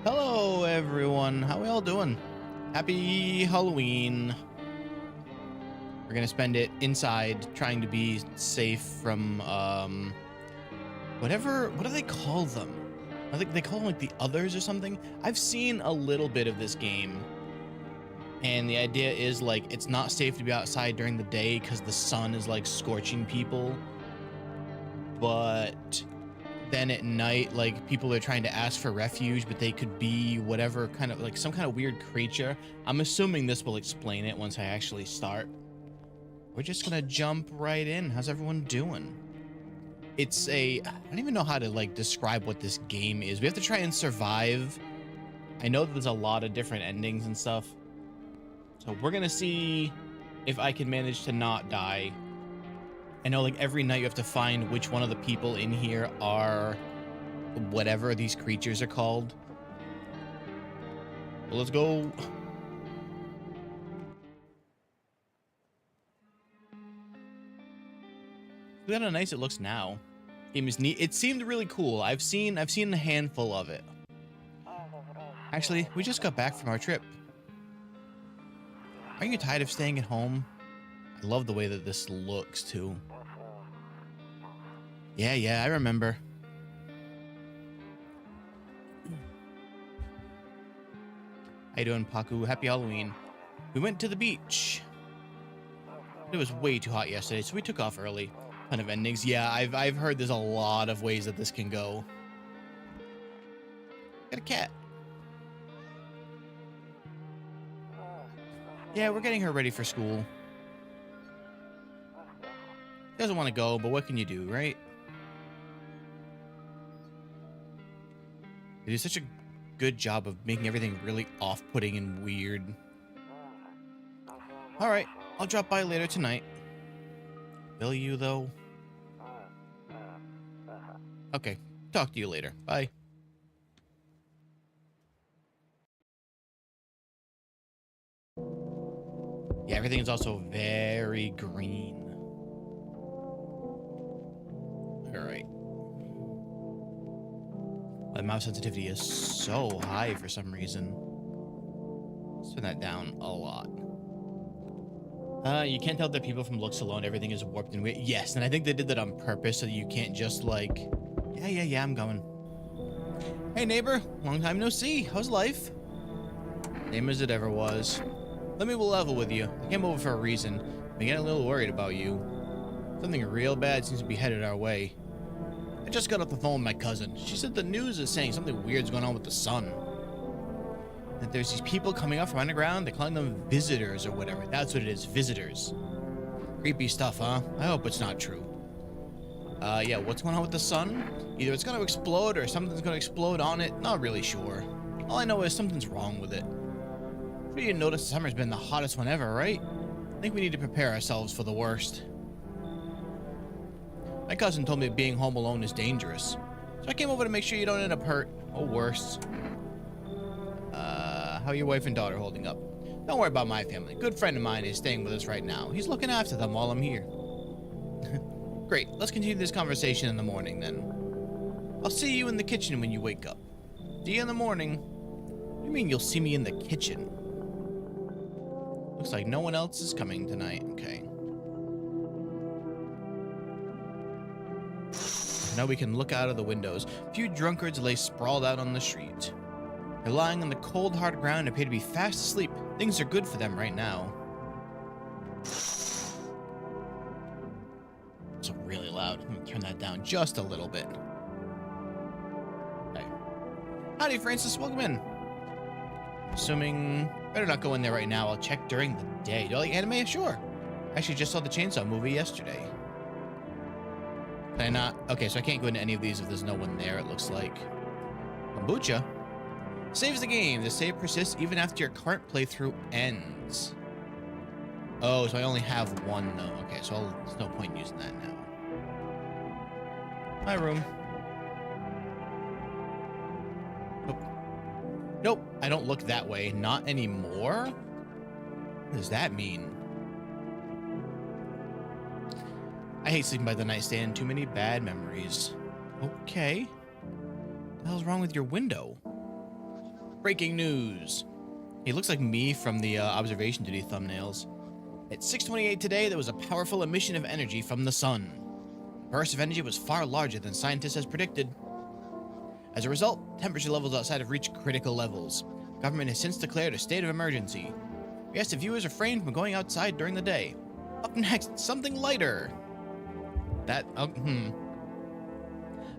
Hello, everyone. How we all doing? Happy Halloween. We're gonna spend it inside, trying to be safe from whatever. What do they call them? I think they call them like the others or something. I've seen a little bit of this game, and the idea is like it's not safe to be outside during the day because the sun is like scorching people, but then at night, like, people are trying to ask for refuge, but they could be whatever kind of like some kind of weird creature. I'm assuming this will explain it once I actually start. We're just gonna jump right in. How's everyone doing? It's I don't even know how to like describe what this game is. We have to try and survive. I know that there's a lot of different endings and stuff, so we're gonna see if I can manage to not die. I know, like, every night you have to find which one of the people in here are whatever these creatures are called. Well, let's go. Look at how nice it looks now. Game is neat. It seemed really cool. I've seen a handful of it. Actually, we just got back from our trip. Aren't you tired of staying at home? I love the way that this looks too. Yeah, I remember. How you doing, Paku? Happy Halloween. We went to the beach. It was way too hot yesterday, so we took off early. Ton of endings. Yeah, I've heard there's a lot of ways that this can go. Got a cat. Yeah, we're getting her ready for school. She doesn't want to go, but what can you do, right? They do such a good job of making everything really off-putting and weird. Alright, I'll drop by later tonight. Will you, though? Okay, talk to you later. Bye. Yeah, everything is also very green. Alright. My mouse sensitivity is so high for some reason. Let's turn that down a lot. You can't tell the people from looks alone. Everything is warped and weird. Yes, and I think they did that on purpose so that you can't just like... Yeah, I'm going. Hey, neighbor. Long time no see. How's life? Same as it ever was. Let me level with you. I came over for a reason. I'm getting a little worried about you. Something real bad seems to be headed our way. I just got off the phone with my cousin. She said the news is saying something weird's going on with the sun. That there's these people coming up from underground. They're calling them visitors or whatever. That's what it is, visitors. Creepy stuff, huh? I hope it's not true. Yeah, what's going on with the sun? Either it's going to explode or something's going to explode on it. Not really sure. All I know is something's wrong with it. Sure you noticed summer's been the hottest one ever, right? I think we need to prepare ourselves for the worst. My cousin told me being home alone is dangerous, so I came over to make sure you don't end up hurt or worse. How are your wife and daughter holding up? Don't worry about my family. A good friend of mine is staying with us right now. He's looking after them while I'm here. Great, let's continue this conversation in the morning then. I'll see you in the kitchen when you wake up. See you in the morning. What do you mean you'll see me in the kitchen? Looks like no one else is coming tonight. Okay. Now we can look out of the windows. A few drunkards lay sprawled out on the street. They're lying on the cold, hard ground and appear to be fast asleep. Things are good for them right now. It's really loud. I'm gonna turn that down just a little bit. Okay. Howdy, Francis. Welcome in. Assuming... Better not go in there right now. I'll check during the day. Do you like anime? Sure. I actually just saw the Chainsaw movie yesterday. Can I not? Okay, so I can't go into any of these if there's no one there, it looks like. Kombucha? Saves the game. The save persists even after your current playthrough ends. Oh, so I only have one, though. Okay, so there's no point in using that now. My room. Nope, I don't look that way. Not anymore? What does that mean? I hate sleeping by the nightstand. Too many bad memories. Okay. What the hell's wrong with your window? Breaking news. He looks like me from the observation duty thumbnails. At 6:28 today, there was a powerful emission of energy from the sun. The burst of energy was far larger than scientists had predicted. As a result, temperature levels outside have reached critical levels. Government has since declared a state of emergency. We asked the viewers refrain from going outside during the day. Up next, something lighter. I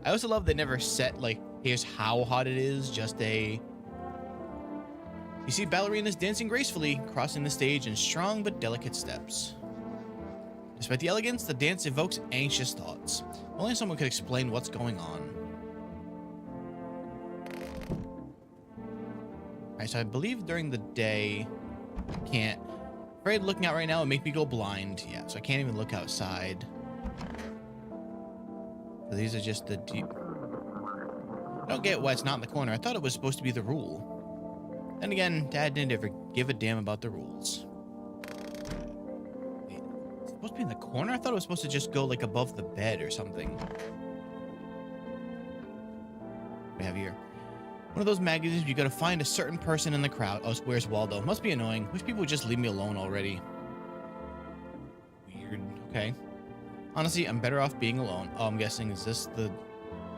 also love they never set, like, here's how hot it is, just a... You see ballerinas dancing gracefully, crossing the stage in strong but delicate steps. Despite the elegance, the dance evokes anxious thoughts. Only someone could explain what's going on. Alright, so I believe during the day, I can't. Afraid looking out right now would make me go blind. Yeah, so I can't even look outside. So these are just the deep... I don't get why it's not in the corner. I thought it was supposed to be the rule. Then again, Dad didn't ever give a damn about the rules. Wait, it's supposed to be in the corner? I thought it was supposed to just go like above the bed or something. What do we have here? One of those magazines you gotta find a certain person in the crowd. Oh, where's Waldo? Must be annoying. Wish people would just leave me alone already. Weird. Okay. Honestly, I'm better off being alone. Oh, I'm guessing, is this the...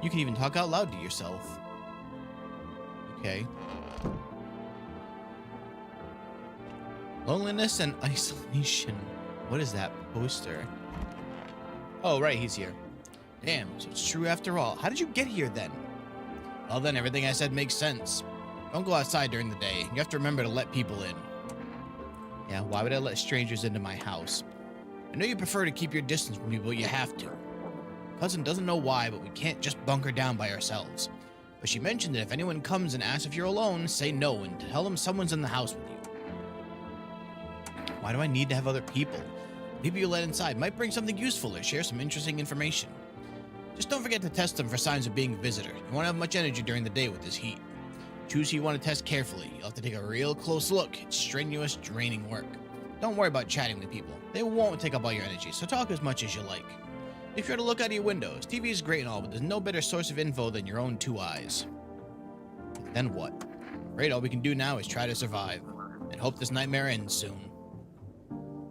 You can even talk out loud to yourself. Okay. Loneliness and isolation. What is that poster? Oh, right, he's here. Damn, so it's true after all. How did you get here then? Well then, everything I said makes sense. Don't go outside during the day. You have to remember to let people in. Yeah, why would I let strangers into my house? I know you prefer to keep your distance from people, but you have to. Cousin doesn't know why, but we can't just bunker down by ourselves. But she mentioned that if anyone comes and asks if you're alone, say no and tell them someone's in the house with you. Why do I need to have other people? People you let inside might bring something useful or share some interesting information. Just don't forget to test them for signs of being a visitor. You won't have much energy during the day with this heat. Choose who you want to test carefully. You'll have to take a real close look. It's strenuous, draining work. Don't worry about chatting with people. They won't take up all your energy, so talk as much as you like. If you're to look out of your windows, TV is great and all, but there's no better source of info than your own two eyes. Then what? Right, all we can do now is try to survive, and hope this nightmare ends soon.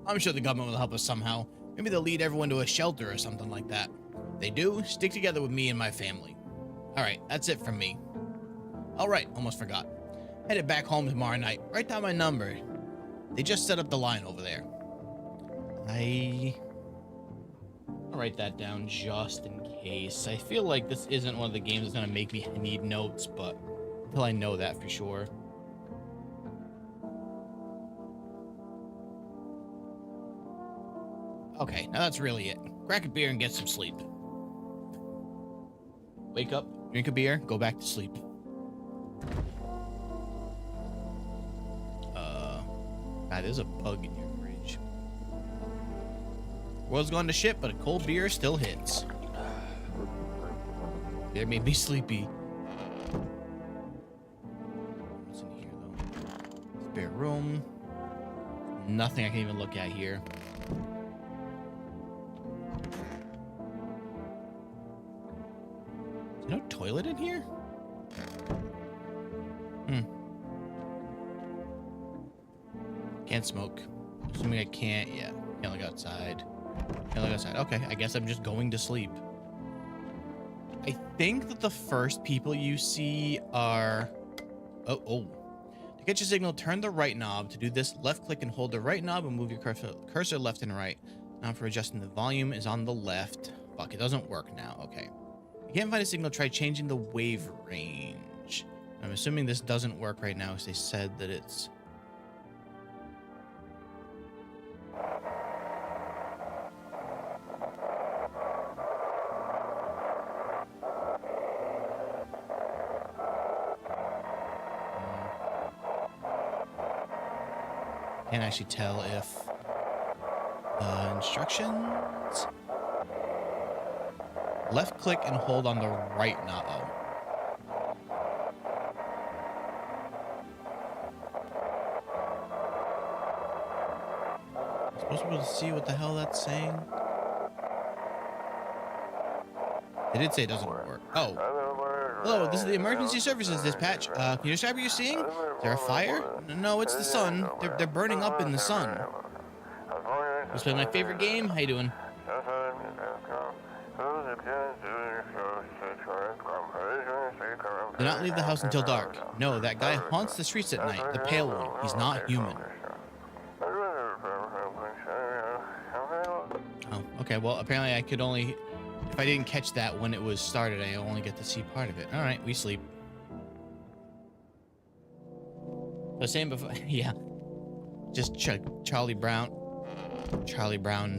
I'm sure the government will help us somehow. Maybe they'll lead everyone to a shelter or something like that. If they do, stick together with me and my family. Alright, that's it from me. Alright, almost forgot. Headed back home tomorrow night. Write down my number. They just set up the line over there. I'll write that down just in case. I feel like this isn't one of the games that's gonna make me need notes, but until I know that for sure. Okay, now that's really it. Crack a beer and get some sleep. Wake up, drink a beer, go back to sleep. God, there's a bug in your fridge. World's gone to shit, but a cold beer still hits. Beer made me sleepy. What's in here, though? Spare room. Nothing I can even look at here. Is there no toilet in here? Can't smoke. Assuming I can't, yeah. Can't look outside. Can't look outside. Okay, I guess I'm just going to sleep. I think that the first people you see are... Oh. To catch a signal, turn the right knob. To do this, left click and hold the right knob and move your cursor left and right. Now for adjusting the volume is on the left. Fuck, it doesn't work now. Okay. If you can't find a signal, try changing the wave range. I'm assuming this doesn't work right now because they said that it's... Can't actually tell if instructions. Left click and hold on the right knob. Oh. I'm supposed to be able to see what the hell that's saying. They did say it doesn't work. Oh. Hello, this is the emergency services dispatch. Can you describe what you're seeing? Is there a fire? No, it's the sun. They're burning up in the sun. Let's play my favorite game. How you doing? Do not leave the house until dark. No, that guy haunts the streets at night. The pale one. He's not human. Oh, okay. Well, apparently I could only... If I didn't catch that when it was started, I only get to see part of it. All right, we sleep. So same before... Yeah. Just Charlie Brown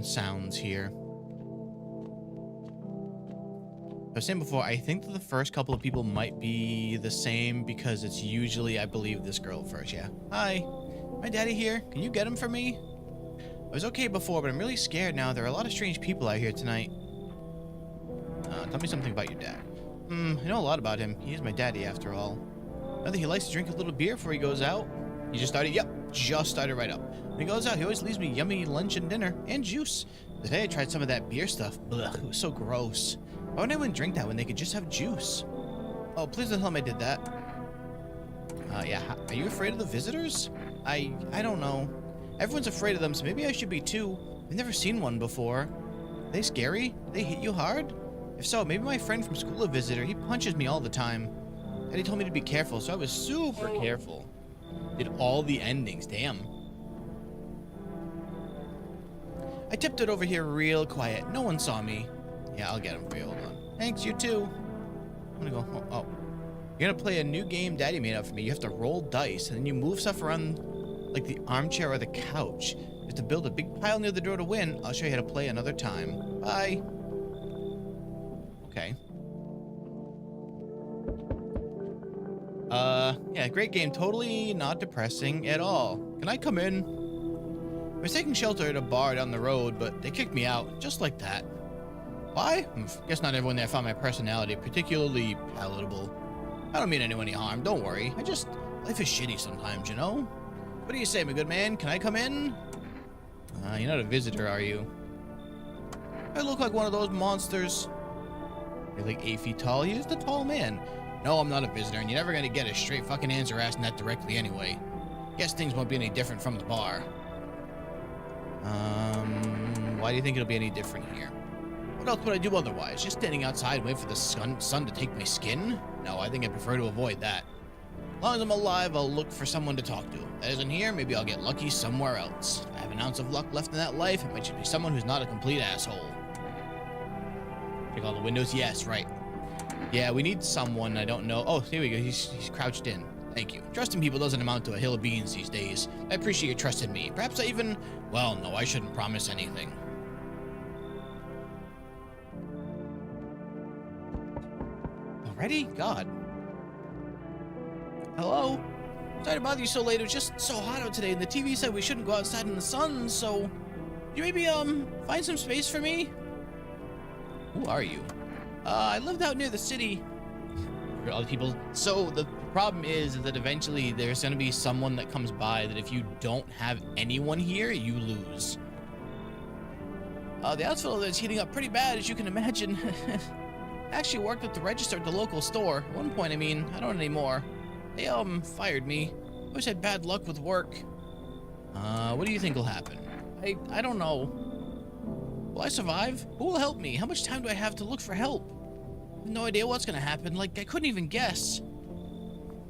sounds here. I was saying before, I think that the first couple of people might be the same because it's usually, I believe, this girl first. Yeah. Hi. My daddy here. Can you get him for me? I was okay before, but I'm really scared now. There are a lot of strange people out here tonight. Tell me something about your dad. I know a lot about him. He is my daddy, after all. Know that he likes to drink a little beer before he goes out. He just started? Yep. Just started right up. When he goes out, he always leaves me yummy lunch and dinner. And juice. Today I tried some of that beer stuff. Ugh, it was so gross. Why would anyone drink that when they could just have juice? Oh, please don't tell him I did that. Yeah. Are you afraid of the visitors? I don't know. Everyone's afraid of them, so maybe I should be too. I've never seen one before. Are they scary? Do they hit you hard? If so, maybe my friend from school a visitor. He punches me all the time. Daddy told me to be careful, so I was super careful. Did all the endings. Damn. I tiptoed over here real quiet. No one saw me. Yeah, I'll get him for you. Hold on. Thanks, you too. I'm gonna go home. Oh. You're gonna play a new game Daddy made up for me. You have to roll dice, and then you move stuff around like the armchair or the couch. You have to build a big pile near the door to win. I'll show you how to play another time. Bye. Okay. Yeah, great game. Totally not depressing at all. Can I come in? I was taking shelter at a bar down the road, but they kicked me out, just like that. Why? Guess not everyone there found my personality particularly palatable. I don't mean anyone any harm, don't worry. Life is shitty sometimes, you know? What do you say, my good man? Can I come in? You're not a visitor, are you? I look like one of those monsters. You're like 8 feet tall. He's the tall man. No, I'm not a visitor, and you're never gonna get a straight fucking answer asking that directly anyway. Guess things won't be any different from the bar. Why do you think it'll be any different here? What else would I do otherwise? Just standing outside and wait for the sun to take my skin? No, I think I prefer to avoid that. As long as I'm alive, I'll look for someone to talk to. If that isn't here, maybe I'll get lucky somewhere else. If I have an ounce of luck left in that life, it might just be someone who's not a complete asshole. Check all the windows? Yes, right. Yeah, we need someone. I don't know. Oh, here we go. He's crouched in. Thank you. Trusting people doesn't amount to a hill of beans these days. I appreciate your trust in me. Perhaps I even... Well, no, I shouldn't promise anything. Already? God. Hello? Sorry to bother you so late. It was just so hot out today, and the TV said we shouldn't go outside in the sun, so... Can you maybe, find some space for me? Who are you? I lived out near the city. For other people. So, the problem is that eventually there's gonna be someone that comes by that if you don't have anyone here, you lose. The outfit is heating up pretty bad, as you can imagine. I actually worked at the register at the local store. At one point, I mean, I don't anymore. They, fired me. Always had bad luck with work. What do you think will happen? I don't know. Will I survive? Who will help me? How much time do I have to look for help? No idea what's gonna happen. Like, I couldn't even guess.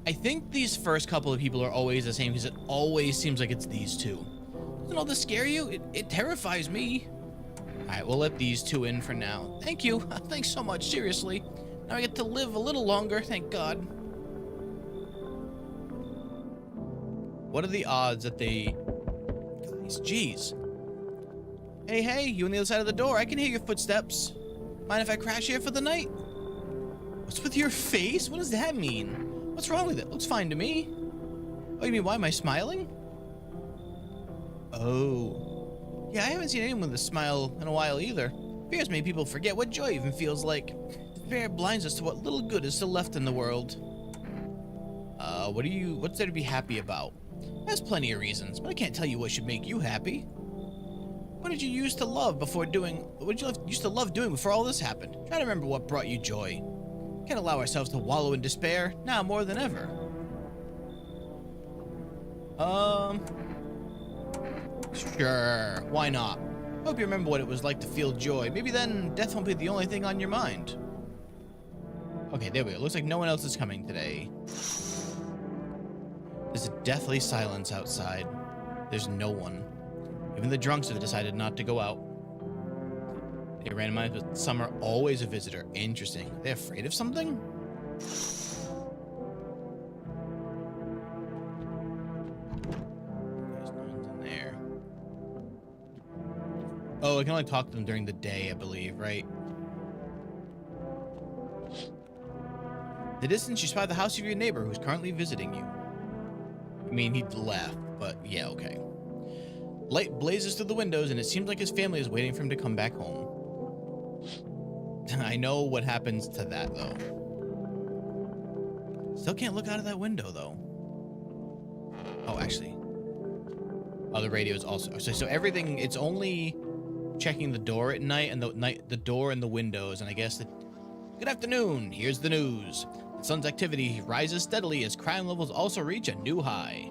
I think these first couple of people are always the same because it always seems like it's these two. Doesn't all this scare you? It terrifies me. Alright, we'll let these two in for now. Thank you. Thanks so much, seriously. Now I get to live a little longer, thank God. What are the odds that they... Guys, jeez. Hey, you on the other side of the door. I can hear your footsteps. Mind if I crash here for the night? What's with your face? What does that mean? What's wrong with it? Looks fine to me. Oh, you mean why am I smiling? Oh. Yeah, I haven't seen anyone with a smile in a while either. Fears made people forget what joy even feels like. Fear blinds us to what little good is still left in the world. What's there to be happy about? There's plenty of reasons, but I can't tell you what should make you happy. What did you used to love doing before all this happened? Try to remember what brought you joy. Can't allow ourselves to wallow in despair, now more than ever. Sure, why not? Hope you remember what it was like to feel joy. Maybe then death won't be the only thing on your mind. Okay, there we go. Looks like no one else is coming today. There's a deathly silence outside. There's no one. Even the drunks have decided not to go out. They randomized with some are always a visitor. Interesting. Are they afraid of something? There's no one's in there. Oh, I can only talk to them during the day, I believe, right? In the distance, you spy the house of your neighbor who's currently visiting you. I mean, he left, but yeah, okay. Light blazes through the windows, and it seems like his family is waiting for him to come back home. I know what happens to that, though. Still can't look out of that window, though. Oh, actually. Oh, the radio is also... So everything, it's only checking the door at night, and the door and the windows, and I guess that... Good afternoon, here's the news. The sun's activity rises steadily as crime levels also reach a new high.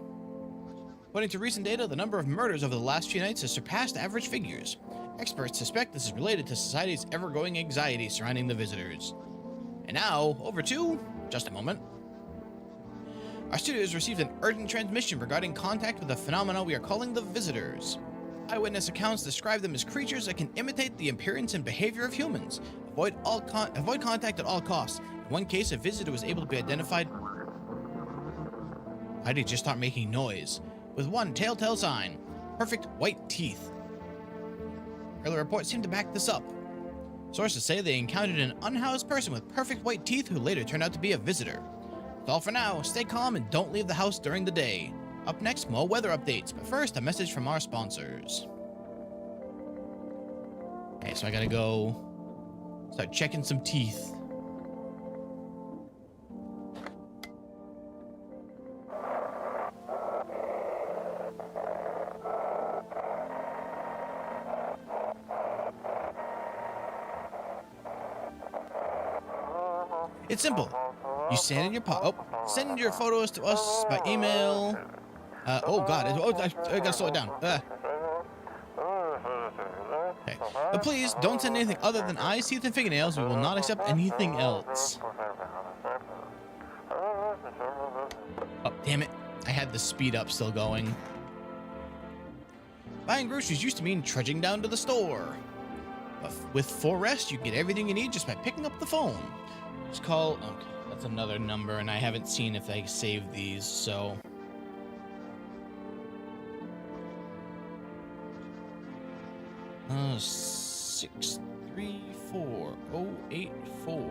According to recent data, the number of murders over the last few nights has surpassed average figures. Experts suspect this is related to society's ever-growing anxiety surrounding the visitors. And now, over to... just a moment. Our studios received an urgent transmission regarding contact with a phenomenon we are calling the visitors. Eyewitness accounts describe them as creatures that can imitate the appearance and behavior of humans. Avoid contact at all costs. In one case, a visitor was able to be identified... Why did he just start making noise? With one telltale sign. Perfect white teeth. Earlier reports seem to back this up. Sources say they encountered an unhoused person with perfect white teeth who later turned out to be a visitor. That's all for now. Stay calm and don't leave the house during the day. Up next, more weather updates, but first, a message from our sponsors. Okay, so I gotta go start checking some teeth. It's simple. You send in your send your photos to us by email. Oh God! I gotta slow it down. Okay. But please don't send anything other than eyes, teeth, and fingernails. We will not accept anything else. Oh, damn it! I had the speed up still going. Buying groceries used to mean trudging down to the store. But with Forest, you get everything you need just by picking up the phone. Just call. Okay, that's another number, and I haven't seen if I saved these, so. 634084.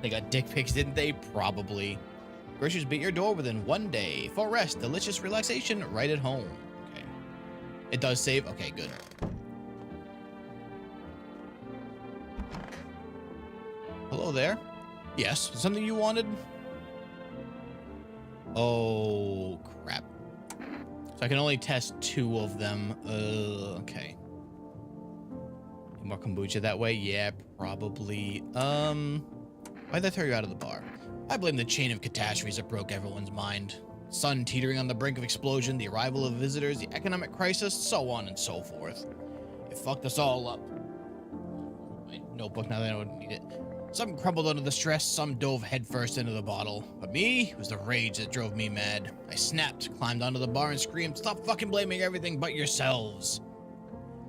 They got dick pics, didn't they? Probably. Groceries beat your door within 1 day. For rest, delicious relaxation right at home. Okay. It does save? Okay, good. Hello there. Yes, something you wanted? Oh, crap. So I can only test 2 of them. Okay. More kombucha that way? Yeah, probably. Why'd they throw you out of the bar? I blame the chain of catastrophes that broke everyone's mind. Sun teetering on the brink of explosion, the arrival of visitors, the economic crisis, so on and so forth. It fucked us all up. My notebook, now that I don't need it. Some crumbled under the stress, some dove headfirst into the bottle. But me, it was the rage that drove me mad. I snapped, climbed onto the bar and screamed, "Stop fucking blaming everything but yourselves."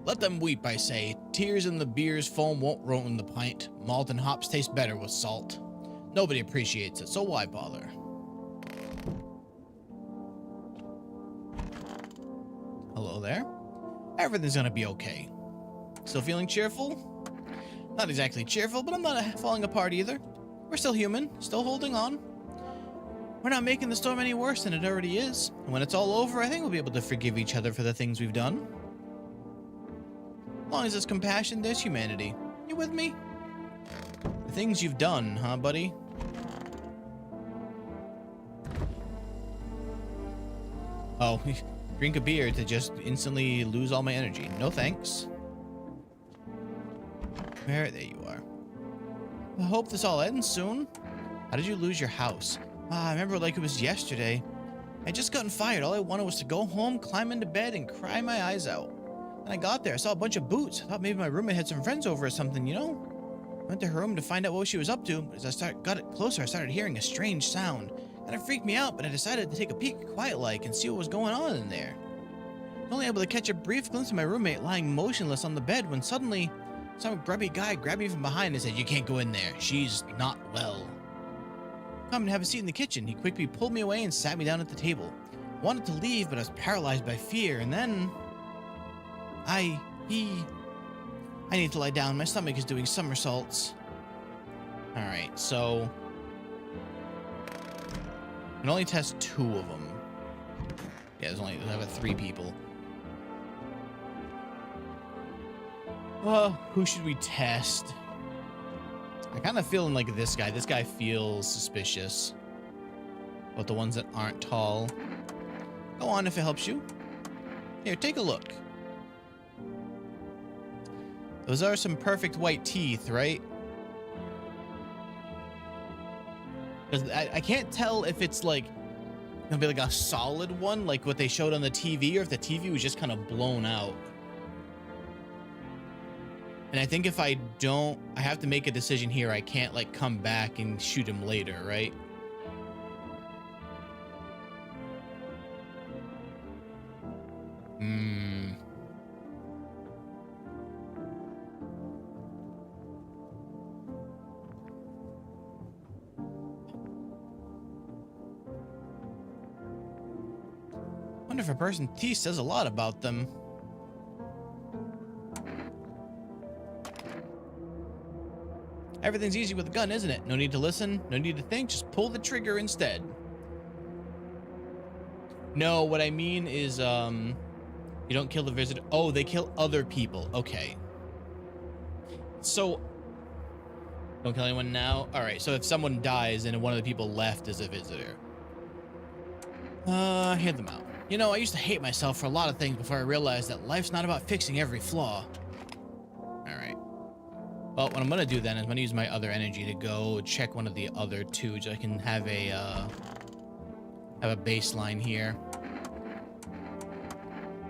Let them weep, I say. Tears in the beer's foam won't ruin the pint. Malt and hops taste better with salt. Nobody appreciates it, so why bother? Hello there. Everything's gonna be okay. Still feeling cheerful? Not exactly cheerful, but I'm not falling apart either. We're still human, still holding on. We're not making the storm any worse than it already is. And when it's all over, I think we'll be able to forgive each other for the things we've done. As long as there's compassion, there's humanity. You with me? The things you've done, huh, buddy? Oh, drink a beer to just instantly lose all my energy. No thanks. There you are. I hope this all ends soon. How did you lose your house? I remember like it was yesterday. I just gotten fired. All I wanted was to go home, climb into bed, and cry my eyes out. When I got there, I saw a bunch of boots. I thought maybe my roommate had some friends over or something, you know? I went to her room to find out what she was up to, but as I got it closer, I started hearing a strange sound. And it freaked me out, but I decided to take a peek quiet-like and see what was going on in there. I was only able to catch a brief glimpse of my roommate lying motionless on the bed when suddenly some grubby guy grabbed me from behind and said, "You can't go in there. She's not well." Come and have a seat in the kitchen. He quickly pulled me away and sat me down at the table. I wanted to leave, but I was paralyzed by fear, and then... I need to lie down. My stomach is doing somersaults. Alright, so... I can only test 2 of them. Yeah, I have 3 people. Who should we test? I kind of feeling like this guy. This guy feels suspicious. But the ones that aren't tall. Go on if it helps you. Here, take a look. Those are some perfect white teeth, right? Because I can't tell if it's like gonna be like a solid one, like what they showed on the TV, or if the TV was just kind of blown out. And I think if I don't, I have to make a decision here. I can't like come back and shoot him later, right? Wonder if a person's teeth says a lot about them. Everything's easy with a gun, isn't it? No need to listen, no need to think, just pull the trigger instead. No, what I mean is, you don't kill the visitor. Oh, they kill other people. Okay. So, don't kill anyone now? Alright, so if someone dies and one of the people left is a visitor. Hear them out. You know, I used to hate myself for a lot of things before I realized that life's not about fixing every flaw. Alright. Well, what I'm gonna do then is I'm gonna use my other energy to go check one of the other 2 so I can have a baseline here.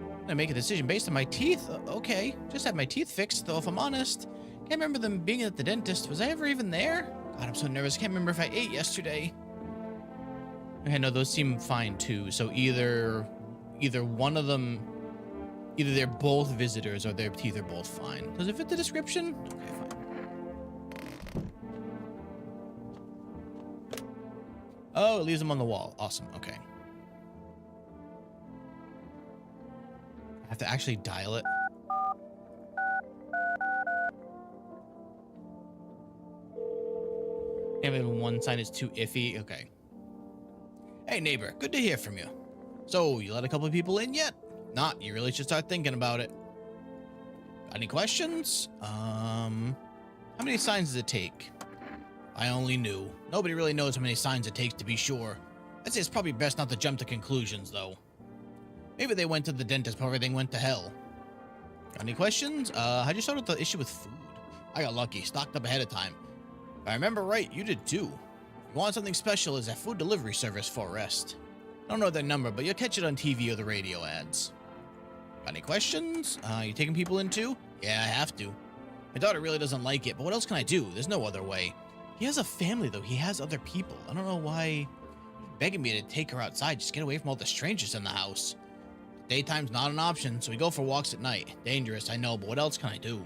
I'm gonna make a decision based on my teeth. Okay, just had my teeth fixed, though if I'm honest, can't remember them being at the dentist. Was I ever even there? God, I'm so nervous. Can't remember if I ate yesterday. Okay, no, those seem fine too. So either one of them, either they're both visitors or their teeth are both fine. Does it fit the description? Okay, fine. Oh, it leaves them on the wall. Awesome. Okay. I have to actually dial it. Even one sign is too iffy. Okay. Hey, neighbor. Good to hear from you. So, you let a couple of people in yet? Not. You really should start thinking about it. Got any questions? How many signs does it take? I only knew. Nobody really knows how many signs it takes to be sure. I'd say it's probably best not to jump to conclusions, though. Maybe they went to the dentist before everything went to hell. Got any questions? How'd you sort out the issue with food? I got lucky. Stocked up ahead of time. If I remember right, you did too. If you want something special, is a food delivery service for rest. I don't know their number, but you'll catch it on TV or the radio ads. Got any questions? You taking people in too? Yeah, I have to. My daughter really doesn't like it, but what else can I do? There's no other way. He has a family, though. He has other people. I don't know why he's begging me to take her outside. Just get away from all the strangers in the house. Daytime's not an option, so we go for walks at night. Dangerous, I know, but what else can I do?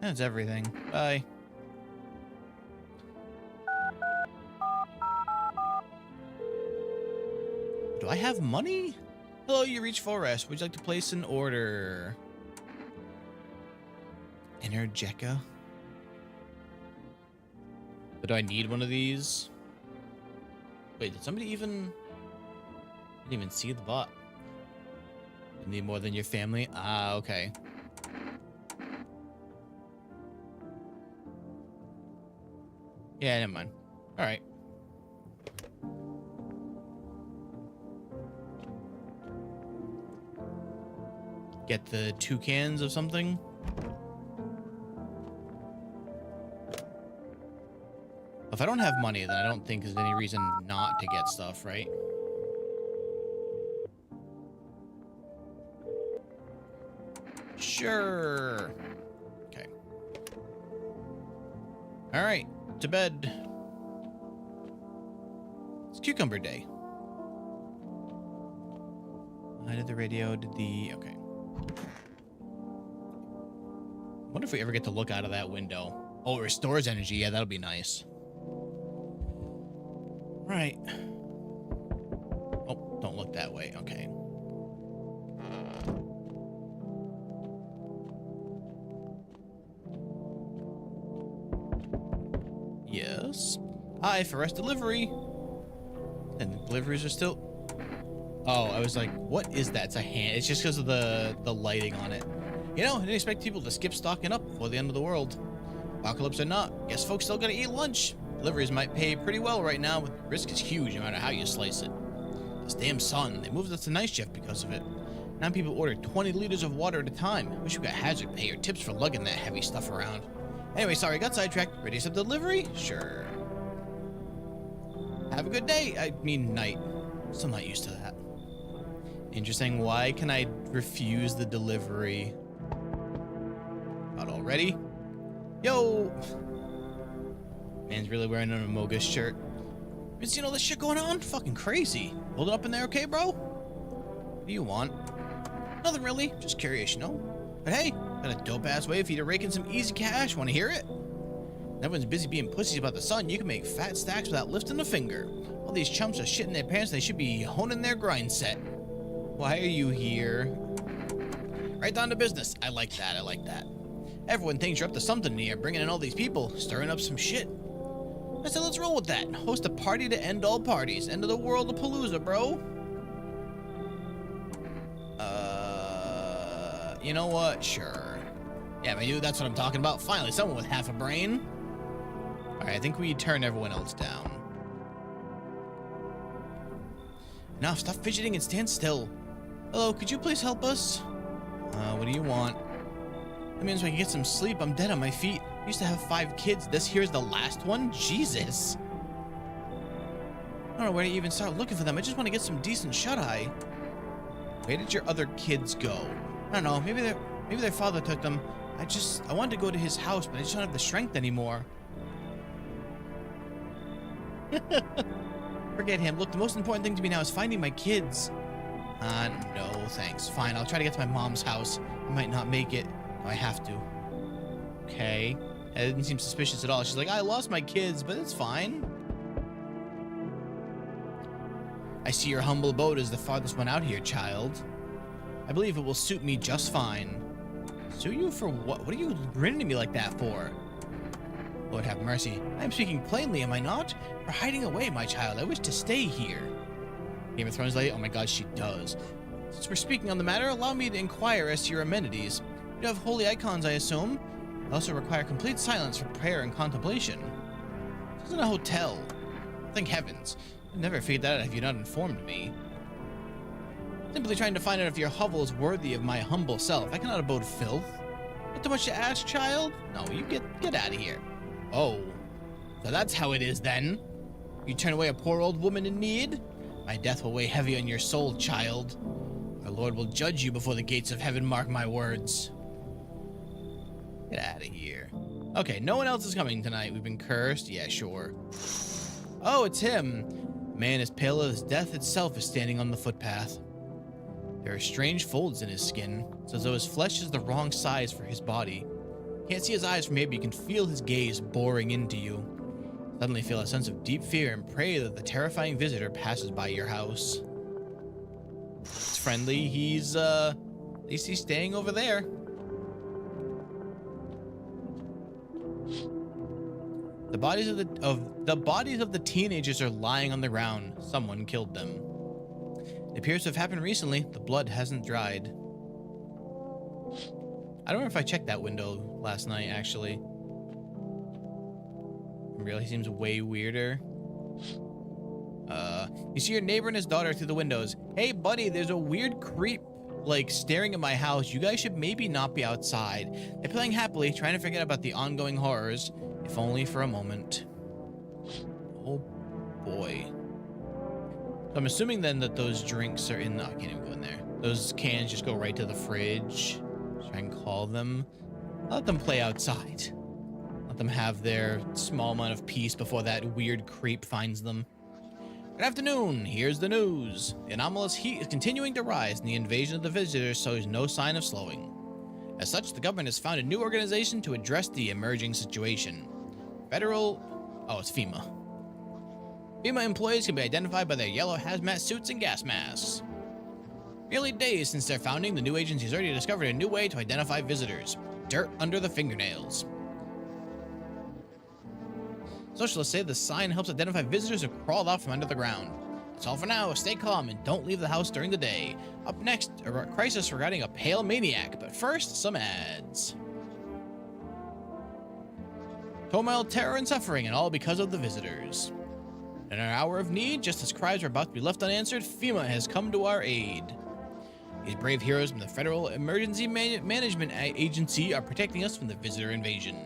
That's everything. Bye. Do I have money? Hello, you reach for rest. Would you like to place an order? Energeca. But do I need one of these? Wait, did somebody even... I didn't even see the bot. You need more than your family? Ah, okay. Yeah, never mind. Alright. Get the 2 cans of something. If I don't have money, then I don't think there's any reason not to get stuff, right? Sure. Okay. All right, to bed. It's Cucumber Day. I did the radio, did the... Okay. Wonder if we ever get to look out of that window. Oh, it restores energy. Yeah, that'll be nice. Right. Oh, don't look that way. Okay. Yes. Hi, for us delivery. And the deliveries are still... Oh, I was like, what is that? It's a hand. It's just because of the lighting on it. You know, I didn't expect people to skip stocking up before the end of the world. Apocalypse or not, guess folks still gotta eat lunch. Deliveries might pay pretty well right now, but the risk is huge no matter how you slice it. This damn sun, they moved us to night shift because of it. Now people order 20 liters of water at a time. Wish we got hazard pay or tips for lugging that heavy stuff around. Anyway, sorry, got sidetracked. Ready to delivery? Sure. Have a good day. I mean, night. Still not used to that. Interesting. Why can I refuse the delivery? Not already? Yo! Man's really wearing an Amogus shirt. Been seeing all this shit going on? Fucking crazy. Hold it up in there, okay, bro? What do you want? Nothing really. Just curious, you know? But hey, got a dope-ass way for you to rake in some easy cash. Want to hear it? Everyone's busy being pussies about the sun. You can make fat stacks without lifting a finger. All these chumps are shitting their pants. They should be honing their grind set. Why are you here? Right down to business. I like that. I like that. Everyone thinks you're up to something here, bringing in all these people, stirring up some shit. I said, let's roll with that. Host a party to end all parties. End of the world of Palooza, bro. You know what? Sure. Yeah, maybe that's what I'm talking about. Finally, someone with half a brain. All right, I think we turn everyone else down. Now, stop fidgeting and stand still. Hello, could you please help us? What do you want? That means I can get some sleep. I'm dead on my feet. I used to have 5 kids. This here's the last one? Jesus. I don't know where to even start looking for them. I just want to get some decent shut-eye. Where did your other kids go? I don't know. Maybe their father took them. I wanted to go to his house, but I just don't have the strength anymore. Forget him. Look, the most important thing to me now is finding my kids. No, thanks. Fine, I'll try to get to my mom's house. I might not make it. I have to. Okay. That didn't seem suspicious at all. She's like, I lost my kids, but it's fine. I see your humble abode is the farthest one out here, child. I believe it will suit me just fine. Suit you for what? What are you grinning at me like that for? Lord have mercy. I am speaking plainly, am I not? For hiding away, my child. I wish to stay here. Game of Thrones lady? Oh my god, she does. Since we're speaking on the matter, allow me to inquire as to your amenities. You have holy icons, I assume. I also require complete silence for prayer and contemplation. This isn't a hotel. Thank heavens. I've never figured that out if you not informed me. Simply trying to find out if your hovel is worthy of my humble self. I cannot abode filth. Not too much to ask, child? No, you get out of here. Oh, so that's how it is then. You turn away a poor old woman in need? My death will weigh heavy on your soul, child. Our Lord will judge you before the gates of heaven, mark my words. Get out of here. Okay, no one else is coming tonight. We've been cursed. Yeah, sure. Oh, it's him. Man as pale as death itself is standing on the footpath. There are strange folds in his skin. It's as though his flesh is the wrong size for his body. Can't see his eyes from here, but you can feel his gaze boring into you. Suddenly feel a sense of deep fear and pray that the terrifying visitor passes by your house. It's friendly. He's, at least he's staying over there. The bodies of the teenagers are lying on the ground. Someone killed them. It appears to have happened recently. The blood hasn't dried. I don't know if I checked that window last night, actually. It really seems way weirder. You see your neighbor and his daughter through the windows. Hey, buddy, there's a weird creep, like, staring at my house. You guys should maybe not be outside. They're playing happily, trying to forget about the ongoing horrors, if only for a moment. Oh boy. So I'm assuming then that those drinks are in the, I can't even go in there. Those cans just go right to the fridge. Try and call them. Let them play outside. Let them have their small amount of peace before that weird creep finds them. Good afternoon. Here's the news. The anomalous heat is continuing to rise and the invasion of the visitors shows no sign of slowing. As such, the government has founded a new organization to address the emerging situation. It's FEMA. FEMA employees can be identified by their yellow hazmat suits and gas masks. Merely days since their founding, the new agency has already discovered a new way to identify visitors. Dirt under the fingernails. Socialists say the sign helps identify visitors who crawled out from under the ground. That's all for now. Stay calm and don't leave the house during the day. Up next, a crisis regarding a pale maniac, but first, some ads. Turmoil, terror, and suffering, and all because of the visitors. In our hour of need, just as cries are about to be left unanswered, FEMA has come to our aid. These brave heroes from the Federal Emergency Management Agency are protecting us from the visitor invasion.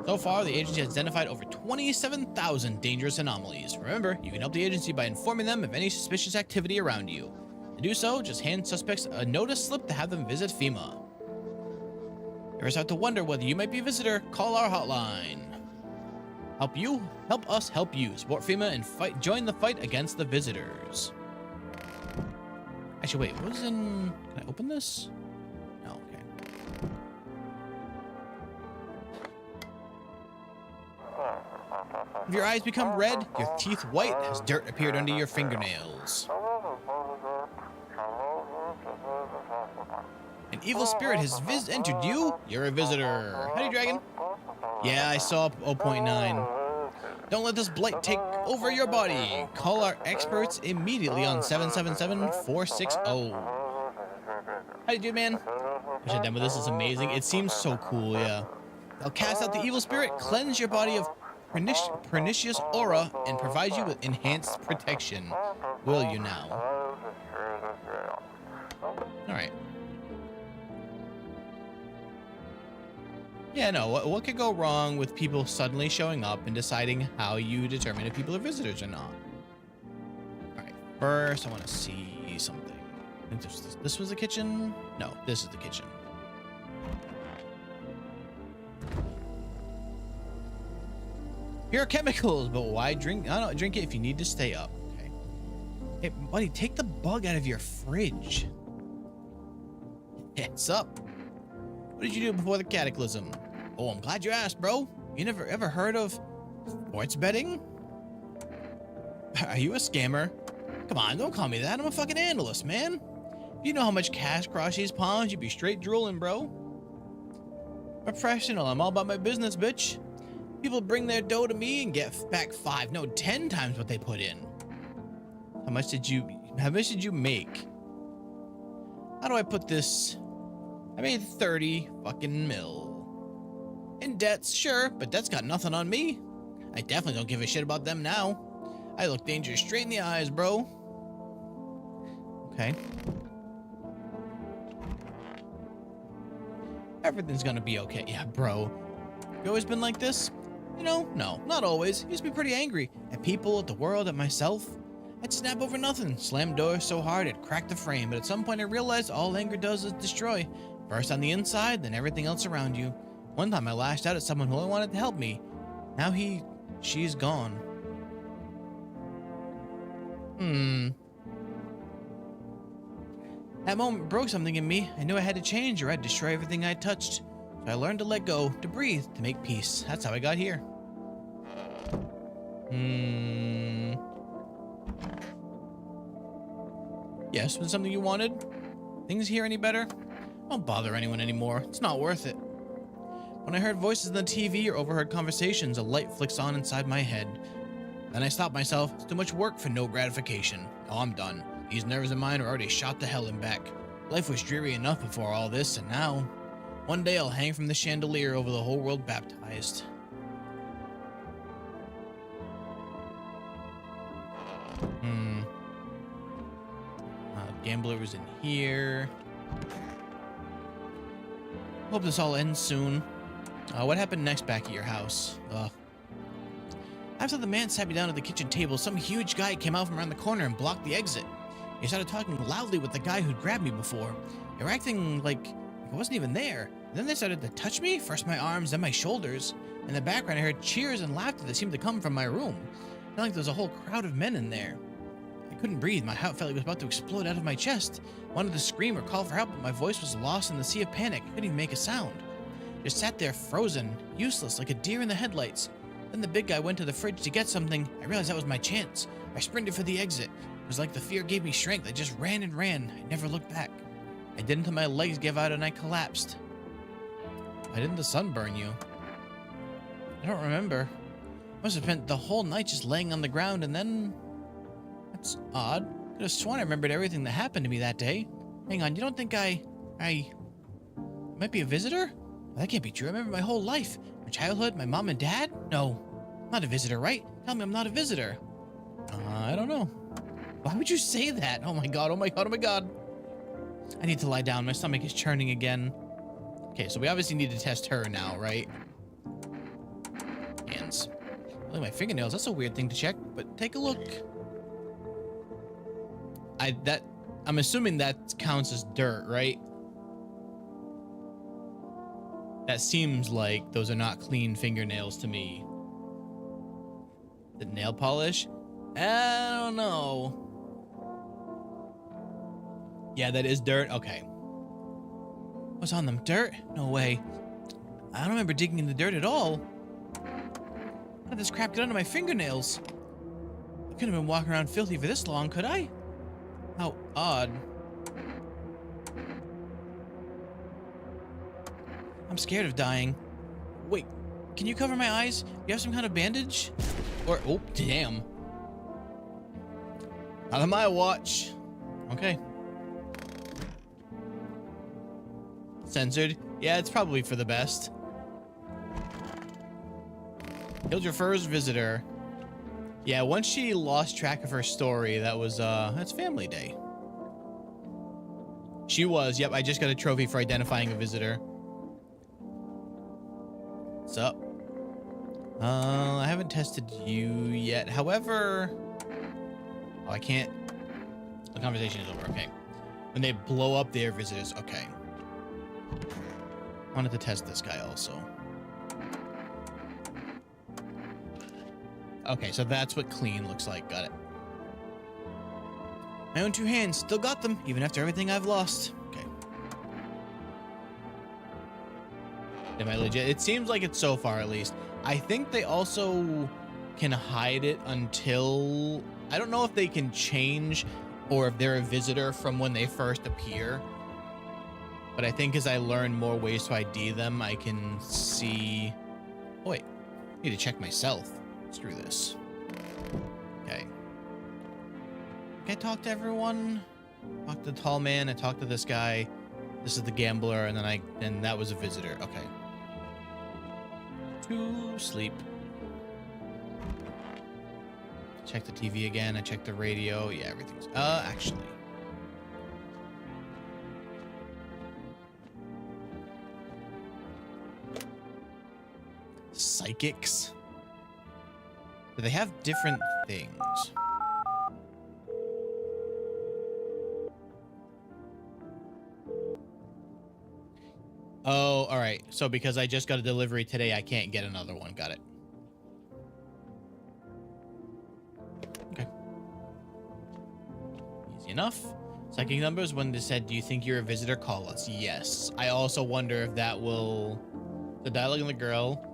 So far, the agency has identified over 27,000 dangerous anomalies. Remember, you can help the agency by informing them of any suspicious activity around you. To do so, just hand suspects a notice slip to have them visit FEMA. If you ever start to wonder whether you might be a visitor, call our hotline. Help us help you. Support FEMA and join the fight against the visitors. Actually, wait, can I open this? No, okay. If your eyes become red, your teeth white as dirt appeared under your fingernails. An evil spirit has entered you. You're a visitor. Howdy, dragon. Yeah, I saw 0.9. Don't let this blight take over your body. Call our experts immediately on 777-460. Howdy, dude, man. Wish I'd done with this. Is amazing. It seems so cool, yeah. They'll cast out the evil spirit, cleanse your body of pernicious aura, and provide you with enhanced protection. Will you now? Alright. Yeah, no, what could go wrong with people suddenly showing up and deciding how you determine if people are visitors or not? Alright, first I want to see something. I think this was the kitchen? No, this is the kitchen. Here are chemicals, but why drink? I don't know, drink it if you need to stay up. Okay. Hey, buddy, take the bug out of your fridge. Heads up. What did you do before the cataclysm? Oh, I'm glad you asked, bro. You never ever heard of sports betting? Are you a scammer? Come on, don't call me that. I'm a fucking analyst, man. If you know how much cash cross these palms, you'd be straight drooling, bro. Professional. I'm all about my business, bitch. People bring their dough to me and get back 5, no, 10 times what they put in. How much did you make? How do I put this? I made 30 fucking mil. In debts, sure, but that's got nothing on me. I definitely don't give a shit about them now. I look danger straight in the eyes, bro. Okay. Everything's gonna be okay. Yeah, bro. You always been like this? You know, no, not always. Used to be pretty angry. At people, at the world, at myself. I'd snap over nothing. Slam doors so hard it'd crack the frame. But at some point I realized all anger does is destroy. First on the inside, then everything else around you. One time I lashed out at someone who only wanted to help me. Now she's gone. That moment broke something in me. I knew I had to change or I'd destroy everything I touched. So I learned to let go, to breathe, to make peace. That's how I got here. Yes, was something you wanted? Things here any better? Don't bother anyone anymore. It's not worth it. When I heard voices on the TV or overheard conversations, a light flicks on inside my head. Then I stopped myself. It's too much work for no gratification. Oh, I'm done. These nerves of mine are already shot to hell and back. Life was dreary enough before all this, and now... One day I'll hang from the chandelier over the whole world baptized. Gambler was in here. Hope this all ends soon. What happened next back at your house? After the man sat me down at the kitchen table, some huge guy came out from around the corner and blocked the exit. He started talking loudly with the guy who'd grabbed me before. They were acting like I wasn't even there. And then they started to touch me, first my arms, then my shoulders. In the background, I heard cheers and laughter that seemed to come from my room. It felt like there was a whole crowd of men in there. I couldn't breathe. My heart felt like it was about to explode out of my chest. I wanted to scream or call for help, but my voice was lost in the sea of panic. I couldn't even make a sound. Just sat there frozen, useless, like a deer in the headlights. Then the big guy went to the fridge to get something. I realized that was my chance. I sprinted for the exit. It was like the fear gave me strength. I just ran and ran. I never looked back. I did until my legs gave out and I collapsed. Why didn't the sun burn you? I don't remember. I must have spent the whole night just laying on the ground and then... That's odd. I could have sworn I remembered everything that happened to me that day. Hang on, you don't think I might be a visitor? Well, that can't be true. I remember my whole life. My childhood, my mom and dad? No, I'm not a visitor, right? Tell me I'm not a visitor. I don't know. Why would you say that? Oh my god, oh my god, oh my god. I need to lie down. My stomach is churning again. Okay, so we obviously need to test her now, right? Hands. Look at my fingernails. That's a weird thing to check, but take a look. I'm assuming that counts as dirt, right? That seems like those are not clean fingernails to me. The nail polish? I don't know. Yeah, that is dirt. Okay. What's on them? Dirt? No way. I don't remember digging in the dirt at all. How did this crap get under my fingernails? I couldn't have been walking around filthy for this long, could I? How odd. I'm scared of dying. Wait, can you cover my eyes? You have some kind of bandage? Or, oh, damn. Not on my watch. Okay. Censored. Yeah, it's probably for the best. Killed your first visitor. Yeah, once she lost track of her story, that was, that's family day. She was, yep, I just got a trophy for identifying a visitor. What's up? I haven't tested you yet. However, oh, I can't. The conversation is over. Okay. When they blow up their visitors. Okay. Wanted to test this guy also. Okay, so that's what clean looks like. Got it. My own two hands. Still got them, even after everything I've lost. Okay. Am I legit? It seems like it so far, at least. I think they also can hide it until... I don't know if they can change or if they're a visitor from when they first appear. But I think as I learn more ways to ID them, I can see... Oh, wait. I need to check myself. Screw this. Okay. Can I talk to everyone? Talk to the tall man. I talked to this guy. This is the gambler, and then that was a visitor. Okay. To sleep. Check the TV again. I checked the radio. Yeah, everything's... actually. Psychics? Do they have different things? Oh, all right. So because I just got a delivery today, I can't get another one. Got it. Okay. Easy enough. Psychic numbers, when they said, do you think you're a visitor? Call us. Yes. I also wonder if that will... The dialogue in the girl...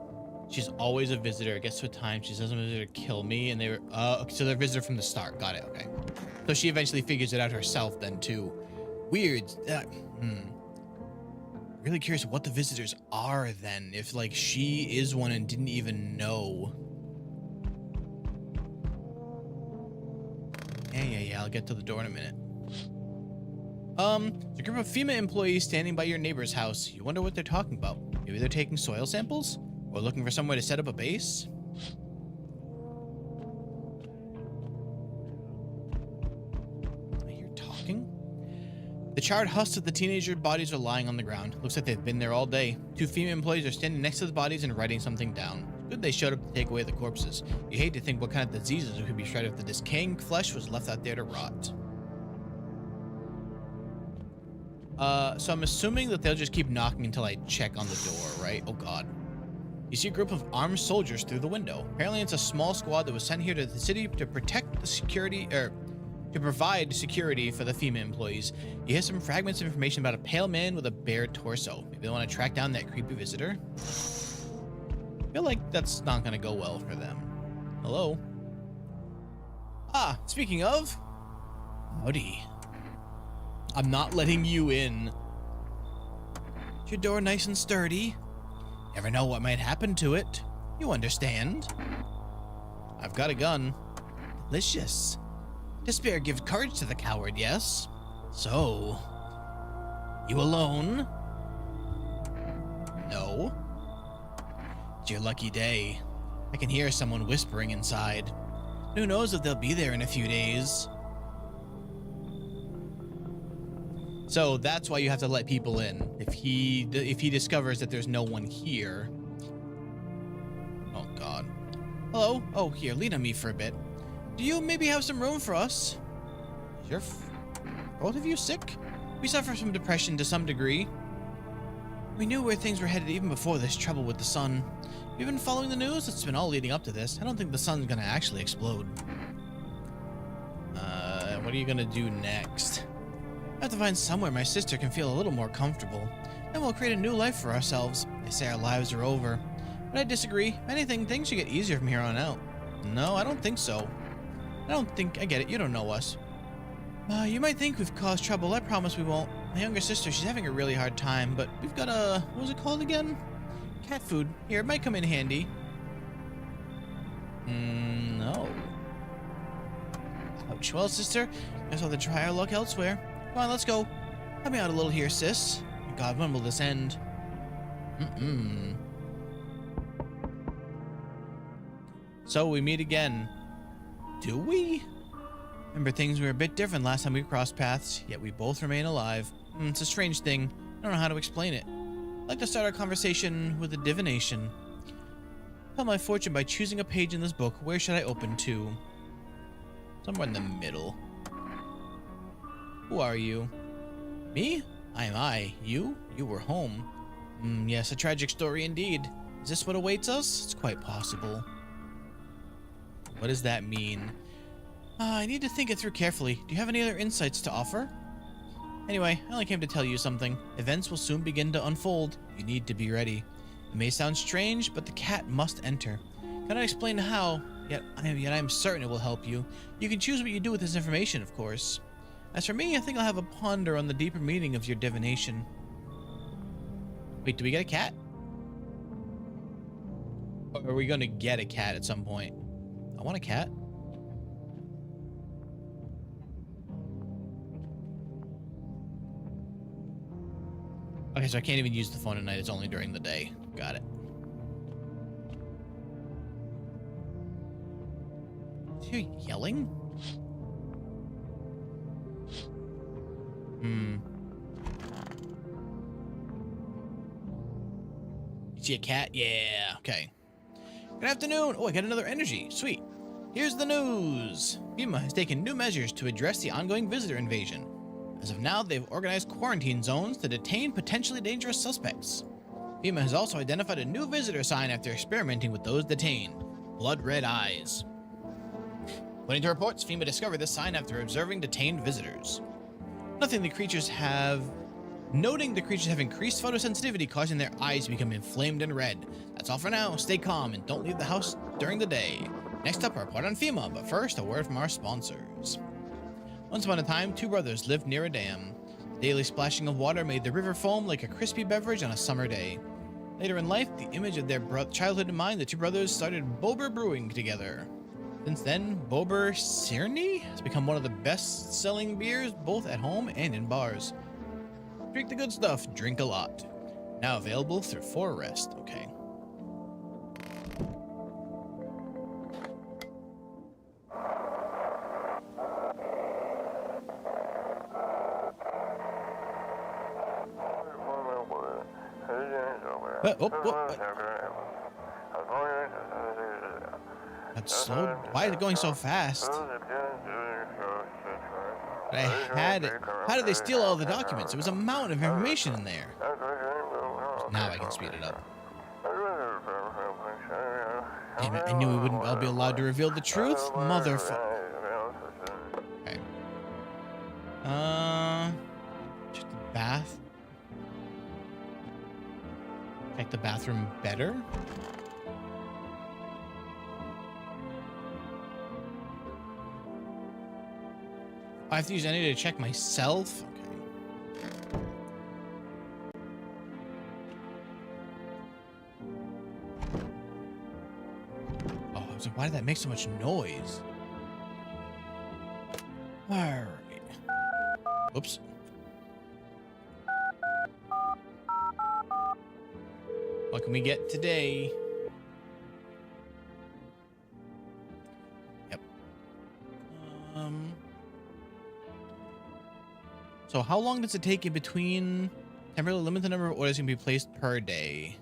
She's always a visitor. It gets to a time she doesn't visitor kill me, and they were okay, so they're a visitor from the start. Got it. Okay. So she eventually figures it out herself then too. Weird. Really curious what the visitors are then. If like she is one and didn't even know. Yeah. I'll get to the door in a minute. There's a group of female employees standing by your neighbor's house. You wonder what they're talking about. Maybe they're taking soil samples? Or looking for somewhere to set up a base? I hear talking. The charred husks of the teenager bodies are lying on the ground. Looks like they've been there all day. Two female employees are standing next to the bodies and writing something down. Good Instead, they showed up to take away the corpses. You hate to think what kind of diseases could be spread if the decaying flesh was left out there to rot. So I'm assuming that they'll just keep knocking until I check on the door, right? Oh god. You see a group of armed soldiers through the window. Apparently it's a small squad that was sent here to the city to protect the security, to provide security for the FEMA employees. You hear some fragments of information about a pale man with a bare torso. Maybe they want to track down that creepy visitor. I feel like that's not going to go well for them. Hello? Ah, speaking of... Howdy. I'm not letting you in. Is your door nice and sturdy? Never know what might happen to it. You understand? I've got a gun. Delicious. Despair gives courage to the coward, yes? So... You alone? No. It's your lucky day. I can hear someone whispering inside. Who knows if they'll be there in a few days. So that's why you have to let people in. If he discovers that there's no one here. Oh god. Hello? Oh, here, lean on me for a bit. Do you maybe have some room for us? Is both of you sick? We suffer from depression to some degree. We knew where things were headed even before this trouble with the sun. You've been following the news? It's been all leading up to this. I don't think the sun's gonna actually explode. What are you gonna do next? I have to find somewhere my sister can feel a little more comfortable. Then we'll create a new life for ourselves. They say our lives are over. But I disagree. If anything, things should get easier from here on out. No, I don't think so. I get it. You don't know us. You might think we've caused trouble. I promise we won't. My younger sister, she's having a really hard time, but we've got what was it called again? Cat food. Here, it might come in handy. No. Ouch. Well, sister, guess I'll have to try our luck elsewhere. Come on, let's go. Help me out a little here, sis. God, when will this end? So we meet again. Do we? Remember, things were a bit different last time we crossed paths, yet we both remain alive. It's a strange thing. I don't know how to explain it. I'd like to start our conversation with a divination. Tell my fortune by choosing a page in this book. Where should I open to? Somewhere in the middle. Who are you? Me? I am I. You? You were home. Yes, a tragic story indeed. Is this what awaits us? It's quite possible. What does that mean? I need to think it through carefully. Do you have any other insights to offer? Anyway, I only came to tell you something. Events will soon begin to unfold. You need to be ready. It may sound strange, but the cat must enter. Cannot explain how, yet I am certain it will help you. You can choose what you do with this information, of course. As for me, I think I'll have a ponder on the deeper meaning of your divination. Wait, do we get a cat? Or are we going to get a cat at some point? I want a cat. Okay, so I can't even use the phone at night. It's only during the day. Got it. Is he yelling? You see a cat? Yeah. Okay. Good afternoon. Oh, I got another energy. Sweet. Here's the news. FEMA has taken new measures to address the ongoing visitor invasion. As of now, they've organized quarantine zones to detain potentially dangerous suspects. FEMA has also identified a new visitor sign after experimenting with those detained. Blood red eyes. According to reports, FEMA discovered this sign after observing detained visitors. Noting the creatures have increased photosensitivity, causing their eyes to become inflamed and red. That's all for now. Stay calm and don't leave the house during the day. Next up, our report on FEMA, but first, a word from our sponsors. Once upon a time, two brothers lived near a dam. The daily splashing of water made the river foam like a crispy beverage on a summer day. Later in life, the image of their childhood in mind, the two brothers started Bober Brewing together. Since then, Bober Sirny has become one of the best-selling beers both at home and in bars. Drink the good stuff, drink a lot. Now available through 4Rest. Okay. That's slow. Why is it going so fast? But I had it. How did they steal all the documents? There was a mountain of information in there. Now I can speed it up. Damn it, I knew we wouldn't all be allowed to reveal the truth. Motherfucker. Okay. Check the bath. Check the bathroom better. I have to use any to check myself. Okay. Oh, I was like, why did that make so much noise? Alright. Oops. What can we get today? Yep. So how long does it take in between temporarily limit the number of orders can be placed per day?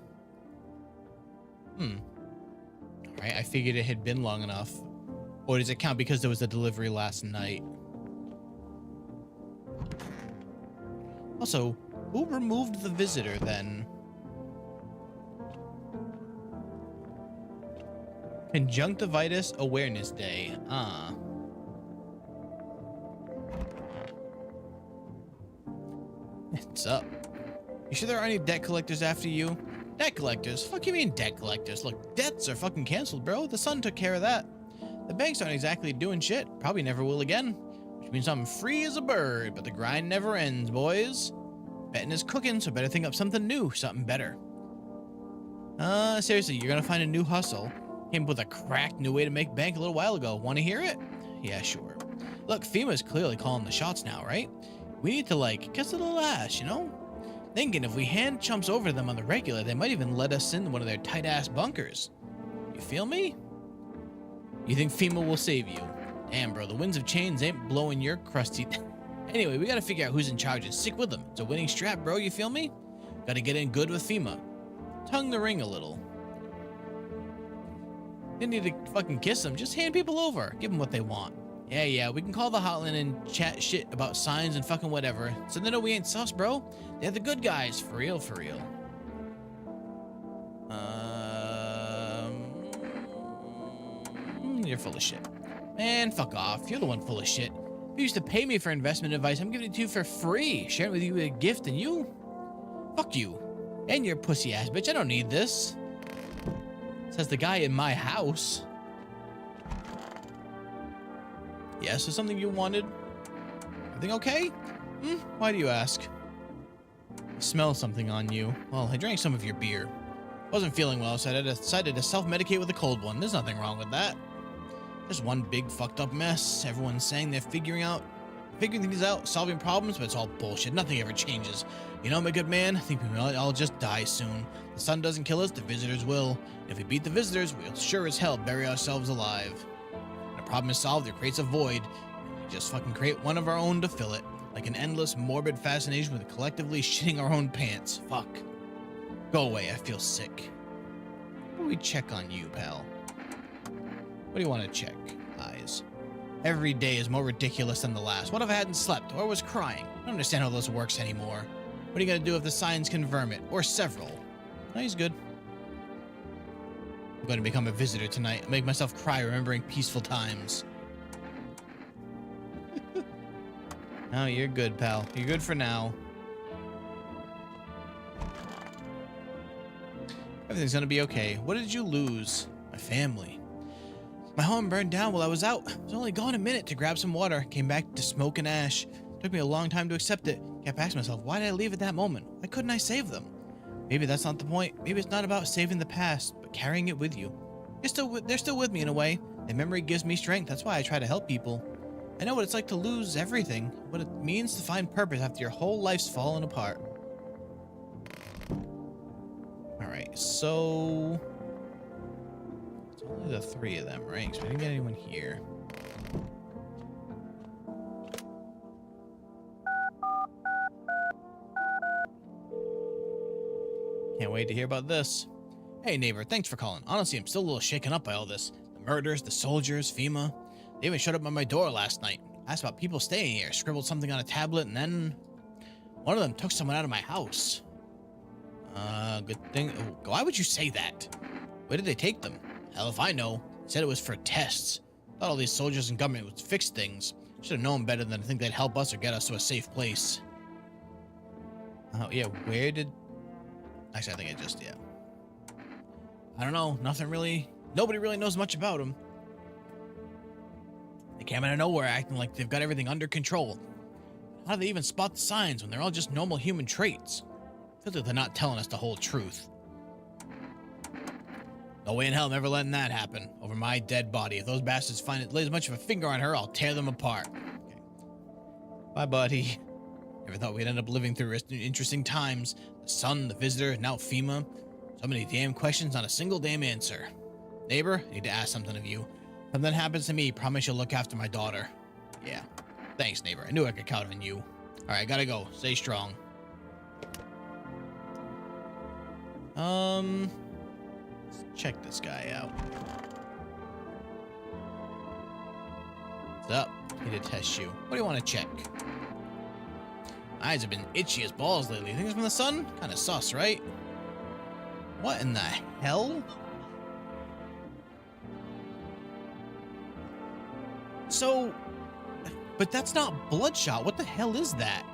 Alright, I figured it had been long enough. Or does it count because there was a delivery last night? Also, who removed the visitor then? Conjunctivitis Awareness Day. What's up? You sure there aren't any debt collectors after you? Debt collectors? Fuck you mean debt collectors? Look, debts are fucking canceled, bro. The sun took care of that. The banks aren't exactly doing shit. Probably never will again. Which means I'm free as a bird, but the grind never ends, boys. Betting is cooking, so better think up something new, something better. Seriously, you're gonna find a new hustle. Came up with a cracked new way to make bank a little while ago. Want to hear it? Yeah, sure. Look, FEMA's clearly calling the shots now, right? We need to, like, kiss a little ass, you know? Thinking if we hand chumps over to them on the regular, they might even let us in one of their tight-ass bunkers. You feel me? You think FEMA will save you? Damn, bro, the winds of change ain't blowing your crusty... Anyway, we gotta figure out who's in charge and stick with them. It's a winning strat, bro, you feel me? Gotta get in good with FEMA. Tongue the ring a little. Didn't need to fucking kiss them. Just hand people over. Give them what they want. Yeah, we can call the hotline and chat shit about signs and fucking whatever. So they know we ain't sus, bro. They're the good guys. For real, for real. You're full of shit. Man, fuck off. You're the one full of shit. You used to pay me for investment advice. I'm giving it to you for free. Sharing it with you with a gift and you? Fuck you. And your pussy ass bitch. I don't need this. Says the guy in my house. Yes, is something you wanted? Everything okay? Why do you ask? I smell something on you. Well, I drank some of your beer. Wasn't feeling well, so I decided to self-medicate with a cold one. There's nothing wrong with that. Just one big fucked up mess. Everyone's saying they're figuring things out, solving problems, but it's all bullshit. Nothing ever changes. You know, my good man, I think we might all just die soon. The sun doesn't kill us, the visitors will. If we beat the visitors, we'll sure as hell bury ourselves alive. When a problem is solved, it creates a void, and we just fucking create one of our own to fill it. Like an endless, morbid fascination with collectively shitting our own pants. Fuck. Go away, I feel sick. How do we check on you, pal? What do you want to check? Eyes. Every day is more ridiculous than the last. What if I hadn't slept or was crying? I don't understand how this works anymore. What are you gonna do if the signs confirm it? Or several? No, he's good. I'm going to become a visitor tonight. Make myself cry remembering peaceful times. No, you're good, pal. You're good for now. Everything's gonna be okay. What did you lose? My family. My home burned down while I was out. I was only gone a minute to grab some water. Came back to smoke and ash. Took me a long time to accept it. Kept asking myself, why did I leave at that moment? Why couldn't I save them? Maybe that's not the point. Maybe it's not about saving the past, but carrying it with you. They're still with me in a way. Their memory gives me strength. That's why I try to help people. I know what it's like to lose everything. What it means to find purpose after your whole life's fallen apart. Alright, so... it's only the 3 of them, right? So we didn't get anyone here. Can't wait to hear about this. Hey neighbor, thanks for calling. Honestly, I'm still a little shaken up by all this. The murders, the soldiers, FEMA. They even showed up on my door last night. Asked about people staying here, scribbled something on a tablet, and then one of them took someone out of my house. Good thing. Oh, why would you say that? Where did they take them? Hell if I know. Said it was for tests. Thought all these soldiers and government would fix things. Should have known better than to think they'd help us or get us to a safe place. Oh, yeah, where did... Actually, I think yeah. I don't know, nobody really knows much about them. They came out of nowhere acting like they've got everything under control. How do they even spot the signs when they're all just normal human traits? Feels like they're not telling us the whole truth. No way in hell I'm ever letting that happen. Over my dead body. If those bastards find it, lay as much of a finger on her, I'll tear them apart. Okay. Bye, buddy. Never thought we'd end up living through interesting times. The sun, the visitor, now FEMA. So many damn questions, not a single damn answer. Neighbor, I need to ask something of you. If something happens to me, promise you'll look after my daughter. Yeah. Thanks, neighbor. I knew I could count on you. Alright, gotta go. Stay strong. Let's check this guy out. What's up? Need to test you. What do you want to check? My eyes have been itchy as balls lately. Think it's from the sun? Kinda sus, right? What in the hell? So... But that's not bloodshot. What the hell is that?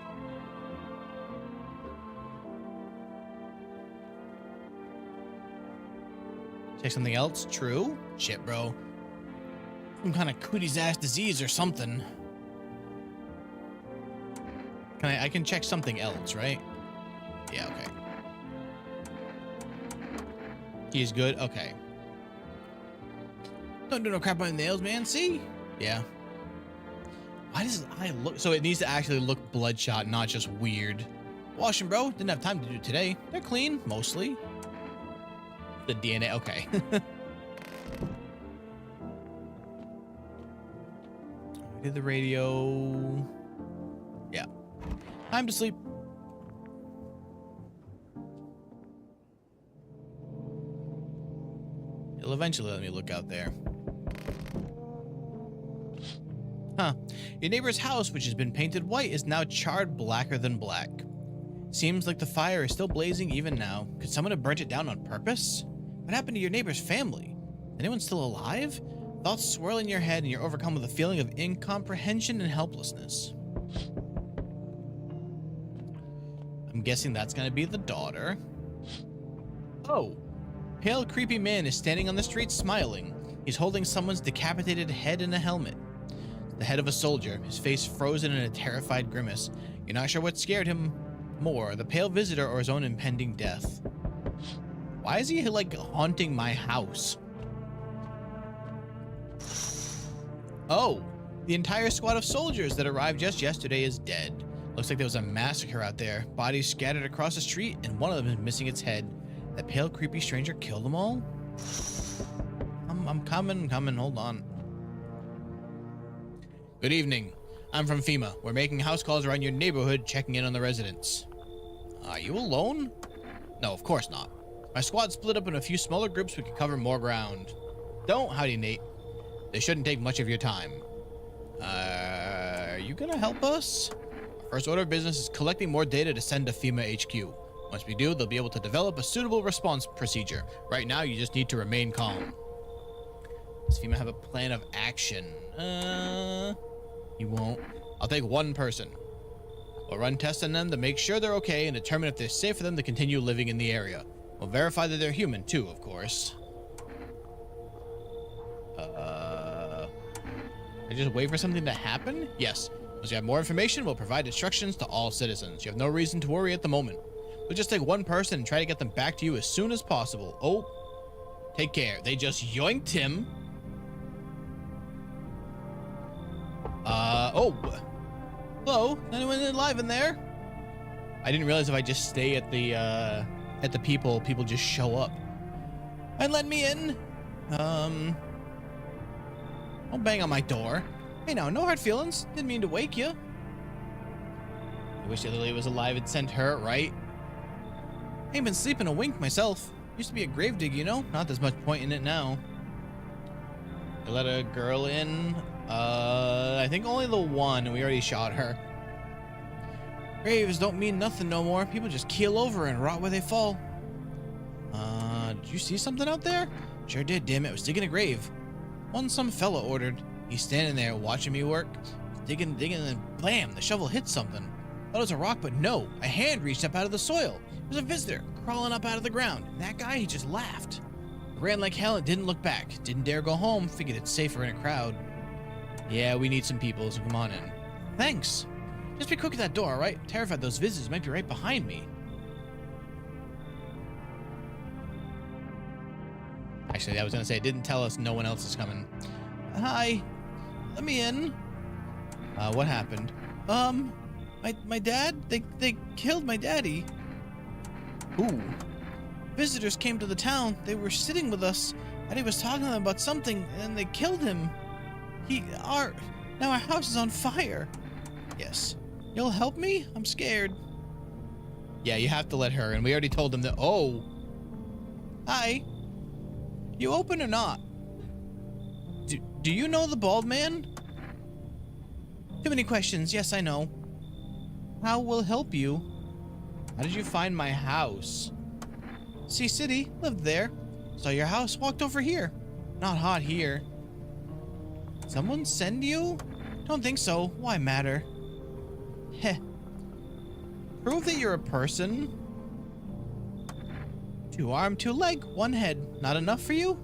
Check something else? True? Shit, bro. Some kind of cooties ass disease or something. I can check something else, right? Yeah, okay. He's good? Okay. Don't do no crap on the nails, man. See? Yeah. Why does his eye look... So it needs to actually look bloodshot, not just weird. Wash them, bro. Didn't have time to do it today. They're clean, mostly. The DNA, okay. Did the radio... Yeah. Time to sleep. It'll eventually let me look out there. Huh. Your neighbor's house, which has been painted white, is now charred blacker than black. Seems like the fire is still blazing even now. Could someone have burnt it down on purpose? What happened to your neighbor's family? Anyone still alive? Thoughts swirl in your head and you're overcome with a feeling of incomprehension and helplessness. I'm guessing that's gonna be the daughter. Oh. Pale, creepy man is standing on the street smiling. He's holding someone's decapitated head in a helmet. The head of a soldier, his face frozen in a terrified grimace. You're not sure what scared him more, the pale visitor or his own impending death. Why is he, like, haunting my house? Oh, the entire squad of soldiers that arrived just yesterday is dead. Looks like there was a massacre out there. Bodies scattered across the street, and one of them is missing its head. That pale, creepy stranger killed them all? I'm coming, hold on. Good evening. I'm from FEMA. We're making house calls around your neighborhood, checking in on the residents. Are you alone? No, of course not. My squad split up in a few smaller groups. We could cover more ground. Howdy, Nate. This shouldn't take much of your time. Are you gonna help us? Our first order of business is collecting more data to send to FEMA HQ. Once we do, they'll be able to develop a suitable response procedure. Right now, you just need to remain calm. Does FEMA have a plan of action? You won't. I'll take one person. We'll run tests on them to make sure they're okay and determine if they're safe for them to continue living in the area. We'll verify that they're human too, of course. I just wait for something to happen? Yes. Once you have more information, we'll provide instructions to all citizens. You have no reason to worry at the moment. We'll just take one person and try to get them back to you as soon as possible. Oh, take care. They just yoinked him. Oh. Hello? Anyone alive in there? I didn't realize if I just stay at the people just show up. And let me in. Don't bang on my door. Hey now, no hard feelings. Didn't mean to wake you. I wish the other lady was alive and sent her, right? Ain't been sleeping a wink myself. Used to be a gravedigger, you know? Not as much point in it now. They let a girl in. I think only the one, and we already shot her. Graves don't mean nothing no more. People just keel over and rot where they fall. Did you see something out there? Sure did, damn it. I was digging a grave. One some fella ordered. He's standing there watching me work. Digging, and then blam, the shovel hit something. Thought it was a rock, but no. A hand reached up out of the soil. It was a visitor crawling up out of the ground. And that guy, he just laughed. Ran like hell and didn't look back. Didn't dare go home. Figured it's safer in a crowd. Yeah, we need some people, so come on in. Thanks. Just be quick at that door, all right? I'm terrified those visitors might be right behind me. Actually, I was gonna say, it didn't tell us no one else is coming. Hi. Let me in. What happened? My dad? They killed my daddy. Ooh. Visitors came to the town. They were sitting with us. Daddy was talking to them about something, and they killed him. Now our house is on fire. Yes. You'll help me? I'm scared. Yeah, you have to let her, and we already told them that. Oh. Hi. You open or not? Do you know the bald man? Too many questions. Yes, I know. How will help you? How did you find my house? Sea City. Lived there. Saw your house. Walked over here. Not hot here. Someone send you? Don't think so. Why matter? Heh. Prove that you're a person. 2 arm, 2 leg, 1 head. Not enough for you?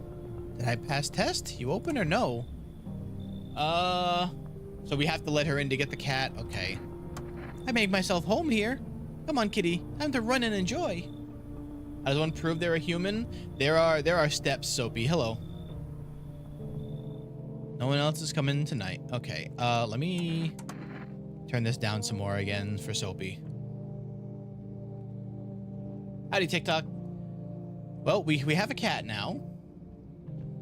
Did I pass test? You open or no? So we have to let her in to get the cat. Okay. I made myself home here. Come on, kitty. Time to run and enjoy. How does one prove they're a human? There are steps, Soapy. Hello. No one else is coming tonight. Okay. Let me turn this down some more again for Soapy. Howdy, TikTok. Well, we have a cat now.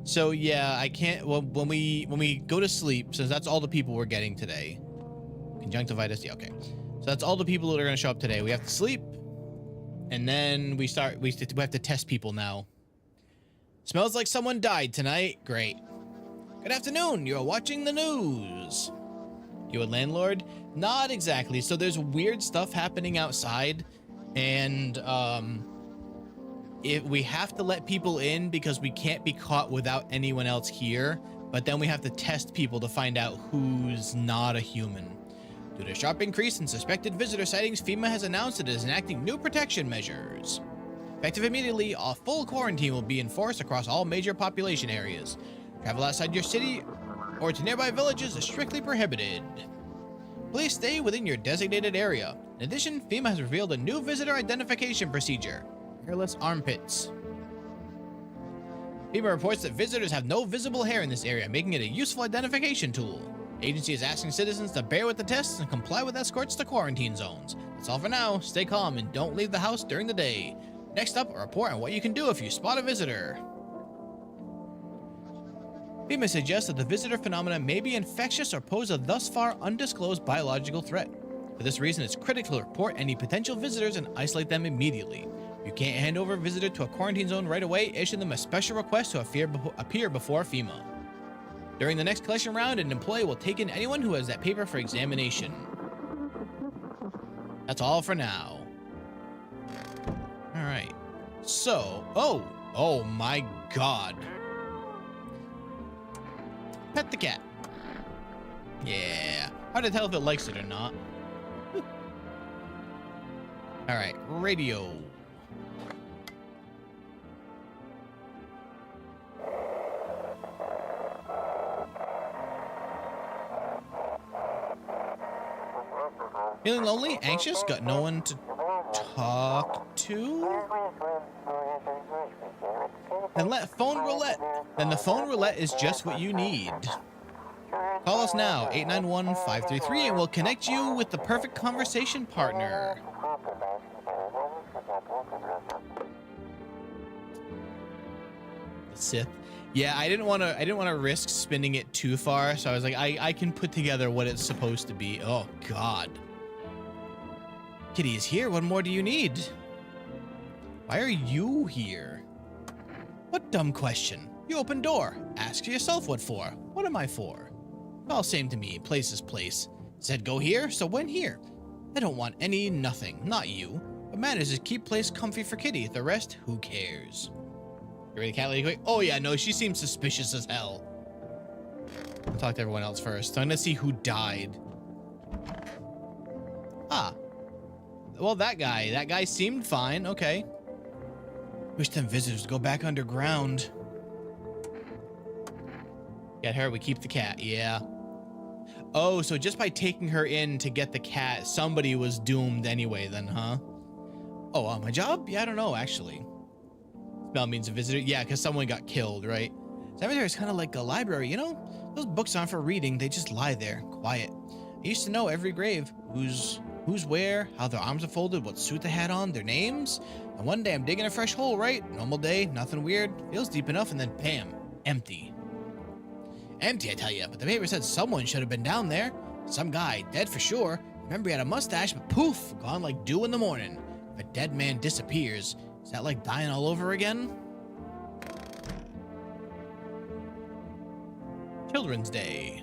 So yeah, I can't. Well, when we go to sleep, since that's all the people we're getting today. Conjunctivitis. Yeah, okay. So that's all the people that are gonna show up today. We have to sleep, and then we have to test people now. Smells like someone died tonight. Great. Good afternoon. You're watching the news. You a landlord? Not exactly. So there's weird stuff happening outside, and if we have to let people in because we can't be caught without anyone else here, but then we have to test people to find out who's not a human. Due to a sharp increase in suspected visitor sightings, FEMA has announced it is enacting new protection measures. Effective immediately, a full quarantine will be enforced across all major population areas. Travel outside your city or to nearby villages is strictly prohibited. Please stay within your designated area. In addition, FEMA has revealed a new visitor identification procedure. Hairless armpits. FEMA reports that visitors have no visible hair in this area, making it a useful identification tool. The agency is asking citizens to bear with the tests and comply with escorts to quarantine zones. That's all for now. Stay calm and don't leave the house during the day. Next up, a report on what you can do if you spot a visitor. FEMA suggests that the visitor phenomena may be infectious or pose a thus far undisclosed biological threat. For this reason, it's critical to report any potential visitors and isolate them immediately. If you can't hand over a visitor to a quarantine zone right away, issue them a special request to appear before FEMA. During the next collection round, an employee will take in anyone who has that paper for examination. That's all for now. All right. So, oh my God. Pet the cat. Yeah. Hard to tell if it likes it or not. All right, radio. Feeling lonely, anxious, got no one to talk to? Then let phone roulette. Then the phone roulette is just what you need. Call us now, 891-533, and we'll connect you with the perfect conversation partner. The Sith. Yeah, I didn't want to risk spinning it too far, so I was like, I can put together what it's supposed to be. Oh God. Kitty is here. What more do you need? Why are you here? What dumb question. You open door. Ask yourself what for. What am I for? All same to me. Place is place. Said go here, so went here. I don't want any nothing. Not you. What matters is keep place comfy for Kitty. The rest, who cares? You ready, cat lady? Quick? Oh yeah, no, she seems suspicious as hell. I'll talk to everyone else first. So I'm gonna see who died. Ah. Well, that guy seemed fine. Okay. Wish them visitors would go back underground. Get her, we keep the cat. Yeah. Oh, so just by taking her in to get the cat, somebody was doomed anyway then, huh? Oh, my job? Yeah, I don't know, actually. Smell means a visitor. Yeah, because someone got killed, right? Cemetery is kind of like a library, you know? Those books aren't for reading. They just lie there, quiet. I used to know every grave, who's where, how their arms are folded, what suit they had on, their names. And one day I'm digging a fresh hole, right? Normal day, nothing weird. Feels deep enough, and then bam, empty. Empty, I tell you, but the paper said someone should have been down there. Some guy, dead for sure. Remember he had a mustache, but poof, gone like dew in the morning. If a dead man disappears, is that like dying all over again? Children's Day.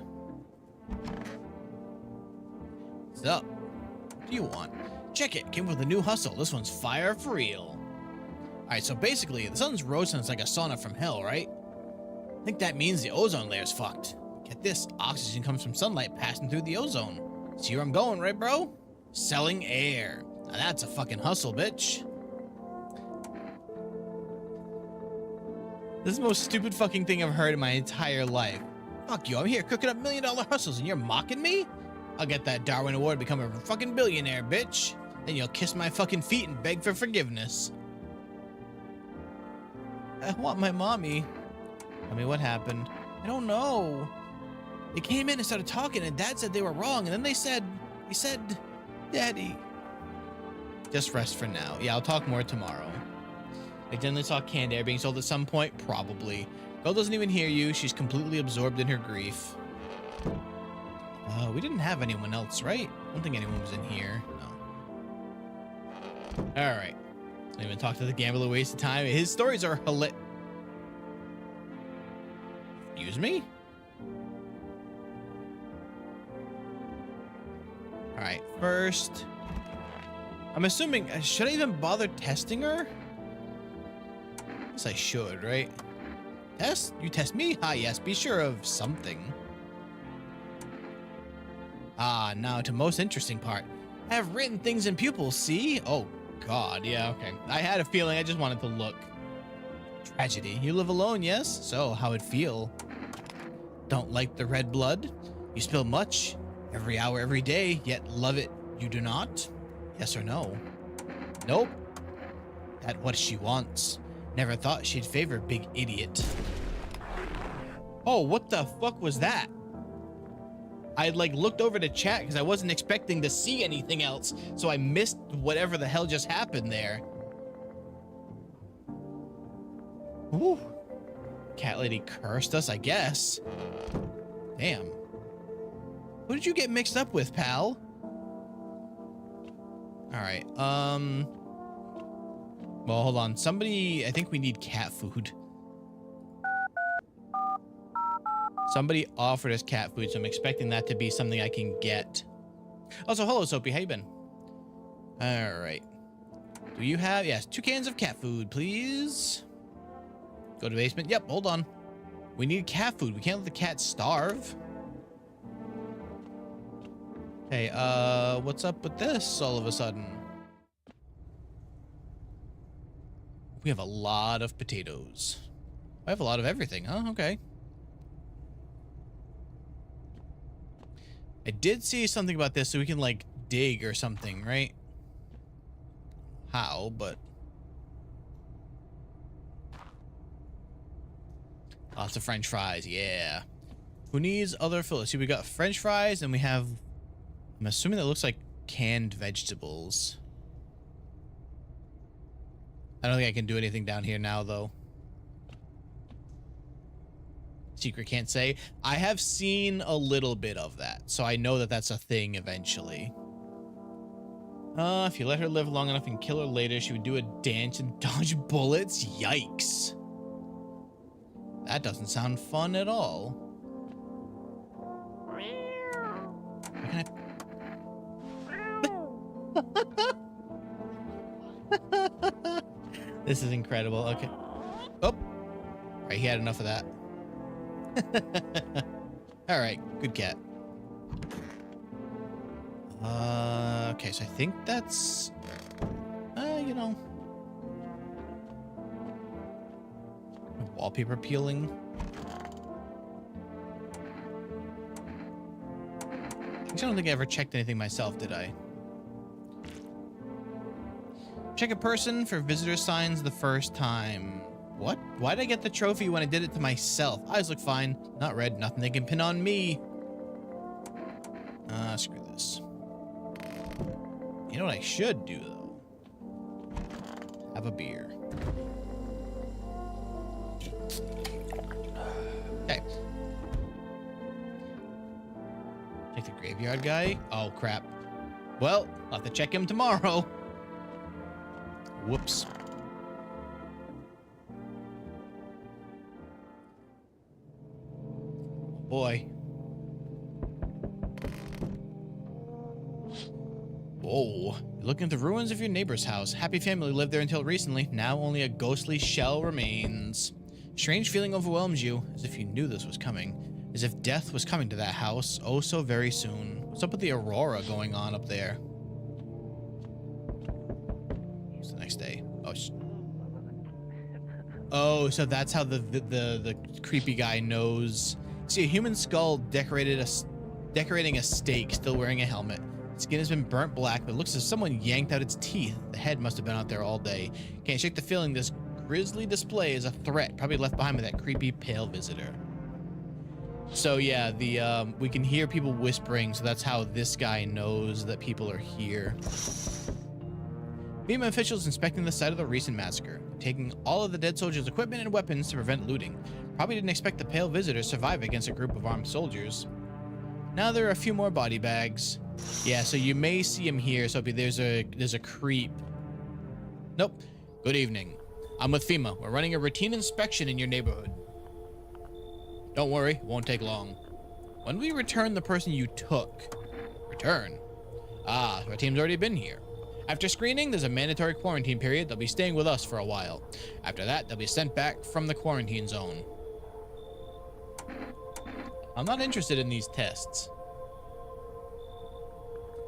What's up? What do you want? Check it, came with a new hustle. This one's fire for real. Alright, so basically, the sun's roasting, it's like a sauna from hell, right? I think that means the ozone layer's fucked. Get this, oxygen comes from sunlight passing through the ozone. See where I'm going, right, bro? Selling air. Now that's a fucking hustle, bitch. This is the most stupid fucking thing I've heard in my entire life. Fuck you, I'm here cooking up $1 million hustles and you're mocking me? I'll get that Darwin Award, become a fucking billionaire, bitch. Then you'll kiss my fucking feet and beg for forgiveness. I want my mommy. Tell me what happened. I don't know. They came in and started talking and Dad said they were wrong and then they said, Daddy. Just rest for now. Yeah, I'll talk more tomorrow. I generally saw canned air being sold at some point. Probably. Girl doesn't even hear you. She's completely absorbed in her grief. We didn't have anyone else, right? I don't think anyone was in here. No. All right. Don't even talk to the gambler. Waste of time. His stories are hilarious. Excuse me? All right. First, I'm assuming, should I even bother testing her? Guess I should, right? Test? You test me? Ah, yes. Be sure of something. Ah, now to most interesting part. I have written things in pupils, see? Oh, God. Yeah, okay. I had a feeling. I just wanted to look. Tragedy. You live alone, yes? So, how'd it feel? Don't like the red blood? You spill much? Every hour, every day, yet love it you do not? Yes or no? Nope. That's what she wants. Never thought she'd favor big idiot. Oh, what the fuck was that? I like looked over to chat because I wasn't expecting to see anything else, so I missed whatever the hell just happened there. Ooh. Cat lady cursed us, I guess. Damn. Who did you get mixed up with, pal? All right. Well, hold on. Somebody, I think we need cat food. Somebody offered us cat food, so I'm expecting that to be something I can get. Also, hello, Soapy. How you been? All right. Do you have... Yes, 2 cans of cat food, please. Go to the basement. Yep, hold on. We need cat food. We can't let the cat starve. Hey, what's up with this all of a sudden? We have a lot of potatoes. I have a lot of everything, huh? Okay. I did see something about this, so we can, like, dig or something, right? How, but... Lots of French fries, yeah. Who needs other fillers? See, we got French fries, and we have... I'm assuming that looks like canned vegetables. I don't think I can do anything down here now, though. Secret can't say. I have seen a little bit of that, so I know that that's a thing eventually. If you let her live long enough and kill her later, she would do a dance and dodge bullets. Yikes. That doesn't sound fun at all. Where can I... This is incredible. Okay. Oh. All right, he had enough of that. All right, good cat. Okay, so I think that's, you know, wallpaper peeling. I don't think I ever checked anything myself, did I? Check a person for visitor signs the first time. What? Why did I get the trophy when I did it to myself? Eyes look fine. Not red. Nothing they can pin on me. Screw this. You know what I should do, though? Have a beer. Okay. Check the graveyard guy. Oh, crap. Well, I'll have to check him tomorrow. Whoops. Boy. Whoa. You're looking at the ruins of your neighbor's house. Happy family lived there until recently. Now only a ghostly shell remains. Strange feeling overwhelms you, as if you knew this was coming. As if death was coming to that house, oh so very soon. What's up with the aurora going on up there? It's the next day. Oh, so that's how the creepy guy knows. See a human skull decorating a stake, still wearing a helmet. Skin has been burnt black, but it looks as if someone yanked out its teeth. The head must have been out there all day. Can't shake the feeling this grisly display is a threat, probably left behind by that creepy pale visitor. So yeah, we can hear people whispering, so that's how this guy knows that people are here. FEMA officials inspecting the site of the recent massacre, taking all of the dead soldiers' equipment and weapons to prevent looting. Probably didn't expect the pale visitor to survive against a group of armed soldiers. Now there are a few more body bags. Yeah, so you may see him here, so there's a creep. Nope. Good evening. I'm with FEMA. We're running a routine inspection in your neighborhood. Don't worry, it won't take long. When we return the person you took? Return? Ah, our team's already been here. After screening, there's a mandatory quarantine period. They'll be staying with us for a while. After that, they'll be sent back from the quarantine zone. I'm not interested in these tests.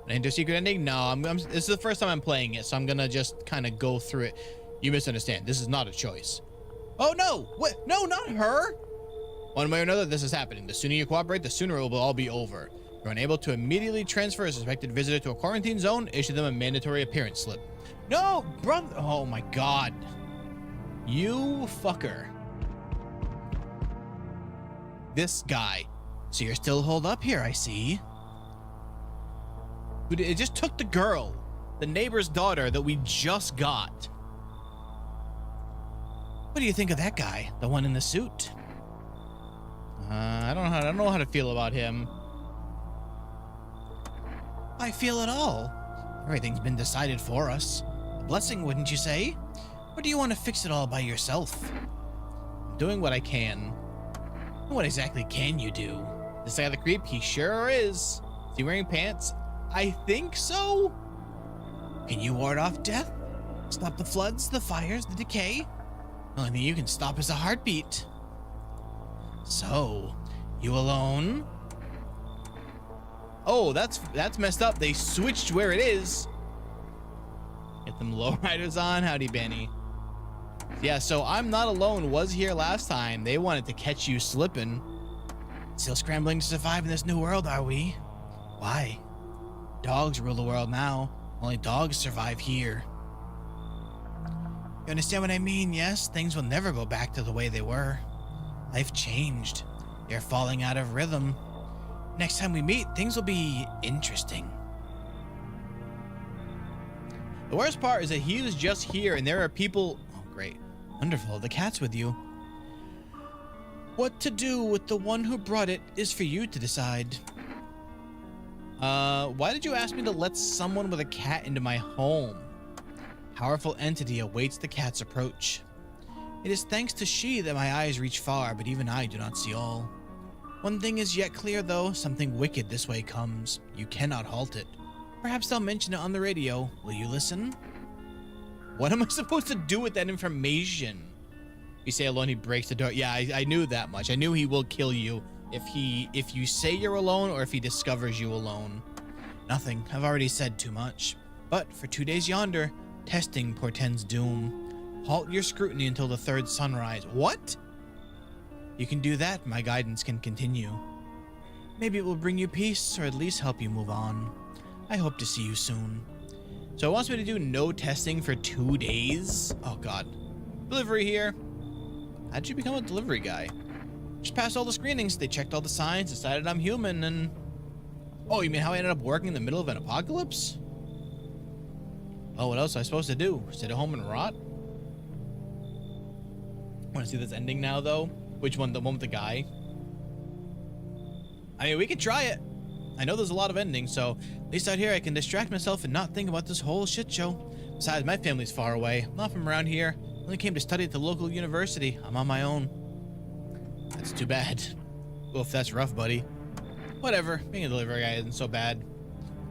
Enter secret ending? No, this is the first time I'm playing it, so I'm gonna just kind of go through it. You misunderstand. This is not a choice. Oh no! What? No, not her! One way or another, this is happening. The sooner you cooperate, the sooner it will all be over. If you're unable to immediately transfer a suspected visitor to a quarantine zone, issue them a mandatory appearance slip. No, brother! Oh my god. You fucker. This guy. So you're still holed up here, I see. It just took the girl, the neighbor's daughter that we just got. What do you think of that guy, the one in the suit? I don't know how to feel about him. I feel it all. Everything's been decided for us. A blessing, wouldn't you say? Or do you want to fix it all by yourself? I'm doing what I can. What exactly can you do? This guy the creep? He sure is. Is he wearing pants? I think so. Can you ward off death? Stop the floods, the fires, the decay? The only thing you can stop is a heartbeat. So, you alone? Oh, that's messed up. They switched where it is. Get them lowriders on. Howdy, Benny. Yeah, so I'm not alone. Was here last time. They wanted to catch you slipping. Still scrambling to survive in this new world, are we? Why? Dogs rule the world now. Only dogs survive here. You understand what I mean, yes? Things will never go back to the way they were. Life changed. You're falling out of rhythm. Next time we meet, things will be interesting. The worst part is that he was just here and there are people... Oh, great. Wonderful. The cat's with you. What to do with the one who brought it is for you to decide. Why did you ask me to let someone with a cat into my home? Powerful entity awaits the cat's approach. It is thanks to she that my eyes reach far, but even I do not see all. One thing is yet clear though, something wicked this way comes. You cannot halt it. Perhaps they'll mention it on the radio. Will you listen? What am I supposed to do with that information? You say alone, he breaks the door. Yeah, I knew that much. I knew he will kill you if you say you're alone or if he discovers you alone. Nothing. I've already said too much. But for 2 days yonder, testing portends doom. Halt your scrutiny until the third sunrise. What? You can do that. My guidance can continue. Maybe it will bring you peace or at least help you move on. I hope to see you soon. So it wants me to do no testing for 2 days? Oh God. Delivery here. How'd you become a delivery guy? Just passed all the screenings. They checked all the signs, decided I'm human, and... Oh, you mean how I ended up working in the middle of an apocalypse? Oh, what else am I supposed to do? Sit at home and rot? Want to see this ending now, though? Which one? The one with the guy? I mean, we could try it. I know there's a lot of endings, so at least out here I can distract myself and not think about this whole shit show. Besides, my family's far away. I'm not from around here. I only came to study at the local university. I'm on my own. That's too bad. Oof, that's rough, buddy. Whatever, being a delivery guy isn't so bad.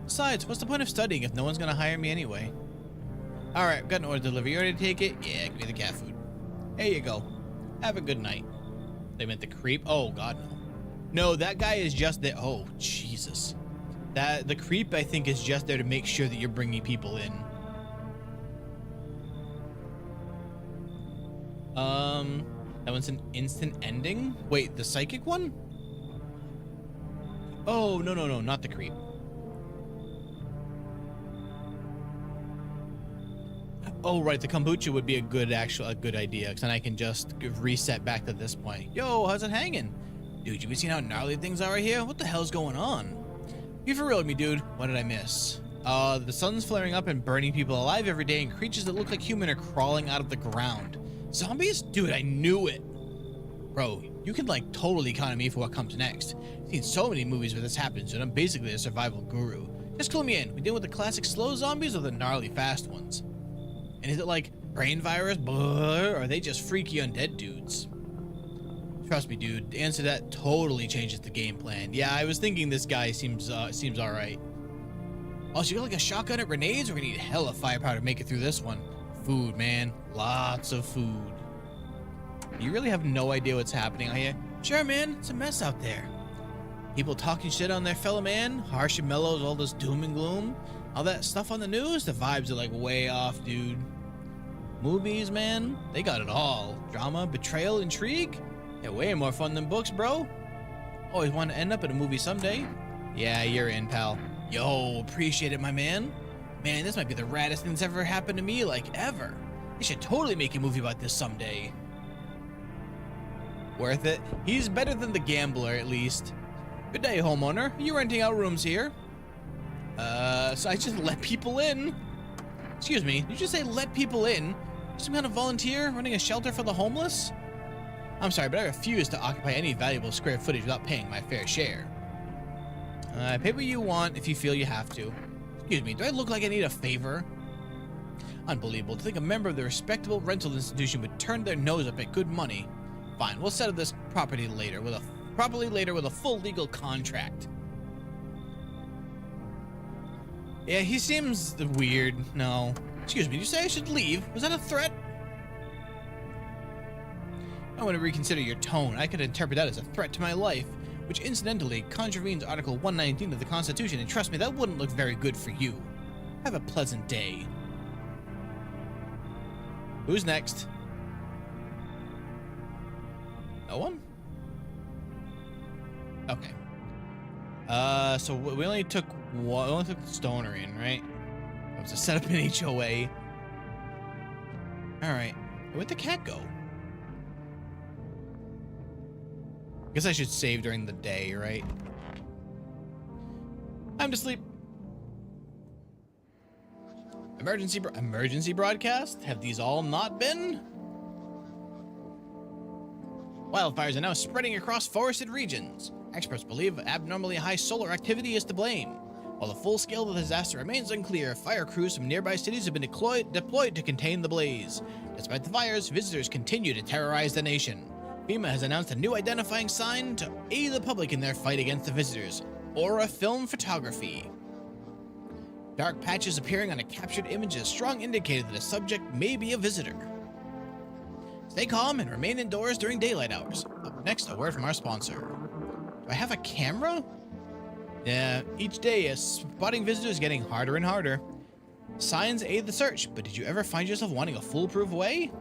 Besides, what's the point of studying if no one's gonna hire me anyway? Alright, I've got an order delivery. You ready to take it? Yeah, give me the cat food. Here you go. Have a good night. They meant the creep? Oh, God, no. No, that guy is just there. Oh, Jesus. The creep, I think, is just there to make sure that you're bringing people in. That one's an instant ending? Wait, the psychic one? Oh, no, not the creep. Oh, right, the kombucha would be a good idea, because then I can just reset back to this point. Yo, how's it hanging? Dude, you been seeing how gnarly things are right here? What the hell's going on? Be for real with me, dude. What did I miss? The sun's flaring up and burning people alive every day, and creatures that look like human are crawling out of the ground. Zombies? Dude, I knew it. Bro, you can like totally count on me for what comes next. I've seen so many movies where this happens, and I'm basically a survival guru. Just clue me in. We deal with the classic slow zombies or the gnarly fast ones? And is it like brain virus, or are they just freaky undead dudes? Trust me, dude, the answer to that totally changes the game plan. Yeah, I was thinking this guy seems alright. Oh, so you got like a shotgun at grenades? We're gonna need hella firepower to make it through this one. Food, man. Lots of food. You really have no idea what's happening out here? Sure, man, it's a mess out there. People talking shit on their fellow man, harsh and mellow, all this doom and gloom. All that stuff on the news, the vibes are like way off, dude. Movies, man, they got it all. Drama, betrayal, intrigue. Yeah, way more fun than books, bro. Always want to end up in a movie someday. Yeah, you're in, pal. Yo, appreciate it, my man. Man, this might be the raddest thing that's ever happened to me, like ever. They should totally make a movie about this someday. Worth it. He's better than the gambler, at least. Good day, homeowner. Are you renting out rooms here? So I just let people in. Excuse me, did you just say let people in? Some kind of volunteer running a shelter for the homeless? I'm sorry, but I refuse to occupy any valuable square footage without paying my fair share. Pay what you want if you feel you have to. Excuse me, do I look like I need a favor? Unbelievable to think a member of the respectable rental institution would turn their nose up at good money. Fine, we'll settle this properly later with a full legal contract. Yeah, he seems weird. No. Excuse me, did you say I should leave? Was that a threat? I want to reconsider your tone. I could interpret that as a threat to my life, which incidentally contravenes Article 119 of the Constitution, and trust me, that wouldn't look very good for you. Have a pleasant day. Who's next? No one? Okay. So we only took one. We only took the stoner in, right? That was to set up an HOA. All right. Where'd the cat go? I guess I should save during the day, right? I'm to sleep. Emergency broadcast? Have these all not been? Wildfires are now spreading across forested regions. Experts believe abnormally high solar activity is to blame. While the full scale of the disaster remains unclear, fire crews from nearby cities have been deployed to contain the blaze. Despite the fires, visitors continue to terrorize the nation. FEMA has announced a new identifying sign to aid the public in their fight against the visitors: Aura Film Photography. Dark patches appearing on a captured image is a strong indicator that a subject may be a visitor. Stay calm and remain indoors during daylight hours. Up next, a word from our sponsor. Do I have a camera? Yeah, each day spotting visitors is getting harder and harder. Signs aid the search, but did you ever find yourself wanting a foolproof way?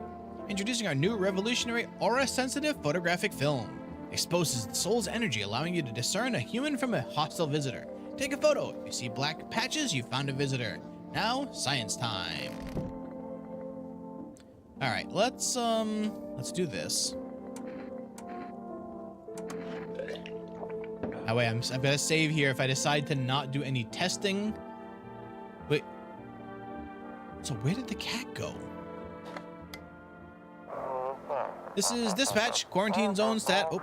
Introducing our new revolutionary aura-sensitive photographic film. Exposes the soul's energy, allowing you to discern a human from a hostile visitor. Take a photo. If you see black patches, you found a visitor. Now, science time. All right, let's do this. That way I've got to save here if I decide to not do any testing. Wait. So where did the cat go? This is dispatch, quarantine zone stat. Oh.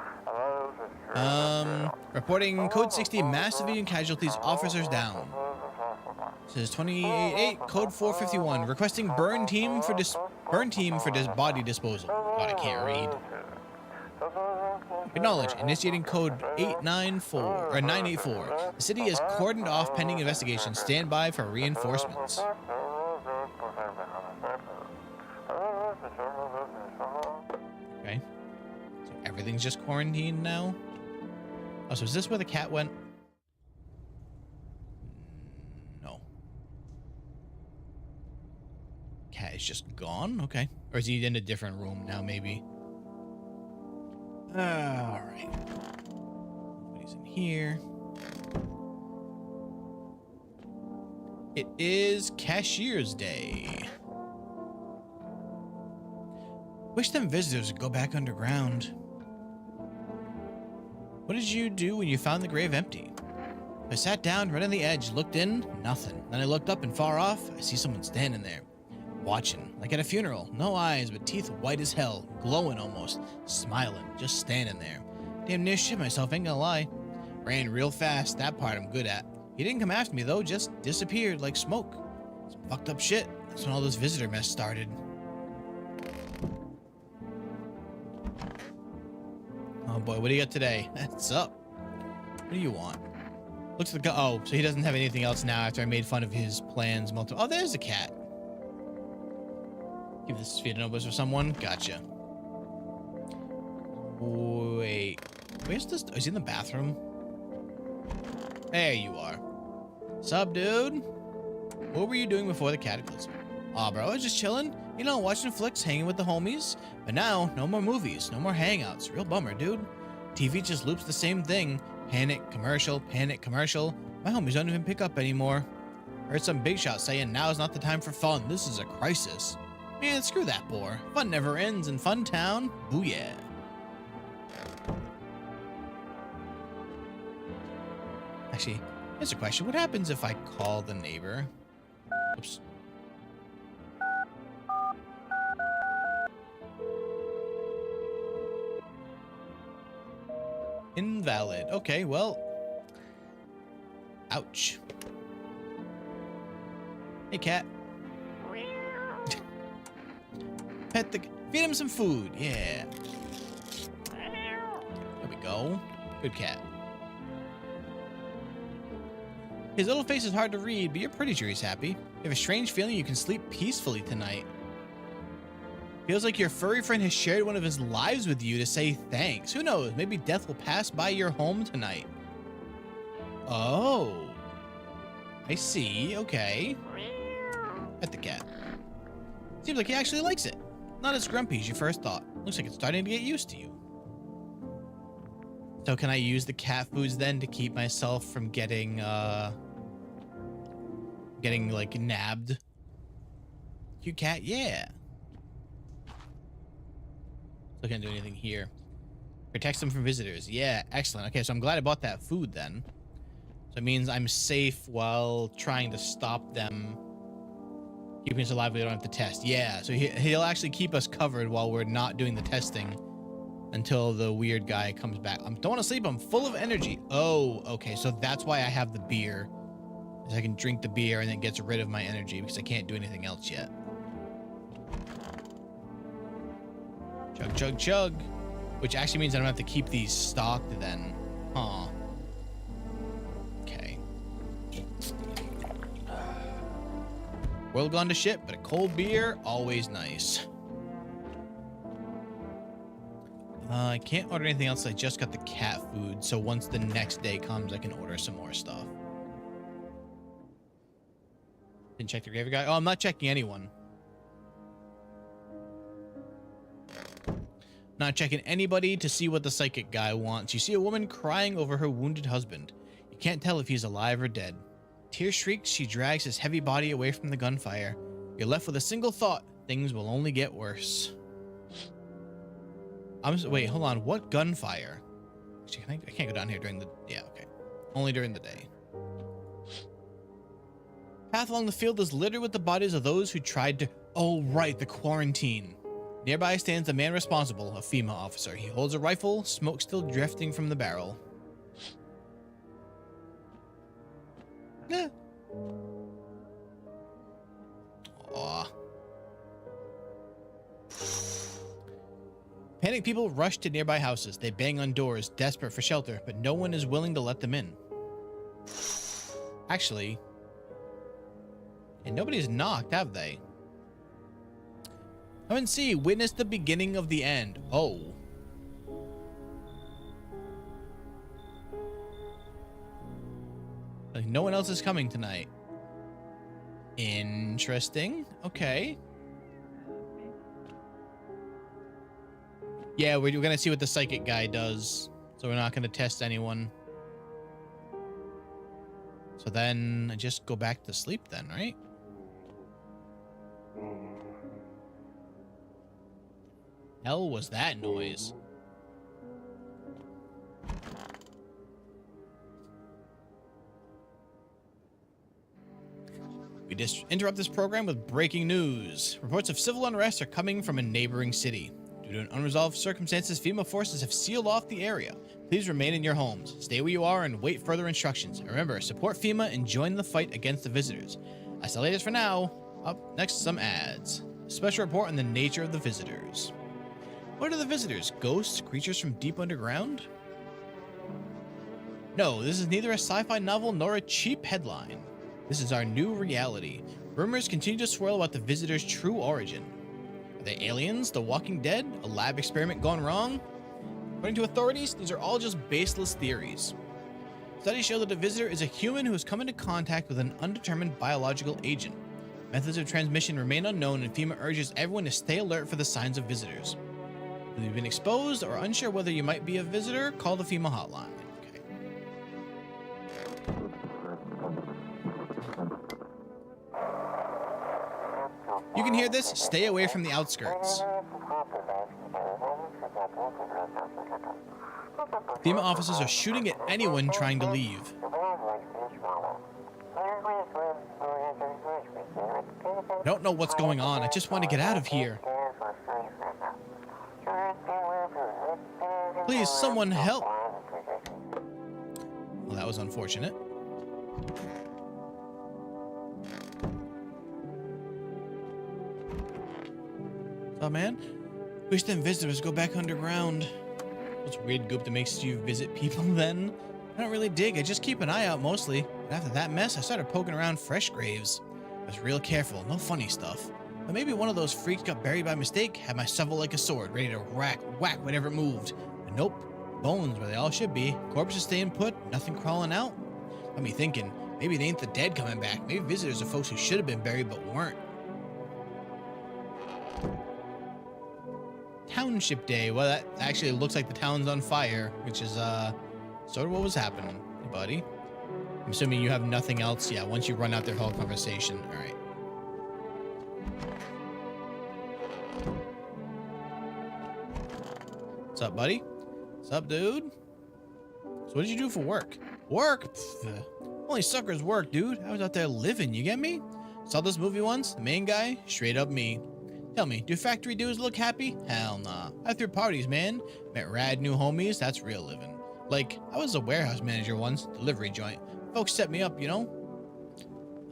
Reporting code 60, mass civilian casualties, officers down. This is 28-8, code 451, requesting burn team for body disposal. God, I can't read. Acknowledge, initiating code 984. The city is cordoned off pending investigation. Stand by for reinforcements. Okay. So everything's just quarantined now? Oh, so is this where the cat went? No. Cat is just gone? Okay. Or is he in a different room now, maybe? Alright. Nobody's in here. It is Cashier's Day. Wish them visitors would go back underground. What did you do when you found the grave empty? I sat down right on the edge, looked in, nothing. Then I looked up and far off, I see someone standing there. Watching, like at a funeral. No eyes, but teeth white as hell, glowing almost, smiling, just standing there. Damn near shit myself, ain't gonna lie. Ran real fast, that part I'm good at. He didn't come after me though, just disappeared like smoke. Some fucked up shit. That's when all this visitor mess started. Oh boy, what do you got today? What's up? What do you want? Looks like, oh, so he doesn't have anything else now after I made fun of his plans. Oh, there's a cat. Give this feed notebooks for someone. Gotcha. Wait. Where's this? Is he in the bathroom? There you are. Sup, dude? What were you doing before the cataclysm? Aw, bro, I was just chilling. You know, watching flicks, hanging with the homies. But now, no more movies, no more hangouts. Real bummer, dude. TV just loops the same thing. Panic, commercial, panic, commercial. My homies don't even pick up anymore. Heard some big shot saying now's not the time for fun. This is a crisis. Man, screw that bore. Fun never ends in Fun Town. Booyah. Actually, here's a question. What happens if I call the neighbor? Oops. Invalid. Okay, well. Ouch. Hey, cat. Pet the... Feed him some food. Yeah. There we go. Good cat. His little face is hard to read, but you're pretty sure he's happy. You have a strange feeling you can sleep peacefully tonight. Feels like your furry friend has shared one of his lives with you to say thanks. Who knows? Maybe death will pass by your home tonight. Oh. I see. Okay. Pet the cat. Seems like he actually likes it. Not as grumpy as you first thought. Looks like it's starting to get used to you. So can I use the cat foods then to keep myself from getting like nabbed? Cute cat, yeah. Still can't do anything here. Protects them from visitors. Yeah, excellent. Okay, so I'm glad I bought that food then. So it means I'm safe while trying to stop them keeping us alive. We don't have to test. Yeah, so he'll actually keep us covered while we're not doing the testing until the weird guy comes back. I don't want to sleep. I'm full of energy. Oh, okay. So that's why I have the beer. I can drink the beer and it gets rid of my energy because I can't do anything else yet. Chug, chug, chug. Which actually means I don't have to keep these stocked then. Huh. Okay. World gone to shit, but a cold beer, always nice. I can't order anything else. I just got the cat food, so once the next day comes, I can order some more stuff. Didn't check the graveyard guy. Oh, I'm not checking anyone. Not checking anybody to see what the psychic guy wants. You see a woman crying over her wounded husband. You can't tell if he's alive or dead. Tears shrieks, she drags his heavy body away from the gunfire. You're left with a single thought. Things will only get worse. Wait, hold on. What gunfire? Actually, I can't go down here during the... Yeah, okay. Only during the day. Path along the field is littered with the bodies of those who tried to... Oh, right, the quarantine. Nearby stands the man responsible, a FEMA officer. He holds a rifle, smoke still drifting from the barrel. Yeah. Aw. Panicked people rush to nearby houses. They bang on doors, desperate for shelter, but no one is willing to let them in. Actually, and nobody's knocked, have they? Come and see. Witness the beginning of the end. Oh. Like no one else is coming tonight. Interesting. Okay. Yeah, we're gonna see what the psychic guy does. So we're not gonna test anyone. So then I just go back to sleep then, right? Hell was that noise? We just interrupt this program with breaking news. Reports of civil unrest are coming from a neighboring city. Due to an unresolved circumstances, FEMA forces have sealed off the area. Please remain in your homes. Stay where you are and wait further instructions. Remember, support FEMA and join the fight against the visitors. That's the latest for now. Up next, some ads. Special report on the nature of the visitors. What are the visitors? Ghosts? Creatures from deep underground? No, this is neither a sci-fi novel nor a cheap headline. This is our new reality. Rumors continue to swirl about the visitors' true origin. Are they aliens? The Walking Dead? A lab experiment gone wrong? According to authorities, these are all just baseless theories. Studies show that a visitor is a human who has come into contact with an undetermined biological agent. Methods of transmission remain unknown, and FEMA urges everyone to stay alert for the signs of visitors. If you've been exposed or unsure whether you might be a visitor, call the FEMA hotline. Okay. You can hear this? Stay away from the outskirts. FEMA officers are shooting at anyone trying to leave. I don't know what's going on. I just want to get out of here. Please, someone help. Well, that was unfortunate. Oh, man. Wish them visitors go back underground. What's weird goop that makes you visit people then? I don't really dig. I just keep an eye out mostly. But after that mess, I started poking around fresh graves. I was real careful. No funny stuff. But maybe one of those freaks got buried by mistake, had my shovel like a sword, ready to whack whatever moved. But nope. Bones where they all should be. Corpses staying put, nothing crawling out. Got me thinking, maybe they ain't the dead coming back. Maybe visitors are folks who should have been buried but weren't. Township Day. Well, that actually looks like the town's on fire, which is sort of what was happening, hey, buddy. I'm assuming you have nothing else. Yeah, once you run out their whole conversation. All right. What's up, buddy? What's up, dude? So what did you do for work? Work? Pfft. Only suckers work, dude. I was out there living, you get me? Saw this movie once, the main guy, straight up me. Tell me, do factory dudes look happy? Hell nah. I threw parties, man. Met rad new homies, that's real living. Like, I was a warehouse manager once, delivery joint. Folks set me up, you know?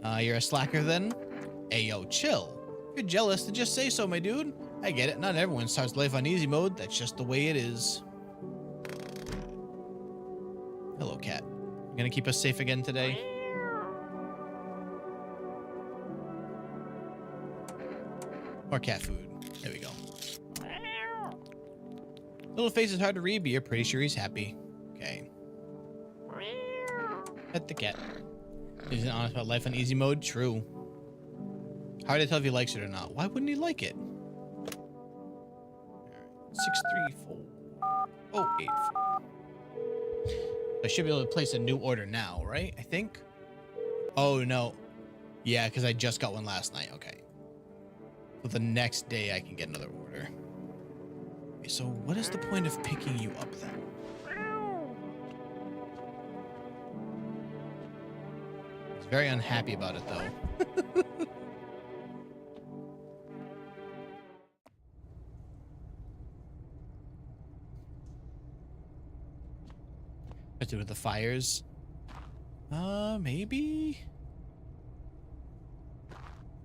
You're a slacker then? Ayo, chill. If you're jealous, then just say so, my dude. I get it. Not everyone starts life on easy mode. That's just the way it is. Hello, cat. You gonna keep us safe again today? More cat food. There we go. Little face is hard to read, but you're pretty sure he's happy. Okay. Pet the cat. Isn't honest about life on easy mode? True. Hard to tell if he likes it or not. Why wouldn't he like it? 634. Oh, 84. I should be able to place a new order now, right? I think. Oh no. Yeah, because I just got one last night. Okay. So the next day I can get another order. Okay, so what is the point of picking you up then? He's very unhappy about it though. Let's do it with the fires. Maybe.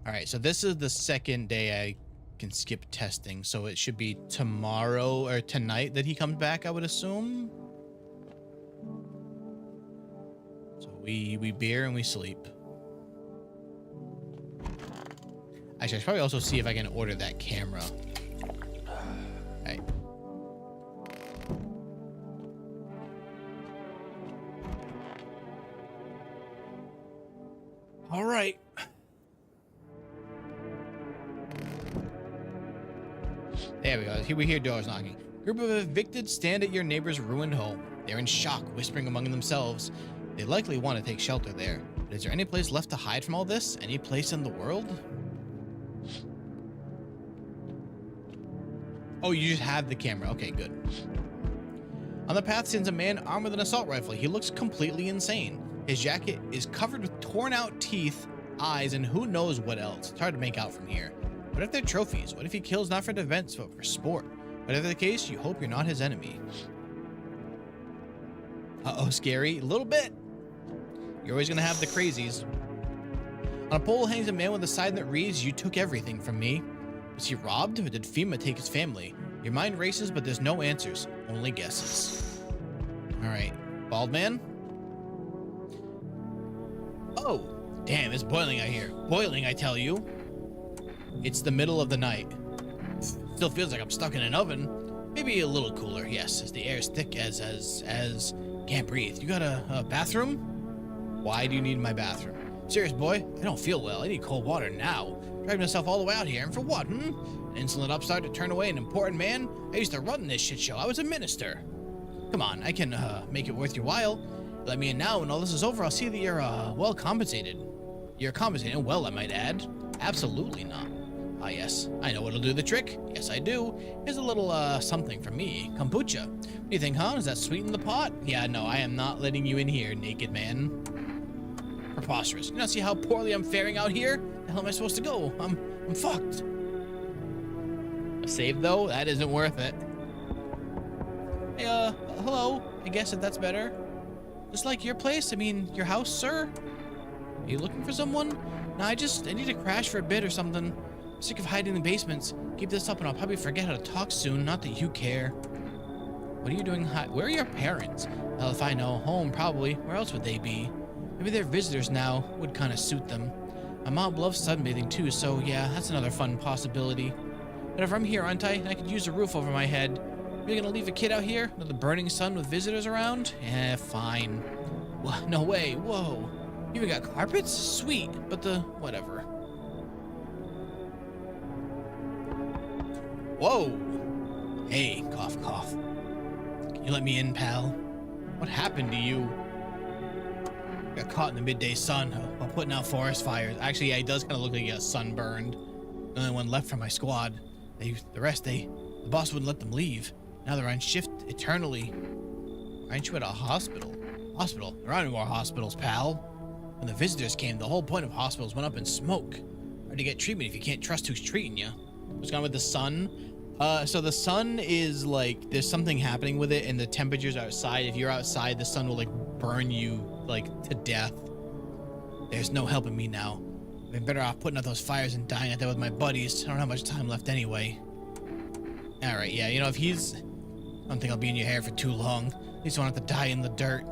All right, so this is the second day I can skip testing, so it should be tomorrow or tonight that he comes back, I would assume. So we beer and we sleep. Actually, I should probably also see if I can order that camera. All right. All right. There we go. Here we hear doors knocking. Group of evicted stand at your neighbor's ruined home. They're in shock, whispering among themselves. They likely want to take shelter there. But is there any place left to hide from all this? Any place in the world? Oh, you just have the camera. Okay, good. On the path stands a man armed with an assault rifle. He looks completely insane. His jacket is covered with torn out teeth, eyes, and who knows what else. It's hard to make out from here. What if they're trophies? What if he kills not for defense, but for sport? Whatever the case, you hope you're not his enemy. Uh-oh, scary. A little bit. You're always gonna have the crazies. On a pole hangs a man with a sign that reads, "You took everything from me." Was he robbed, or did FEMA take his family? Your mind races, but there's no answers, only guesses. All right, bald man. Oh, damn, it's boiling out here. Boiling, I tell you. It's the middle of the night. Still feels like I'm stuck in an oven. Maybe a little cooler, yes, as the air is thick as can't breathe. You got a bathroom? Why do you need my bathroom? Serious, boy, I don't feel well. I need cold water now. Dragging myself all the way out here, and for what, An insolent upstart to turn away an important man? I used to run this shit show. I was a minister. Come on, I can make it worth your while. Let me in now, and all this is over, I'll see that you're well compensated. You're compensated well, I might add. Absolutely not. Ah, yes, I know what'll do the trick. Yes, I do. Here's a little, something from me. Kombucha. What do you think, huh? Does that sweeten the pot? Yeah, no, I am not letting you in here, naked man. Preposterous. You not see how poorly I'm faring out here? The hell am I supposed to go? I'm fucked. A save, though? That isn't worth it. Hey, hello. I guess if that's better. Just like your place? I mean, your house, sir? Are you looking for someone? No, I need to crash for a bit or something. I'm sick of hiding in the basements. Keep this up and I'll probably forget how to talk soon. Not that you care. What are you doing? Where are your parents? Well, if I know, home probably. Where else would they be? Maybe they're visitors now. Would kind of suit them. My mom loves sunbathing too, so yeah, that's another fun possibility. But if I'm here, aren't I? I could use a roof over my head. You're gonna leave a kid out here? Another burning sun with visitors around? Eh, fine. What? No way. Whoa. You even got carpets? Sweet. But whatever. Whoa. Hey, cough, cough. Can you let me in, pal? What happened to you? Got caught in the midday sun while putting out forest fires. Actually, yeah, he does kind of look like he got sunburned. The only one left from my squad. The boss wouldn't let them leave. Now they're on shift eternally. Aren't you at a hospital? Hospital? There aren't any more hospitals, pal. When the visitors came, the whole point of hospitals went up in smoke. Hard to get treatment if you can't trust who's treating you. What's going on with the sun? So the sun is like, there's something happening with it, and the temperatures outside, if you're outside, the sun will like burn you like to death. There's no helping me now. I've been better off putting out those fires and dying out there with my buddies. I don't have much time left anyway. Alright, yeah, you know, if he's... I don't think I'll be in your hair for too long. At least I don't have to die in the dirt.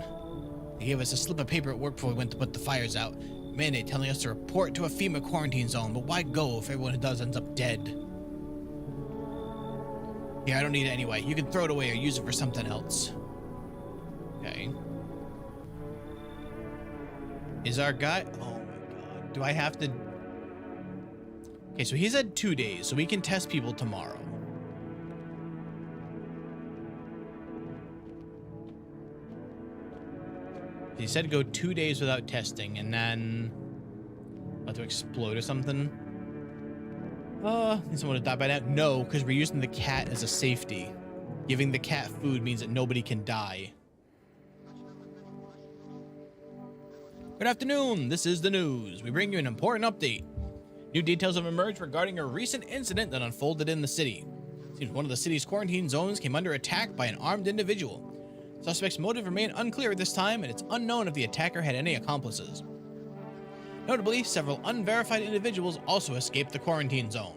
They gave us a slip of paper at work before we went to put the fires out. Mandate telling us to report to a FEMA quarantine zone, but why go if everyone who does ends up dead? Yeah, I don't need it anyway. You can throw it away or use it for something else. Okay. Is our guy... Oh my god. Do I have to... Okay, so he's had 2 days, so we can test people tomorrow. He said go 2 days without testing, and then... about to explode or something. Think someone would die by now? No, because we're using the cat as a safety. Giving the cat food means that nobody can die. Good afternoon, this is the news. We bring you an important update. New details have emerged regarding a recent incident that unfolded in the city. Seems one of the city's quarantine zones came under attack by an armed individual. Suspect's motive remained unclear at this time, and it's unknown if the attacker had any accomplices. Notably, several unverified individuals also escaped the quarantine zone.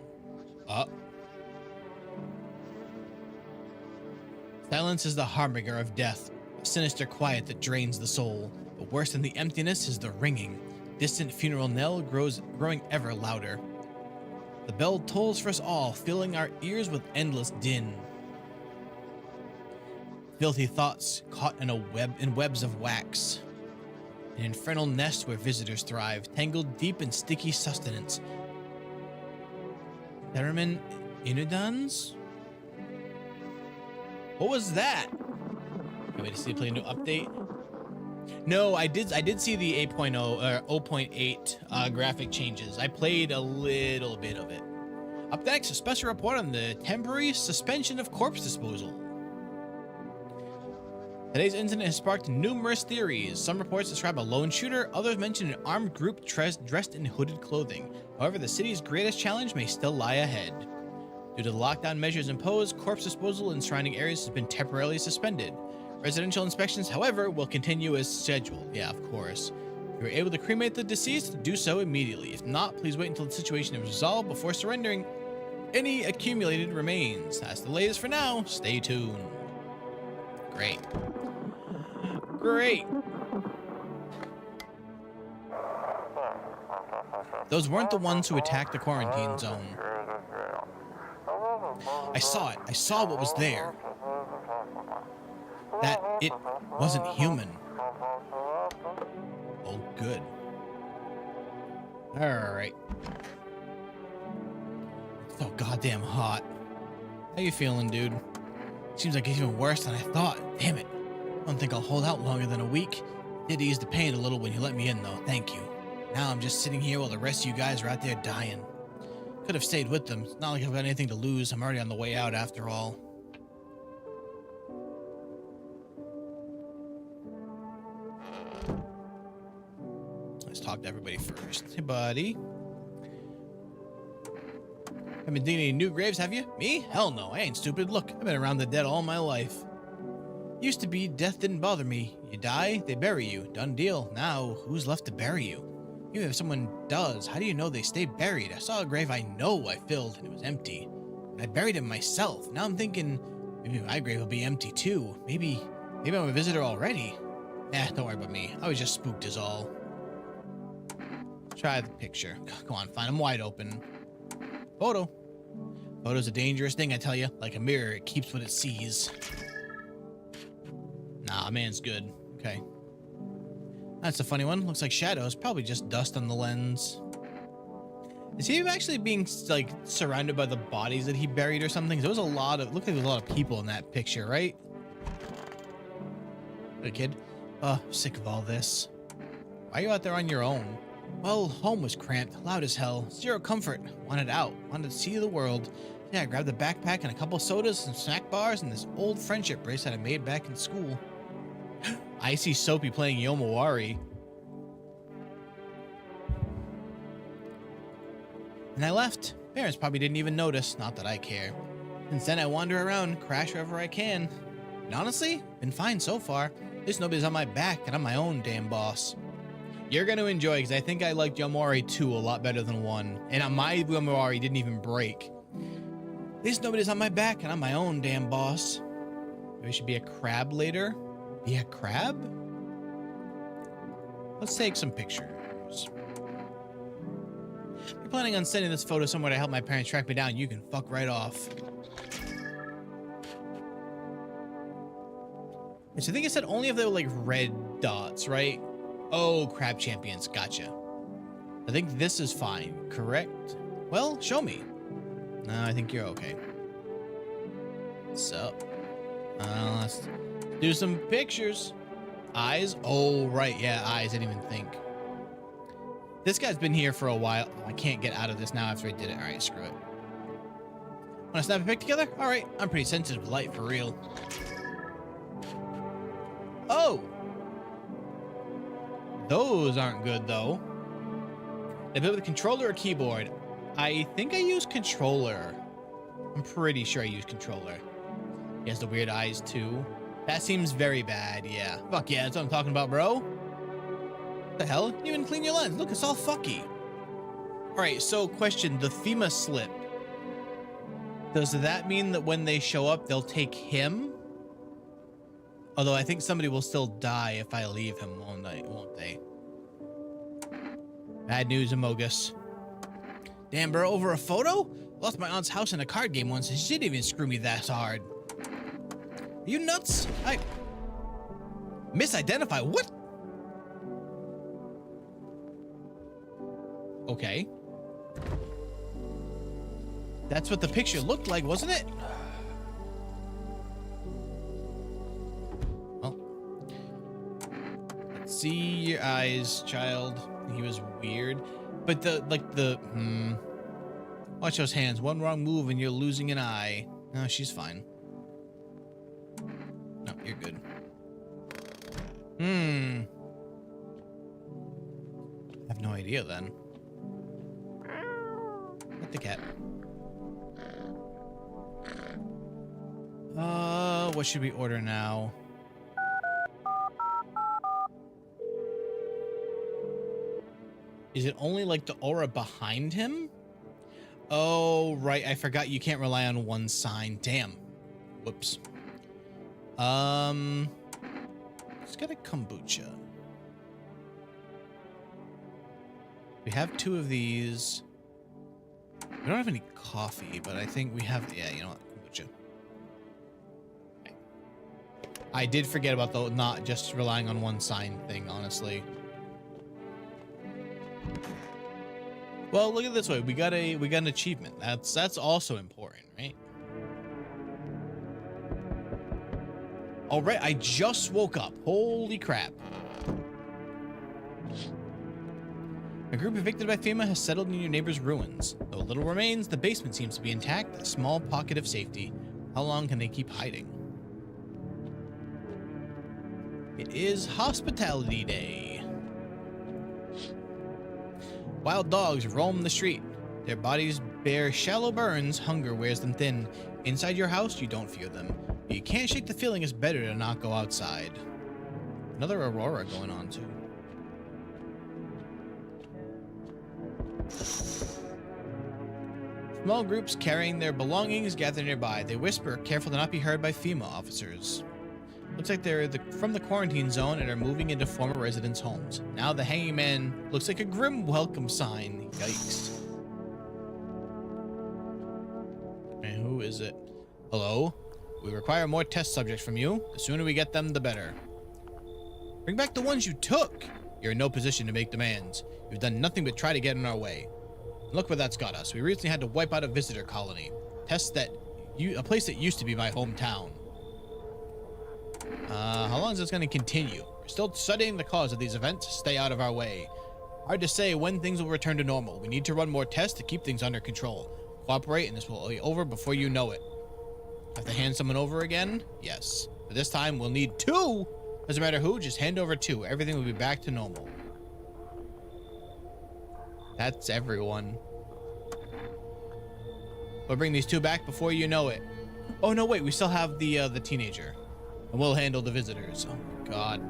Silence is the harbinger of death, a sinister quiet that drains the soul. But worse than the emptiness is the ringing. Distant funeral knell growing ever louder. The bell tolls for us all, filling our ears with endless din. Filthy thoughts caught in webs of wax. An infernal nest where visitors thrive, tangled deep in sticky sustenance. Theremin Inudans? What was that? Can't wait to see play a new update. No, I did see the 8.0 or 0.8 graphic changes. I played a little bit of it. Up next, a special report on the temporary suspension of corpse disposal. Today's incident has sparked numerous theories. Some reports describe a lone shooter, others mention an armed group dressed in hooded clothing. However, the city's greatest challenge may still lie ahead. Due to the lockdown measures imposed, corpse disposal in surrounding areas has been temporarily suspended. Residential inspections, however, will continue as scheduled. Yeah, of course. If you're able to cremate the deceased, do so immediately. If not, please wait until the situation is resolved before surrendering any accumulated remains. That's the latest for now. Stay tuned. Great. Great. Those weren't the ones who attacked the quarantine zone. I saw it. I saw what was there. That it wasn't human. Oh, good. Alright. It's so goddamn hot. How you feeling, dude? Seems like it's even worse than I thought. Damn it. I don't think I'll hold out longer than a week. Did ease the pain a little when you let me in, though. Thank you. Now I'm just sitting here while the rest of you guys are out there dying. Could have stayed with them. It's not like I've got anything to lose. I'm already on the way out after all. Let's talk to everybody first. Hey, buddy. Haven't been digging any new graves, have you? Me? Hell no. I ain't stupid. Look, I've been around the dead all my life. Used to be death didn't bother me. You die, they bury you. Done deal. Now, who's left to bury you? Even if someone does, how do you know they stay buried? I saw a grave I know I filled and it was empty. And I buried him myself. Now I'm thinking, maybe my grave will be empty too. Maybe I'm a visitor already. Don't worry about me. I was just spooked is all. Try the picture. Come on, fine. I'm wide open. Photo. Photo's a dangerous thing, I tell you. Like a mirror, it keeps what it sees. Nah, man's good. Okay. That's a funny one. Looks like shadows. Probably just dust on the lens. Is he actually being, like, surrounded by the bodies that he buried or something? There was a lot of... Looked like there was a lot of people in that picture, right? Hey, kid. Sick of all this. Why are you out there on your own? Well, home was cramped, loud as hell, zero comfort. Wanted out, wanted to see the world. Yeah, I grabbed a backpack and a couple sodas, some snack bars, and this old friendship bracelet I made back in school. I see Soapy playing Yomawari. And I left. Parents probably didn't even notice, not that I care. Since then I wander around, crash wherever I can. And honestly, been fine so far. At least nobody's on my back and I'm my own damn boss. You're going to enjoy, because I think I liked Yomori 2 a lot better than 1. And my Yomori didn't even break. At least nobody's on my back, and I'm my own damn boss. Maybe I should be a crab later. Be a crab? Let's take some pictures. If you're planning on sending this photo somewhere to help my parents track me down, you can fuck right off. So I think it said only if they were like red dots, right? Oh, crab champions. Gotcha. I think this is fine, correct? Well, show me. No, I think you're okay. What's up? Let's do some pictures. Eyes? Oh, right. Yeah, eyes. I didn't even think. This guy's been here for a while. I can't get out of this now after I did it. All right, screw it. Want to snap a pic together? All right. I'm pretty sensitive to light, for real. Oh! Those aren't good, though. They built with a controller or keyboard. I think I use controller. I'm pretty sure I use controller. He has the weird eyes, too. That seems very bad, yeah. Fuck yeah, that's what I'm talking about, bro. What the hell? You even clean your lens. Look, it's all fucky. All right, so question, the FEMA slip. Does that mean that when they show up, they'll take him? Although I think somebody will still die if I leave him, won't they? Bad news, Amogus. Damn, bro, over a photo? Lost my aunt's house in a card game once, and she didn't even screw me that hard. Are you nuts? I... Misidentify? What? Okay. That's what the picture looked like, wasn't it? See your eyes, child. He was weird, but watch those hands. One wrong move and you're losing an eye. No, she's fine. No, you're good. I have no idea then. Let the cat. What should we order now? Is it only like the aura behind him? Oh, right. I forgot you can't rely on one sign. Damn. Whoops. Let's get a kombucha. We have 2 of these. We don't have any coffee, but I think we have, yeah, you know what? Kombucha. Okay. I did forget about the not just relying on one sign thing, honestly. Well, look at it this way. We got an achievement. That's also important, right? All right, I just woke up. Holy crap. A group evicted by FEMA has settled in your neighbor's ruins. Though little remains, the basement seems to be intact, a small pocket of safety. How long can they keep hiding? It is Hospitality Day. Wild dogs roam the street. Their bodies bear shallow burns. Hunger wears them thin. Inside your house, you don't fear them. But you can't shake the feeling it's better to not go outside. Another aurora going on, too. Small groups carrying their belongings gather nearby. They whisper, careful to not be heard by FEMA officers. Looks like they're from the quarantine zone and are moving into former residents' homes. Now the hanging man looks like a grim welcome sign. Yikes. And who is it? Hello? We require more test subjects from you. The sooner we get them, the better. Bring back the ones you took. You're in no position to make demands. You've done nothing but try to get in our way. Look where that's got us. We recently had to wipe out a visitor colony. A place that used to be my hometown. How long is this going to continue? We're still studying the cause of these events. Stay out of our way. Hard to say when things will return to normal. We need to run more tests to keep things under control. Cooperate and this will be over before you know it. Have to hand someone over again? Yes. But this time we'll need 2. Doesn't matter who, just hand over 2. Everything will be back to normal. That's everyone. We'll bring these 2 back before you know it. Oh no, wait, we still have the teenager. And we'll handle the visitors. Oh my god.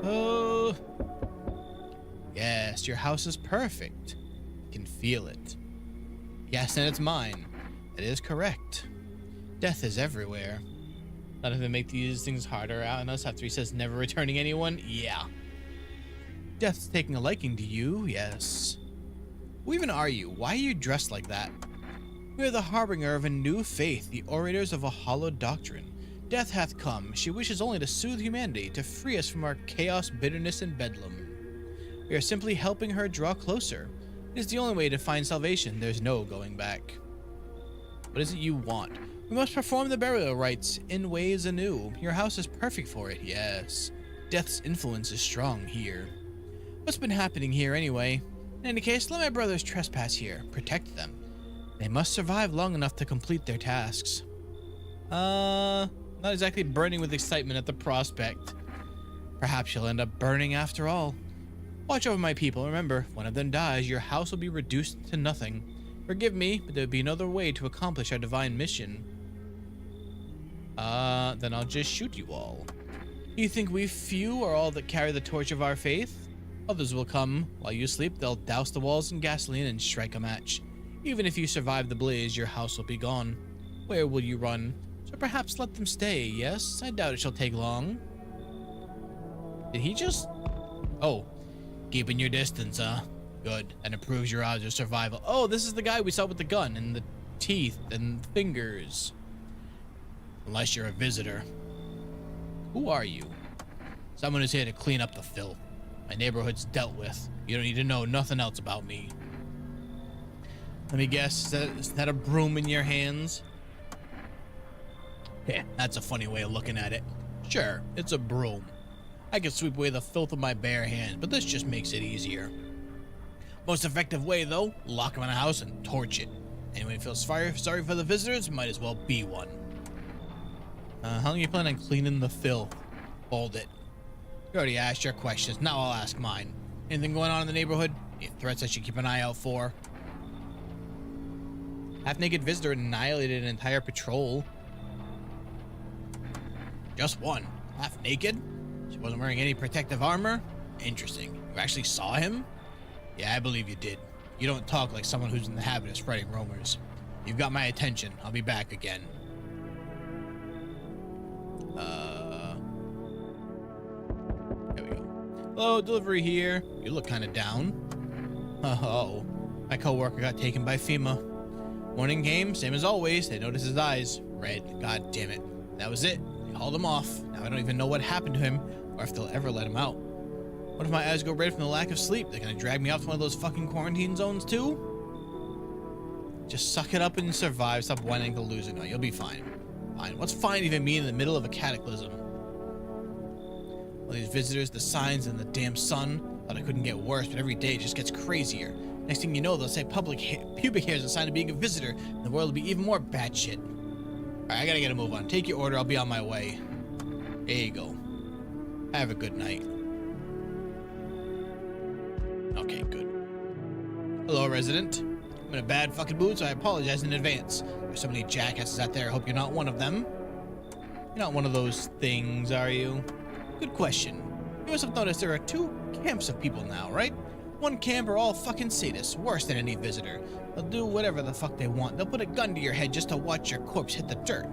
Oh. Yes, your house is perfect. I can feel it. Yes, and it's mine. That is correct. Death is everywhere. Not if they make these things harder out on us after he says never returning anyone? Yeah. Death's taking a liking to you, yes. Who even are you? Why are you dressed like that? We are the harbinger of a new faith, the orators of a hollow doctrine. Death hath come. She wishes only to soothe humanity, to free us from our chaos, bitterness, and bedlam. We are simply helping her draw closer. It is the only way to find salvation. There's no going back. What is it you want? We must perform the burial rites in ways anew. Your house is perfect for it, yes. Death's influence is strong here. What's been happening here anyway? In any case, let my brothers trespass here. Protect them. They must survive long enough to complete their tasks. Not exactly burning with excitement at the prospect. Perhaps you'll end up burning after all. Watch over my people. Remember, if one of them dies, your house will be reduced to nothing. Forgive me, but there would be another way to accomplish our divine mission. Then I'll just shoot you all. You think we few are all that carry the torch of our faith? Others will come. While you sleep, they'll douse the walls in gasoline and strike a match. Even if you survive the blaze, your house will be gone. Where will you run? So perhaps let them stay, yes? I doubt it shall take long. Did he just... Oh. Keeping your distance, huh? Good. That improves your odds of survival. Oh, this is the guy we saw with the gun and the teeth and fingers. Unless you're a visitor. Who are you? Someone who's here to clean up the filth. My neighborhood's dealt with. You don't need to know nothing else about me. Let me guess, is that a broom in your hands? Yeah, that's a funny way of looking at it. Sure, it's a broom. I can sweep away the filth with my bare hands, but this just makes it easier. Most effective way, though, lock him in a house and torch it. Anyone who feels sorry for the visitors might as well be one. How long you plan on cleaning the filth? Hold it. You already asked your questions, now I'll ask mine. Anything going on in the neighborhood? Any threats I should keep an eye out for? Half-naked visitor annihilated an entire patrol. Just one. Half-naked? She wasn't wearing any protective armor? Interesting. You actually saw him? Yeah, I believe you did. You don't talk like someone who's in the habit of spreading rumors. You've got my attention. I'll be back again. There we go. Hello, delivery here. You look kind of down. Oh, my coworker got taken by FEMA. Morning came, same as always. They noticed his eyes. Red. God damn it. That was it. They hauled him off. Now I don't even know what happened to him, or if they'll ever let him out. What if my eyes go red from the lack of sleep? They're gonna drag me off to one of those fucking quarantine zones too? Just suck it up and survive. Stop whining to losing. No, you'll be fine. Fine. What's fine even mean in the middle of a cataclysm? All these visitors, the signs, and the damn sun. Thought it couldn't get worse, but every day it just gets crazier. Next thing you know, they'll say pubic hair is a sign of being a visitor, and the world will be even more batshit. Alright, I gotta get a move on. Take your order, I'll be on my way. There you go. Have a good night. Okay, good. Hello, resident. I'm in a bad fucking mood, so I apologize in advance. There's so many jackasses out there, I hope you're not one of them. You're not one of those things, are you? Good question. You must have noticed there are two camps of people now, right? One camp are all fucking sadists, worse than any visitor. They'll do whatever the fuck they want. They'll put a gun to your head just to watch your corpse hit the dirt.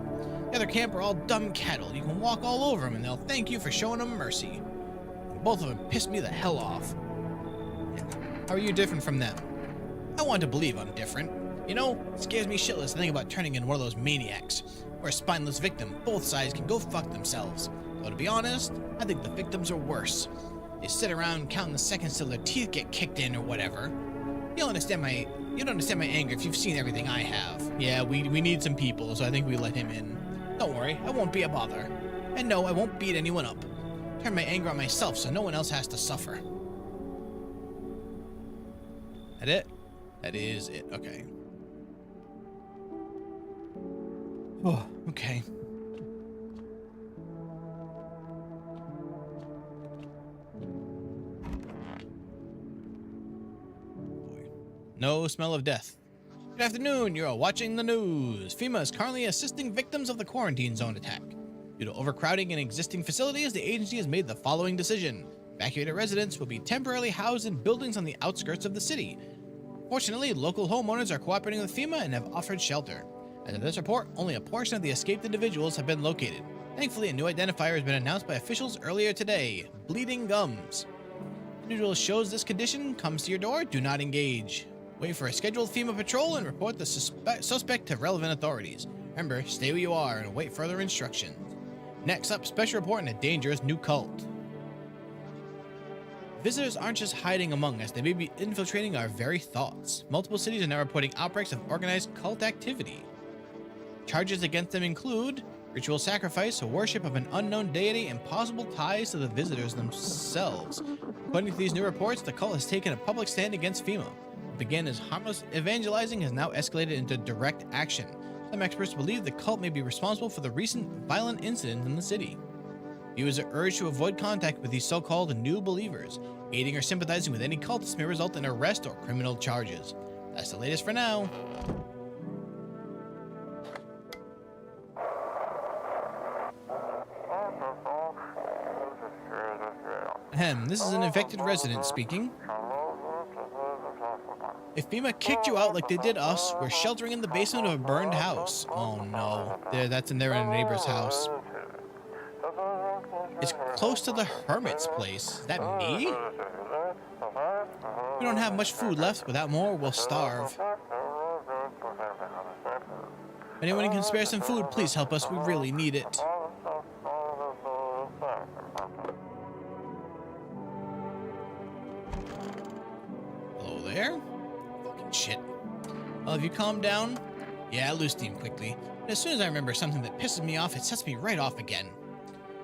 The other camp are all dumb cattle. You can walk all over them and they'll thank you for showing them mercy. Both of them pissed me the hell off. How are you different from them? I want to believe I'm different. You know, it scares me shitless to think about turning into one of those maniacs. Or a spineless victim. Both sides can go fuck themselves. Though to be honest, I think the victims are worse. They sit around counting the seconds till their teeth get kicked in or whatever. You don't understand my anger if you've seen everything I have. Yeah, we need some people, so I think we let him in. Don't worry, I won't be a bother. And no, I won't beat anyone up. Turn my anger on myself so no one else has to suffer. That it? That is it. Okay. Oh, okay. No smell of death. Good afternoon, you're watching the news. FEMA is currently assisting victims of the quarantine zone attack. Due to overcrowding in existing facilities, the agency has made the following decision. Evacuated residents will be temporarily housed in buildings on the outskirts of the city. Fortunately, local homeowners are cooperating with FEMA and have offered shelter. As of this report, only a portion of the escaped individuals have been located. Thankfully, a new identifier has been announced by officials earlier today. Bleeding gums. Individual shows this condition, comes to your door, do not engage. Wait for a scheduled FEMA patrol and report the suspect to relevant authorities. Remember, stay where you are and await further instructions. Next up, special report on a dangerous new cult. Visitors aren't just hiding among us, they may be infiltrating our very thoughts. Multiple cities are now reporting outbreaks of organized cult activity. Charges against them include ritual sacrifice, worship of an unknown deity, and possible ties to the visitors themselves. According to these new reports, the cult has taken a public stand against FEMA. What began as harmless evangelizing has now escalated into direct action. Some experts believe the cult may be responsible for the recent violent incident in the city. Viewers are urged to avoid contact with these so-called new believers. Aiding or sympathizing with any cultists may result in arrest or criminal charges. That's the latest for now. Ahem, this is an infected resident speaking. If FEMA kicked you out like they did us, we're sheltering in the basement of a burned house. Oh no, that's in their neighbor's house. It's close to the hermit's place. Is that me? We don't have much food left. Without more, we'll starve. If anyone can spare some food, please help us. We really need it. Hello there? Fucking shit. Well, if you calm down, yeah, lose steam quickly. But as soon as I remember something that pisses me off, it sets me right off again.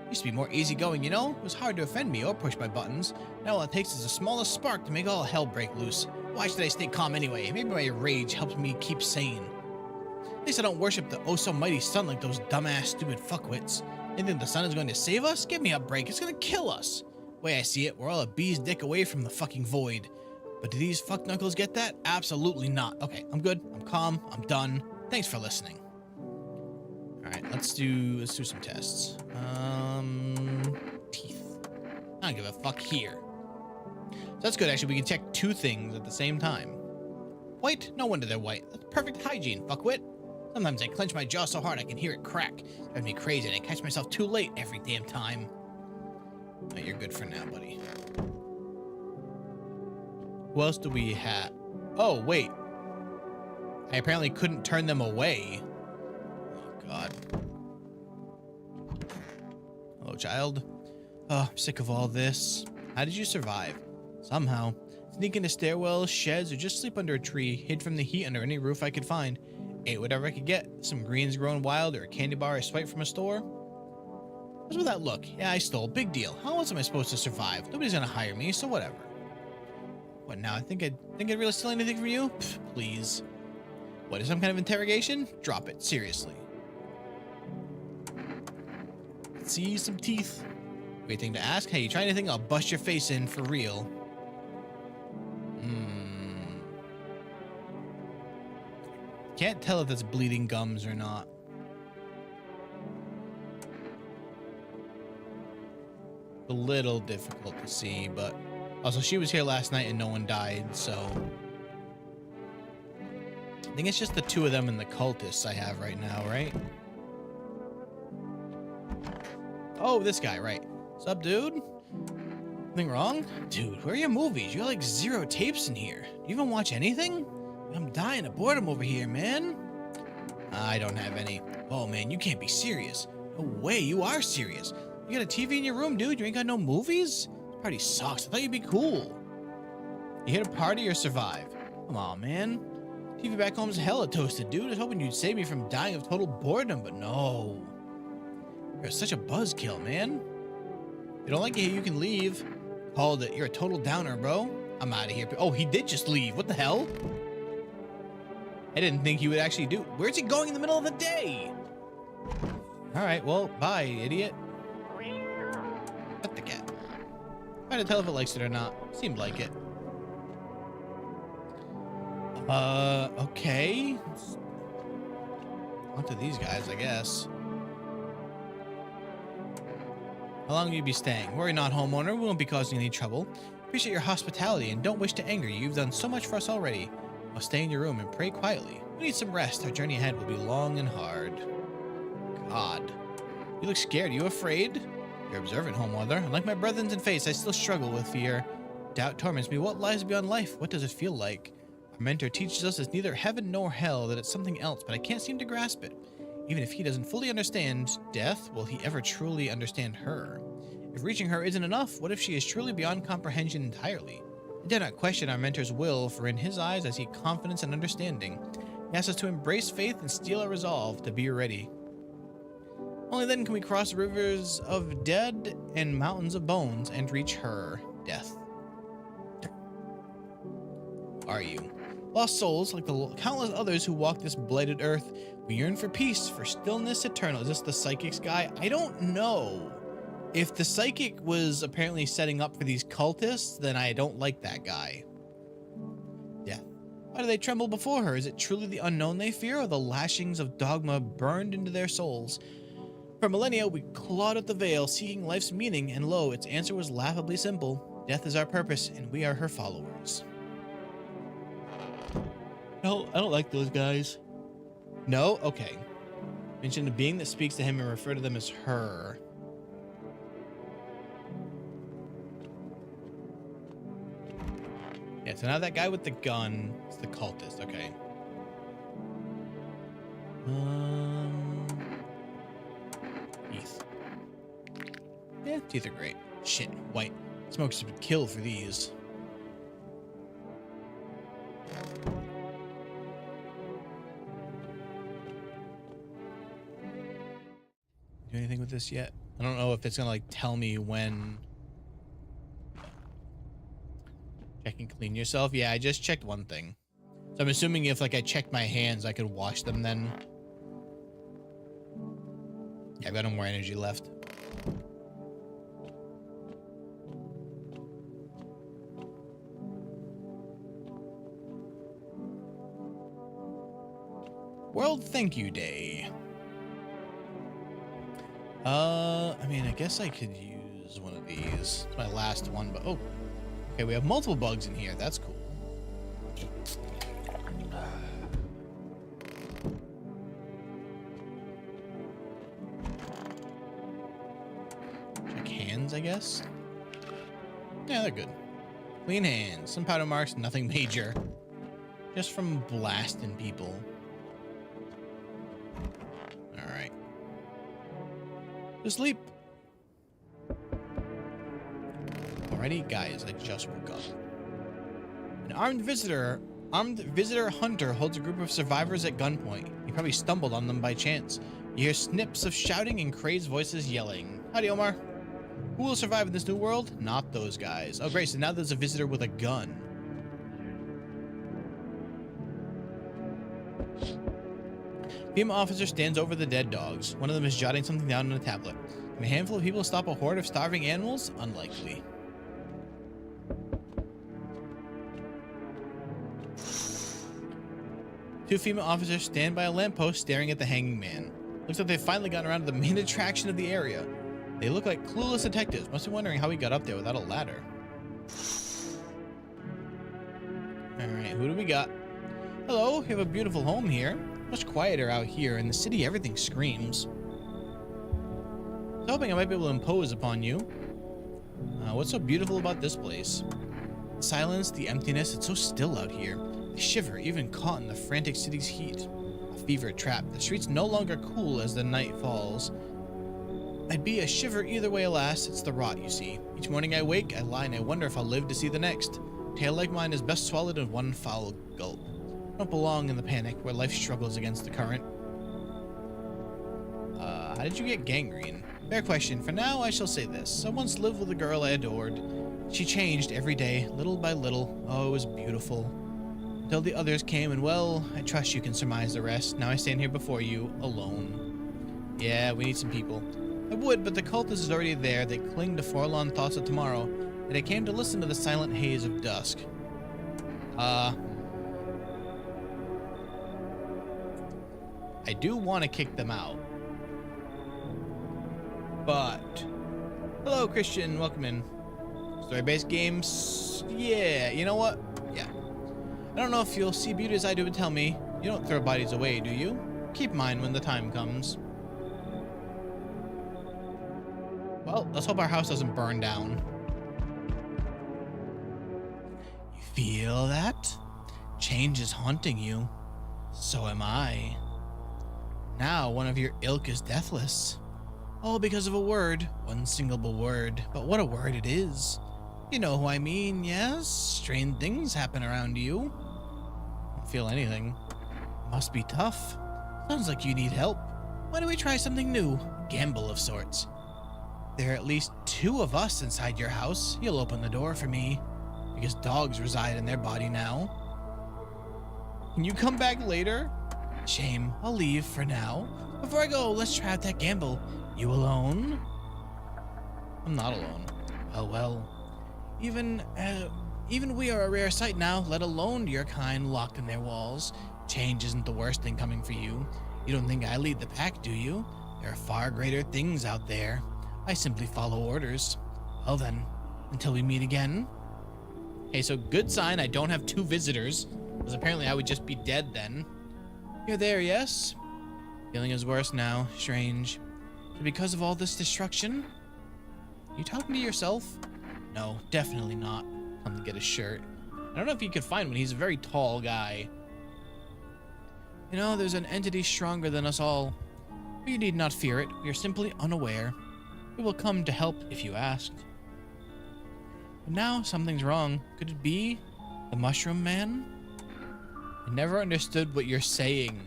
Used to be more easygoing, you know? It was hard to offend me or push my buttons. Now all it takes is the smallest spark to make all hell break loose. Why should I stay calm anyway? Maybe my rage helps me keep sane. At least I don't worship the oh-so-mighty sun like those dumbass stupid fuckwits. They think the sun is going to save us? Give me a break, it's gonna kill us. The way I see it, we're all a bee's dick away from the fucking void. But do these fuck knuckles get that? Absolutely not. Okay, I'm good, I'm calm, I'm done. Thanks for listening. Alright, let's do some tests. Teeth. I don't give a fuck here. So that's good, actually. We can check two things at the same time. White? No wonder they're white. That's perfect hygiene, fuckwit. Sometimes I clench my jaw so hard I can hear it crack. It drives me crazy and I catch myself too late every damn time. Oh, you're good for now, buddy. Who else do we have? Oh, wait. I apparently couldn't turn them away. Oh, God. Hello, child. Oh, I'm sick of all this. How did you survive? Somehow. Sneak into stairwells, sheds, or just sleep under a tree, hid from the heat under any roof I could find. Ate whatever I could get. Some greens grown wild or a candy bar I swiped from a store. What's with that look? Yeah, I stole. Big deal. How else am I supposed to survive? Nobody's gonna hire me, so whatever. What now? I think I'd really steal anything from you? Pfft, please. What, is some kind of interrogation? Drop it. Seriously. See, some teeth. Great thing to ask. Hey, you try anything, I'll bust your face in for real. Can't tell if that's bleeding gums or not. A little difficult to see, but also she was here last night and no one died, so I think it's just the two of them and the cultists I have right now, right? Oh, this guy, right. What's up, dude? Anything wrong? Dude, where are your movies? You got like 0 tapes in here. Do you even watch anything? I'm dying of boredom over here, man. I don't have any. Oh, man, you can't be serious. No way, you are serious. You got a TV in your room, dude? You ain't got no movies? This party sucks. I thought you'd be cool. You here to party or survive? Come on, man. TV back home's hella toasted, dude. I was hoping you'd save me from dying of total boredom, but no. You're such a buzzkill, man. If you don't like it here, you can leave. Called it. You're a total downer, bro. I'm out of here. Oh, he did just leave. What the hell? I didn't think he would actually do. Where's he going in the middle of the day? All right, well, bye, idiot. Pet the cat. Trying to tell if it likes it or not. Seemed like it. Okay. On to these guys, I guess. How long will you be staying? Worry not, homeowner. We won't be causing any trouble. Appreciate your hospitality and don't wish to anger you. You've done so much for us already. Now stay in your room and pray quietly. We need some rest. Our journey ahead will be long and hard. God. You look scared. You afraid? You're observant, homeowner. Unlike my brethren in face, I still struggle with fear. Doubt torments me. What lies beyond life? What does it feel like? Our mentor teaches us it's neither heaven nor hell, that it's something else, but I can't seem to grasp it. Even if he doesn't fully understand death, will he ever truly understand her? If reaching her isn't enough, what if she is truly beyond comprehension entirely? I dare not question our mentor's will, for in his eyes I see confidence and understanding. He asks us to embrace faith and steel our resolve to be ready. Only then can we cross rivers of dead and mountains of bones and reach her, death. Are you? Lost souls, like the countless others who walk this blighted earth, we yearn for peace, for stillness eternal. Is this the psychic's guy? I don't know. If the psychic was apparently setting up for these cultists, then I don't like that guy. Death. Why do they tremble before her? Is it truly the unknown they fear, or the lashings of dogma burned into their souls? For millennia, we clawed at the veil, seeking life's meaning, and lo, its answer was laughably simple. Death is our purpose, and we are her followers. No, I don't like those guys. No? Okay. Mention a being that speaks to him and refer to them as her. Yeah, so now that guy with the gun is the cultist, okay. Teeth. Yeah, teeth are great. Shit, white. Smokes would kill for these. Do anything with this yet? I don't know if it's gonna like tell me when. Check and clean yourself. Yeah, I just checked one thing. So I'm assuming if like I checked my hands, I could wash them then. Yeah, I've got no more energy left. World Thank You Day. I mean, I guess I could use one of these. It's my last one, but oh. Okay, we have multiple bugs in here. That's cool. Check hands, I guess. Yeah, they're good. Clean hands. Some powder marks, nothing major. Just from blasting people. Alright. To sleep. Alrighty, guys, I just woke up. An armed visitor hunter holds a group of survivors at gunpoint. He probably stumbled on them by chance. You hear snips of shouting and crazed voices yelling. Howdy, Omar. Who will survive in this new world? Not those guys. Oh, great, so now there's a visitor with a gun. Female officer stands over the dead dogs. One of them is jotting something down on a tablet. Can a handful of people stop a horde of starving animals? Unlikely. Two female officers stand by a lamppost staring at the hanging man. Looks like they've finally gotten around to the main attraction of the area. They look like clueless detectives. Must be wondering how he got up there without a ladder. Alright, who do we got? Hello, you have a beautiful home here. Much quieter out here. In the city, everything screams. I was hoping I might be able to impose upon you. What's so beautiful about this place? The silence, the emptiness, it's so still out here. I shiver, even caught in the frantic city's heat. A fever trap. The streets no longer cool as the night falls. I'd be a shiver either way, alas. It's the rot, you see. Each morning I wake, I lie, and I wonder if I'll live to see the next. A tale like mine is best swallowed in one foul gulp. I don't belong in the panic where life struggles against the current. How did you get gangrene? Fair question. For now, I shall say this. I once lived with a girl I adored. She changed every day, little by little. Oh, it was beautiful. Until the others came, and well, I trust you can surmise the rest. Now I stand here before you, alone. Yeah, we need some people. I would, but the cultist is already there. They cling to forlorn thoughts of tomorrow, and I came to listen to the silent haze of dusk. I do want to kick them out. But Hello, Christian. Welcome in. Story-based games. Yeah, you know what? Yeah. I don't know if you'll see beauty as I do, but tell me, you don't throw bodies away, do you? Keep mine when the time comes. Well, let's hope our house doesn't burn down. You feel that? Change is haunting you. So am I. Now one of your ilk is deathless. All because of a word, one single word. But what a word it is. You know who I mean, yes? Strange things happen around you. Don't feel anything. Must be tough. Sounds like you need help. Why don't we try something new? Gamble of sorts. There are at least 2 of us inside your house. You'll open the door for me. Because dogs reside in their body now. Can you come back later? Shame. I'll leave for now. Before I go, let's try out that gamble. You alone? I'm not alone. Oh well. Even we are a rare sight now, let alone your kind locked in their walls. Change isn't the worst thing coming for you. You don't think I lead the pack, do you? There are far greater things out there. I simply follow orders. Well then, until we meet again. Hey, so good sign I don't have 2 visitors, because apparently I would just be dead then. You're there, yes? Feeling is worse now. Strange. Because of all this destruction? You talking to yourself? No, definitely not. Come to get a shirt. I don't know if you could find one. He's a very tall guy. You know, there's an entity stronger than us all. But you need not fear it. We are simply unaware. We will come to help if you asked. But now something's wrong. Could it be the Mushroom Man? I never understood what you're saying.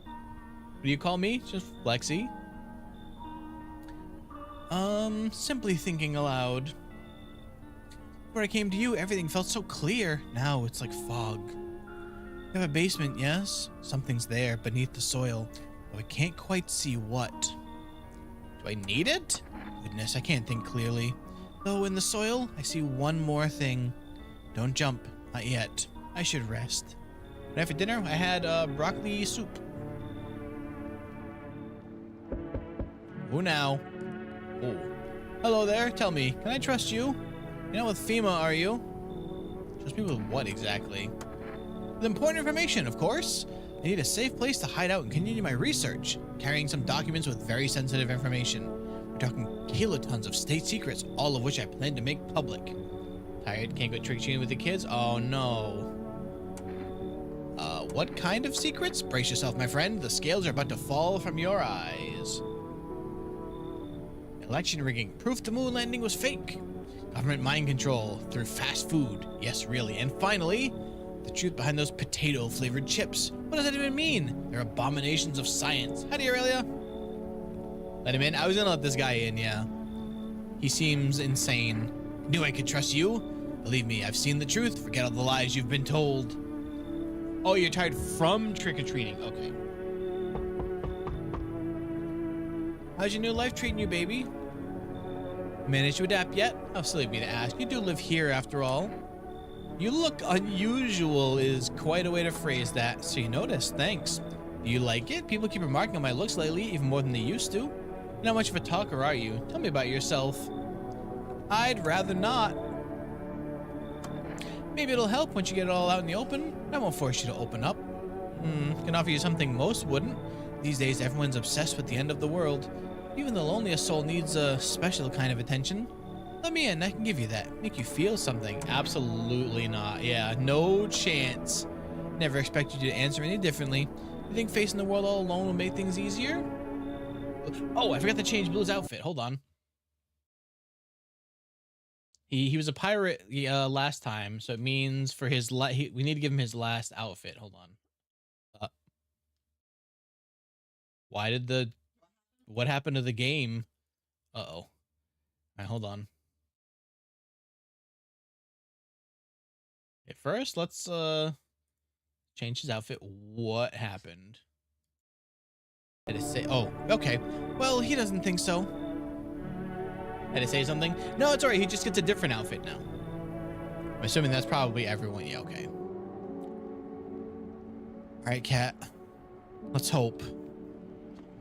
What do you call me? Just Flexy. Simply thinking aloud. Before I came to you, everything felt so clear. Now it's like fog. You have a basement, yes? Something's there beneath the soil, though I can't quite see what. Do I need it? Goodness, I can't think clearly. Though in the soil, I see one more thing. Don't jump. Not yet. I should rest. But after dinner, I had broccoli soup. Who now? Oh. Hello there. Tell me, can I trust you? You're not with FEMA, are you? Trust me with what exactly? With important information, of course. I need a safe place to hide out and continue my research. Carrying some documents with very sensitive information. We're talking kilotons of state secrets, all of which I plan to make public. Tired? Can't go trick-or-treating with the kids? Oh no. What kind of secrets? Brace yourself, my friend. The scales are about to fall from your eyes. Election rigging. Proof the moon landing was fake. Government mind control through fast food. Yes, really. And finally, the truth behind those potato-flavored chips. What does that even mean? They're abominations of science. Howdy, Aurelia. Let him in. I was gonna let this guy in, yeah. He seems insane. Knew I could trust you. Believe me, I've seen the truth. Forget all the lies you've been told. Oh, you're tired from trick-or-treating. Okay. How's your new life treating you, baby? Managed to adapt yet? How silly of me to ask. You do live here after all. You look unusual is quite a way to phrase that. So you noticed. Thanks. Do you like it? People keep remarking on my looks lately, even more than they used to. You're not much of a talker, are you? Tell me about yourself. I'd rather not. Maybe it'll help once you get it all out in the open. I won't force you to open up. Can offer you something most wouldn't. These days, everyone's obsessed with the end of the world. Even the loneliest soul needs a special kind of attention. Let me in, I can give you that. Make you feel something. Absolutely not. Yeah, no chance. Never expected you to answer any differently. You think facing the world all alone will make things easier? Oh, I forgot to change Blue's outfit. Hold on. He was a pirate last time, so it means for his we need to give him his last outfit. Hold on. Why did what happened to the game? Uh-oh. All right, hold on. Okay, first, let's change his outfit. What happened? Had to say, oh, okay. Well, he doesn't think so. Had to say something? No, it's all right. He just gets a different outfit now. I'm assuming that's probably everyone. Yeah, okay. All right, cat. Let's hope.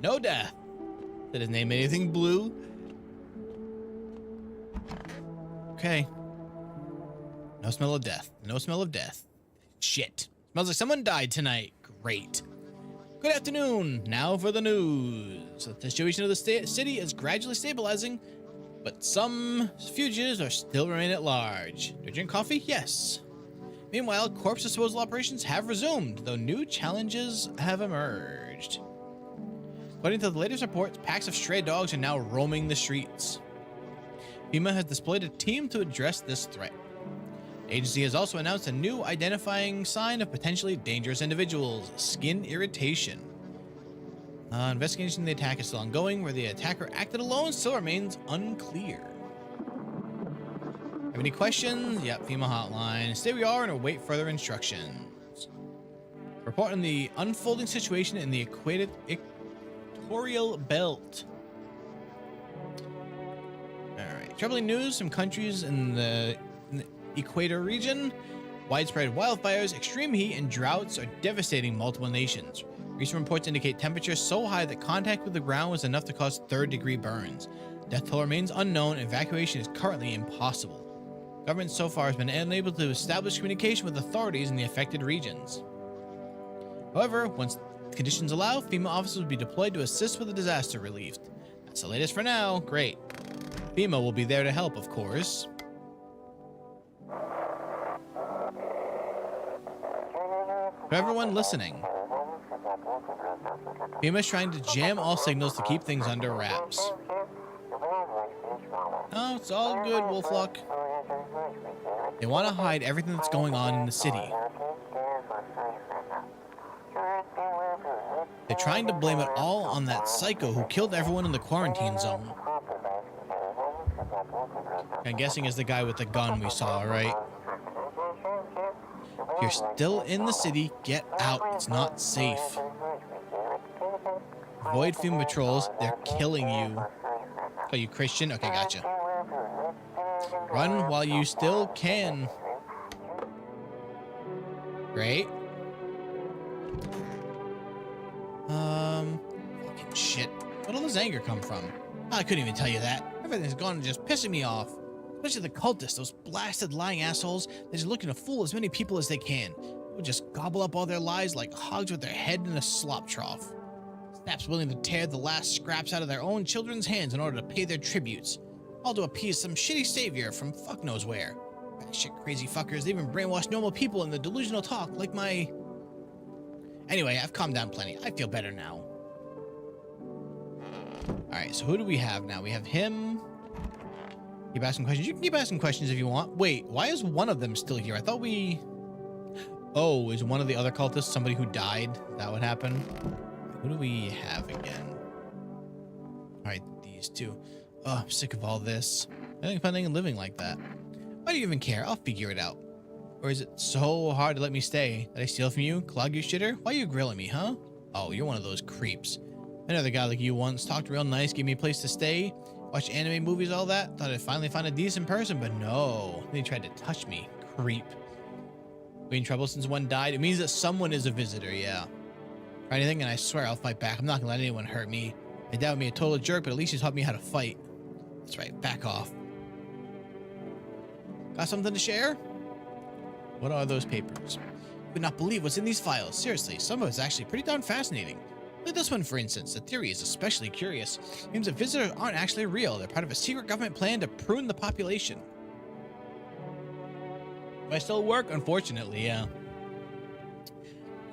No death. Did his name anything blue? Okay. No smell of death. No smell of death. Shit. Smells like someone died tonight. Great. Good afternoon. Now for the news. The situation of the city is gradually stabilizing, but some fugitives are still remain at large. Do you drink coffee? Yes. Meanwhile, corpse disposal operations have resumed, though new challenges have emerged. According to the latest reports, packs of stray dogs are now roaming the streets. FEMA has deployed a team to address this threat. The agency has also announced a new identifying sign of potentially dangerous individuals: skin irritation. Investigation of the attack is still ongoing. Where the attacker acted alone still remains unclear. Have any questions? Yep, FEMA hotline. Stay where we are and await further instructions. Report on the unfolding situation in the equatorial belt. Alright, troubling news from countries in the equator region. Widespread wildfires, extreme heat, and droughts are devastating multiple nations. Recent reports indicate temperatures so high that contact with the ground was enough to cause third-degree burns. Death toll remains unknown, and evacuation is currently impossible. Government so far has been unable to establish communication with authorities in the affected regions. However, once conditions allow, FEMA officers will be deployed to assist with the disaster relief. That's the latest for now. Great. FEMA will be there to help, of course. For everyone listening, FEMA is trying to jam all signals to keep things under wraps. Oh, it's all good, Wolflock. They want to hide everything that's going on in the city. They're trying to blame it all on that psycho who killed everyone in the quarantine zone. I'm guessing is the guy with the gun we saw, right? If you're still in the city, get out. It's not safe. Avoid FEMA patrols. They're killing you. Oh, you Christian? Okay, gotcha. Run while you still can. Great. Fucking shit. Where'd all this anger come from? I couldn't even tell you that. Everything's gone and just pissing me off. Especially the cultists, those blasted lying assholes. They're just looking to fool as many people as they can. They'll just gobble up all their lies like hogs with their head in a slop trough. Snaps willing to tear the last scraps out of their own children's hands in order to pay their tributes. All to appease some shitty savior from fuck knows where. Shit crazy fuckers, they even brainwash normal people in the delusional talk like my... Anyway, I've calmed down plenty. I feel better now. Alright, so who do we have now? We have him. Keep asking questions. You can keep asking questions if you want. Wait, why is one of them still here? I thought we... Oh, is one of the other cultists somebody who died? Is that what happened? Who do we have again? Alright, these two. Oh, I'm sick of all this. I think planning on living like that. Why do you even care? I'll figure it out. Or is it so hard to let me stay? Did I steal from you? Clog you shitter? Why are you grilling me, huh? Oh, you're one of those creeps. Another guy like you once talked real nice, gave me a place to stay, watch anime movies, all that. Thought I'd finally find a decent person, but no. They tried to touch me. Creep. We in trouble since one died? It means that someone is a visitor, yeah. Try anything and I swear I'll fight back. I'm not gonna let anyone hurt me. My dad would be a total jerk, but at least he taught me how to fight. That's right, back off. Got something to share? What are those papers? You would not believe what's in these files. Seriously, some of it's actually pretty darn fascinating. Look at this one, for instance. The theory is especially curious. It means that visitors aren't actually real. They're part of a secret government plan to prune the population. Do I still work? Unfortunately, yeah.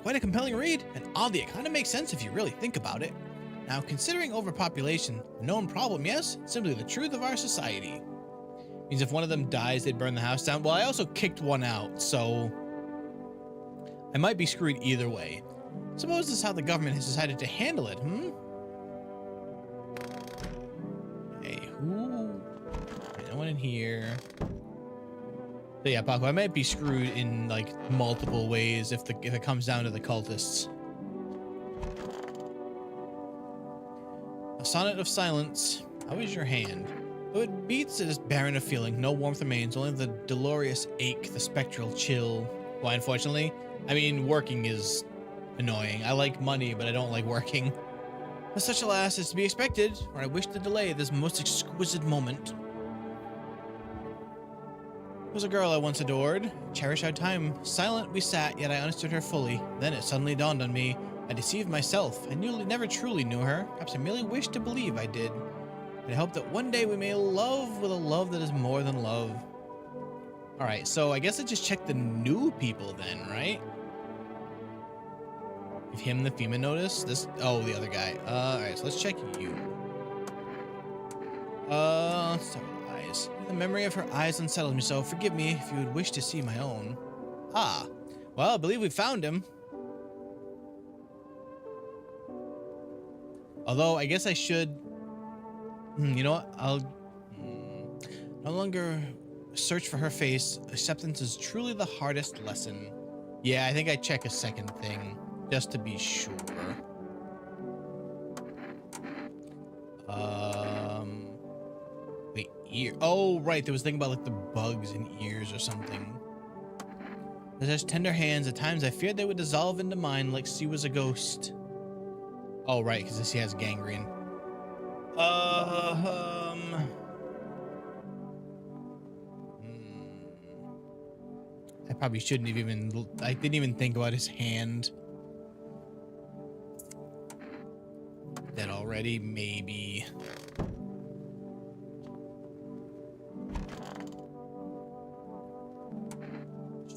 Quite a compelling read, and oddly, it kind of makes sense if you really think about it. Now, considering overpopulation, a known problem, yes, it's simply the truth of our society. Means if one of them dies, they'd burn the house down. Well, I also kicked one out, so I might be screwed either way. Suppose this is how the government has decided to handle it, hmm? Hey, who? Okay, no one in here. So yeah, Paco, I might be screwed in like multiple ways if it comes down to the cultists. A sonnet of silence. How is your hand? Though it beats, it is barren of feeling. No warmth remains, only the dolorous ache, the spectral chill. Why, unfortunately? I mean, working is annoying. I like money, but I don't like working. But such, alas, is to be expected, or I wish to delay this most exquisite moment. It was a girl I once adored. Cherish our time. Silent we sat, yet I understood her fully. Then it suddenly dawned on me. I deceived myself. I never truly knew her. Perhaps I merely wished to believe I did. And I hope that one day we may love with a love that is more than love. Alright, so I guess I just check the new people then, right? Give him the FEMA notice. This, oh, the other guy. Alright, so let's check you. Let's start with eyes. The memory of her eyes unsettles me, so forgive me if you would wish to see my own. Ah, well, I believe we found him. Although, I guess I should... you know what? I'll... no longer search for her face. Acceptance is truly the hardest lesson. Yeah, I think I check a second thing. Just to be sure. Wait, ear. Oh, right. There was a thing about like the bugs in ears or something. There's tender hands. At times I feared they would dissolve into mine like she was a ghost. Oh, right, because he has gangrene. I probably shouldn't have even... I didn't even think about his hand. Dead already? Maybe.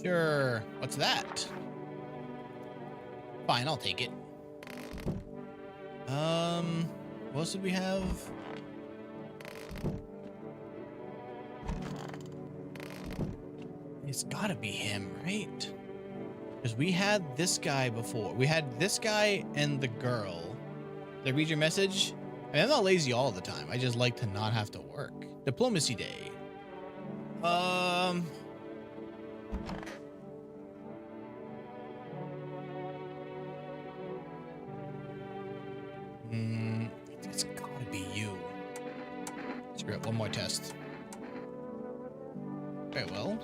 Sure. What's that? Fine, I'll take it. What else did we have? It's gotta be him, right? Because we had this guy before. We had this guy and the girl. Did I read your message? I mean, I'm not lazy all the time. I just like to not have to work. Diplomacy day. It's gotta be you. Screw it, one more test. Very well.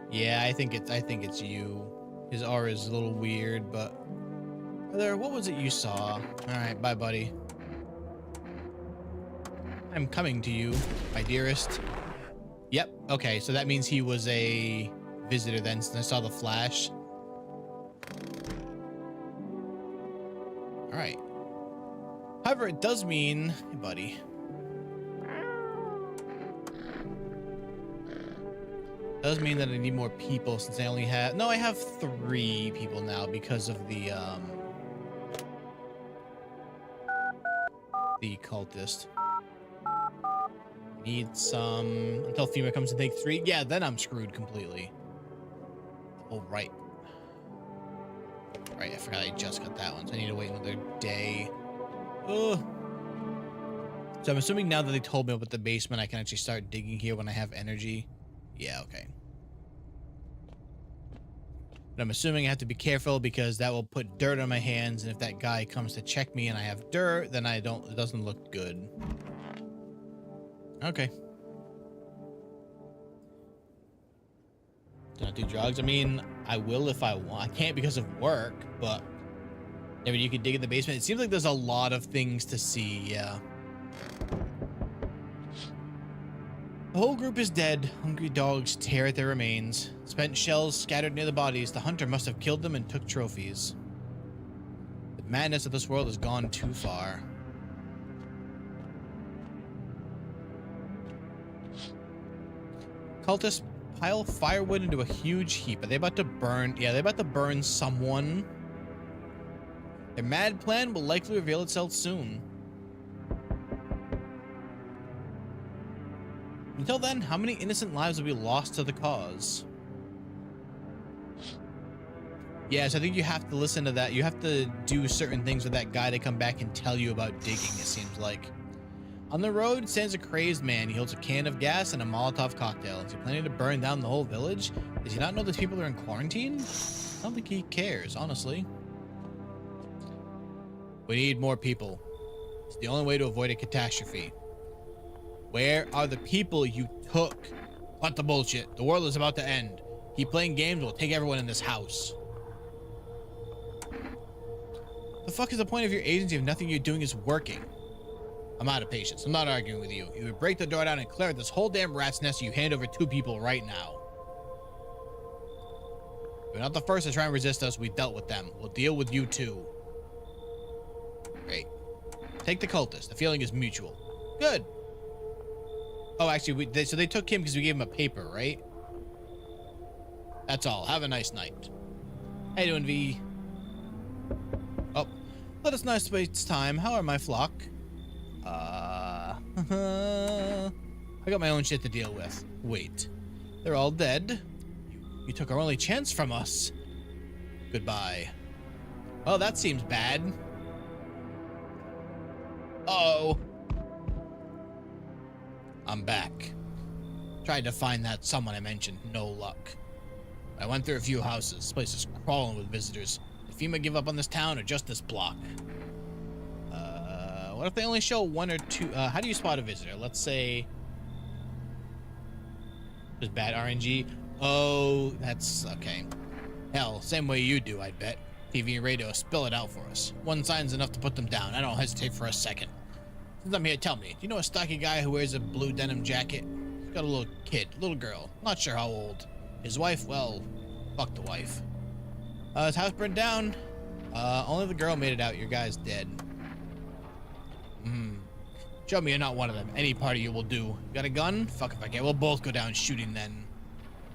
Yeah, I think it's you. His aura is a little weird, but what was it you saw? All right, bye, buddy. I'm coming to you, my dearest. Yep. Okay, so that means he was a visitor then, since I saw the flash. All right. However, it does mean, hey, buddy. Does mean that I need more people since I only have... No, I have 3 people now because of the cultist. Need some... Until FEMA comes and take 3. Yeah, then I'm screwed completely. Oh, right. Right, I forgot I just got that one, so I need to wait another day. Ugh. So I'm assuming now that they told me about the basement, I can actually start digging here when I have energy. Yeah, okay. But I'm assuming I have to be careful because that will put dirt on my hands, and if that guy comes to check me and I have dirt, then it doesn't look good. Okay. Do not do drugs. I mean, I will if I want. I can't because of work, but maybe you could dig in the basement. It seems like there's a lot of things to see, yeah. The whole group is dead. Hungry dogs tear at their remains. Spent shells scattered near the bodies. The hunter must have killed them and took trophies. The madness of this world has gone too far. Cultists pile firewood into a huge heap. Are they about to burn? Yeah, they're about to burn someone. Their mad plan will likely reveal itself soon. Until then, how many innocent lives will be lost to the cause? Yes, I think you have to listen to that. You have to do certain things with that guy to come back and tell you about digging, it seems like. On the road stands a crazed man. He holds a can of gas and a Molotov cocktail. Is he planning to burn down the whole village? Does he not know that people are in quarantine? I don't think he cares, honestly. We need more people. It's the only way to avoid a catastrophe. Where are the people you took? Cut the bullshit. The world is about to end. Keep playing games, we'll take everyone in this house. The fuck is the point of your agency if nothing you're doing is working? I'm out of patience. I'm not arguing with you. You would break the door down and clear this whole damn rat's nest so you hand over 2 people right now. You're not the first to try and resist us. We dealt with them. We'll deal with you too. Great. Take the cultist. The feeling is mutual. Good. Oh, actually, so they took him because we gave him a paper, right? That's all. Have a nice night. How you doing, V? Oh, let us not waste time. How are my flock? I got my own shit to deal with. Wait. They're all dead? You took our only chance from us. Goodbye. Well, that seems bad. Uh-oh. I'm back. Tried to find that someone I mentioned. No luck. I went through a few houses. This place is crawling with visitors. Did FEMA give up on this town or just this block? What if they only show 1 or 2? How do you spot a visitor? Let's say... There's bad RNG. Oh, that's... okay. Hell, same way you do, I'd bet. TV and radio spill it out for us. 1 sign's enough to put them down. I don't hesitate for a second. Since I'm here, tell me, do you know a stocky guy who wears a blue denim jacket? He's got a little kid, little girl. Not sure how old. His wife, well, fuck the wife. His house burned down. Only the girl made it out. Your guy's dead. Show me you're not one of them. Any part of you will do. You got a gun? Fuck if I can. We'll both go down shooting then.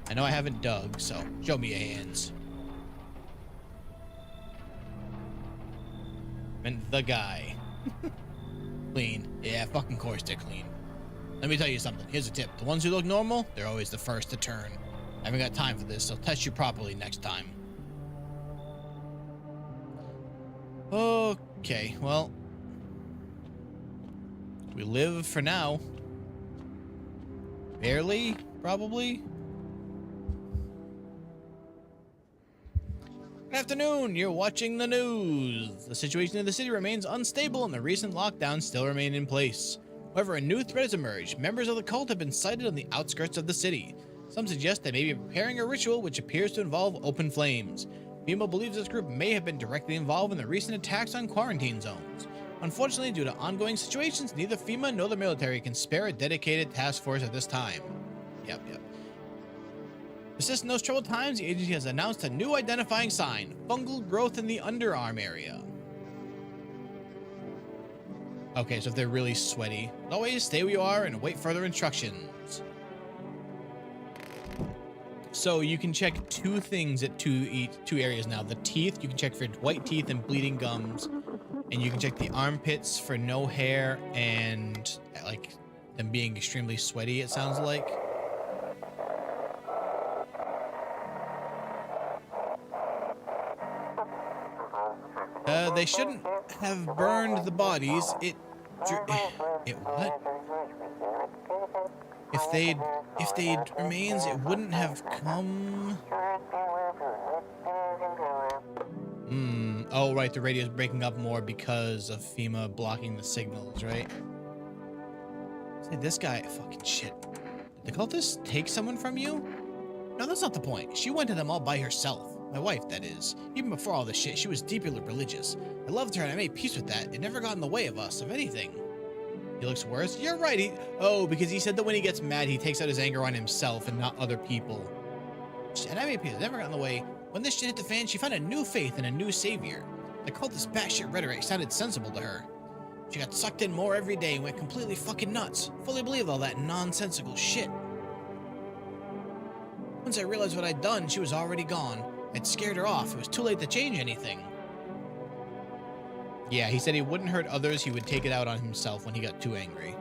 I know I haven't dug, so show me your hands. Meant the guy. Clean. Yeah, fucking course they're clean. Let me tell you something. Here's a tip. The ones who look normal, they're always the first to turn. I haven't got time for this, so test you properly next time. Okay, well... we live for now. Barely, probably. Good afternoon, you're watching the news. The situation in the city remains unstable and the recent lockdowns still remain in place. However, a new threat has emerged. Members of the cult have been sighted on the outskirts of the city. Some suggest they may be preparing a ritual which appears to involve open flames. FEMA believes this group may have been directly involved in the recent attacks on quarantine zones. Unfortunately, due to ongoing situations, neither FEMA nor the military can spare a dedicated task force at this time. Yep. Persistent in those troubled times, the agency has announced a new identifying sign, fungal growth in the underarm area. Okay, so if they're really sweaty, always stay where you are and await further instructions. So you can check 2 things at 2 areas now. The teeth, you can check for white teeth and bleeding gums. And you can check the armpits for no hair and like them being extremely sweaty, it sounds like. They shouldn't have burned the bodies. It what? If they'd remains, it wouldn't have come. Oh, right, the radio's breaking up more because of FEMA blocking the signals, right? Say, this guy, fucking shit. Did the cultists take someone from you? No, that's not the point. She went to them all by herself. My wife, that is. Even before all this shit, she was deeply religious. I loved her and I made peace with that. It never got in the way of us, of anything. He looks worse? You're right. Oh, because he said that when he gets mad, he takes out his anger on himself and not other people. And I made peace. It never got in the way. When this shit hit the fan, she found a new faith and a new savior. The cultist batshit rhetoric sounded sensible to her. She got sucked in more every day and went completely fucking nuts. Fully believed all that nonsensical shit. Once I realized what I'd done, she was already gone. I'd scared her off. It was too late to change anything. Yeah, he said he wouldn't hurt others. He would take it out on himself when he got too angry.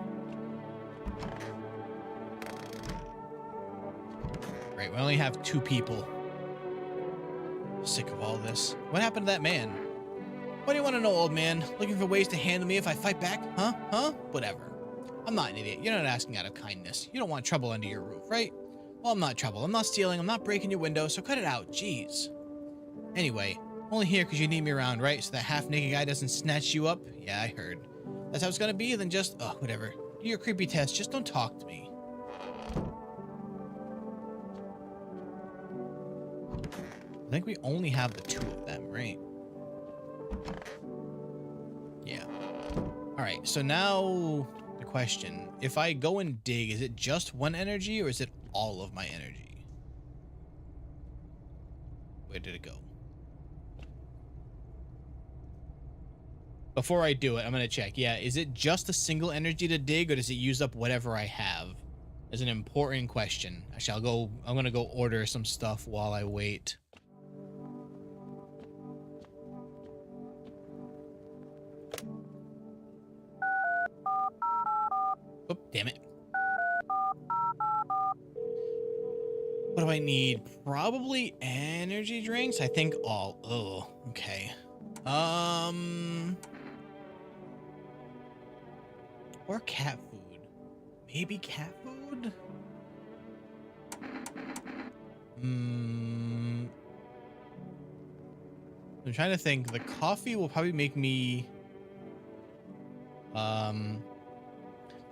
Right, we only have 2 people. Sick of all this. What happened to that man? What do you want to know, old man? Looking for ways to handle me if I fight back? Huh? Whatever. I'm not an idiot. You're not asking out of kindness. You don't want trouble under your roof, right? Well, I'm not trouble. I'm not stealing. I'm not breaking your window, so cut it out. Jeez. Anyway, I'm only here because you need me around, right? So that half-naked guy doesn't snatch you up? Yeah, I heard. That's how it's gonna be? Then just... oh, whatever. Do your creepy test. Just don't talk to me. I think we only have the 2 of them, right? All right, so now the question. If I go and dig, is it just one energy or is it all of my energy? Where did it go? Before I do it, I'm going to check. Yeah, is it just a single energy to dig or does it use up whatever I have? Is an important question. Actually, I'm going to go order some stuff while I wait. Oh, damn it. What do I need? Probably energy drinks. I think all. Oh, okay. Or cat food. Maybe cat food? I'm trying to think. The coffee will probably make me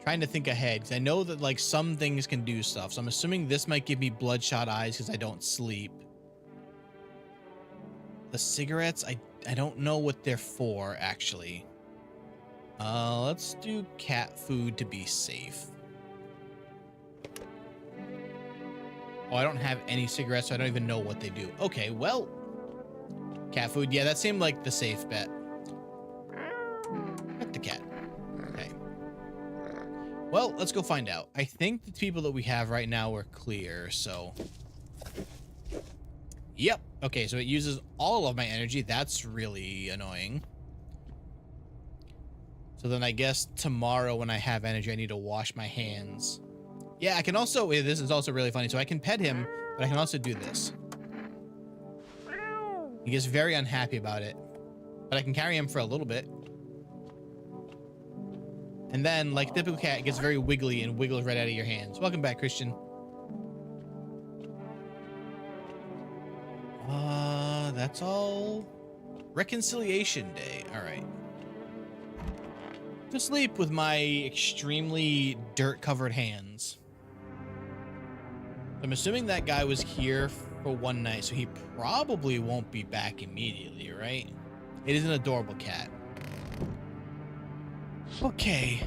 trying to think ahead because I know that like some things can do stuff, so I'm assuming this might give me bloodshot eyes because I don't sleep. The cigarettes, I don't know what they're for actually. Let's do cat food to be safe. Oh, I don't have any cigarettes, so I don't even know what they do. Okay, well, cat food. Yeah, that seemed like the safe bet. Pet the cat. Okay. Well, let's go find out. I think the people that we have right now are clear, so. Yep. Okay, so it uses all of my energy. That's really annoying. So then I guess tomorrow when I have energy, I need to wash my hands. Yeah, I can also, this is also really funny. So I can pet him, but I can also do this. He gets very unhappy about it, but I can carry him for a little bit. And then, like typical cat, it gets very wiggly and wiggles right out of your hands. Welcome back, Christian. That's all. Reconciliation Day. All right. To sleep with my extremely dirt-covered hands. I'm assuming that guy was here for one night, so he probably won't be back immediately, right? It is an adorable cat. Okay.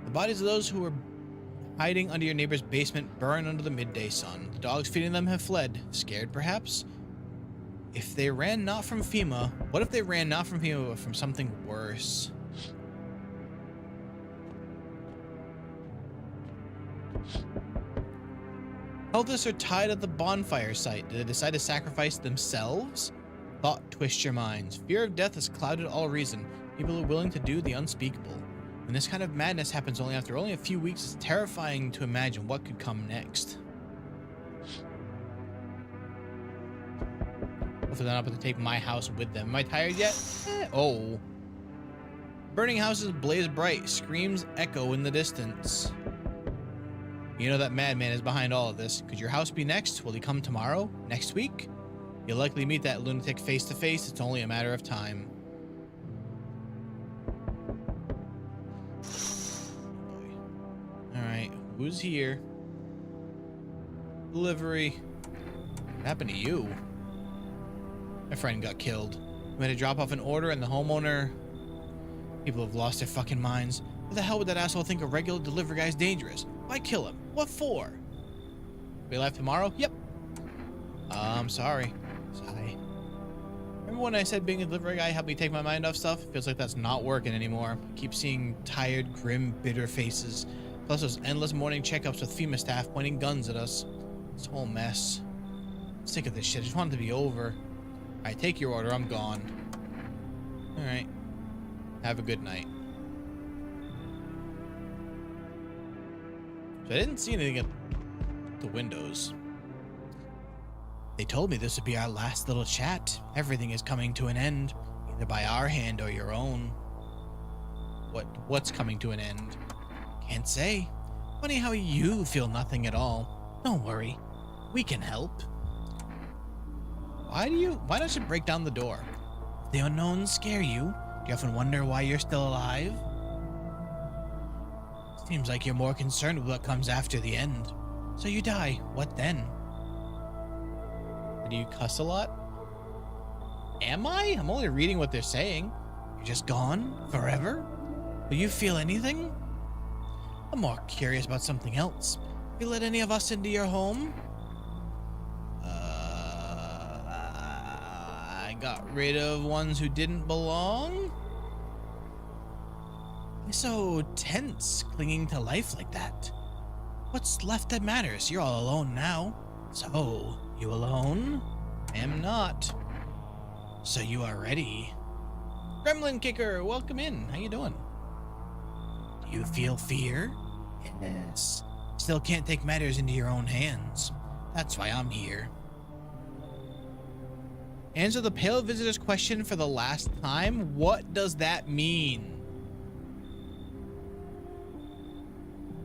The bodies of those who were hiding under your neighbor's basement burn under the midday sun. The dogs feeding them have fled. Scared, perhaps? If they ran not from FEMA, what if they ran not from FEMA, but from something worse? Elders are tied at the bonfire site. Did they decide to sacrifice themselves? Thought twist your minds. Fear of death has clouded all reason. People are willing to do the unspeakable. When this kind of madness happens only after a few weeks, it's terrifying to imagine what could come next. Hopefully they're not about to take my house with them. Am I tired yet? Oh. Burning houses blaze bright. Screams echo in the distance. You know that madman is behind all of this. Could your house be next? Will he come tomorrow? Next week? You'll likely meet that lunatic face to face. It's only a matter of time. Alright, who's here? Delivery. What happened to you? My friend got killed. We had to drop off an order and the homeowner... People have lost their fucking minds. What the hell would that asshole think a regular delivery guy's dangerous? Why kill him? What for? We alive tomorrow? Yep. I'm sorry. Sigh. Remember when I said being a delivery guy helped me take my mind off stuff? Feels like that's not working anymore. I keep seeing tired, grim, bitter faces. Plus those endless morning checkups with FEMA staff pointing guns at us. It's a whole mess. I'm sick of this shit. I just want it to be over. Alright, take your order. I'm gone. Alright. Have a good night. So I didn't see anything at the windows. They told me this would be our last little chat. Everything is coming to an end, either by our hand or your own. What's coming to an end? Can't say. Funny how you feel nothing at all. Don't worry. We can help. Why don't you break down the door? If the unknowns scare you, do you often wonder why you're still alive? Seems like you're more concerned with what comes after the end. So you die. What then? Do you cuss a lot? Am I? I'm only reading what they're saying. You're just gone? Forever? Do you feel anything? I'm more curious about something else. Have you let any of us into your home? I got rid of ones who didn't belong? Why so tense, clinging to life like that? What's left that matters? You're all alone now. So, you alone? I am not. So you are ready. Gremlin Kicker, welcome in. How you doing? Do you feel fear? Yes. Still can't take matters into your own hands. That's why I'm here. Answer the Pale Visitor's question for the last time. What does that mean?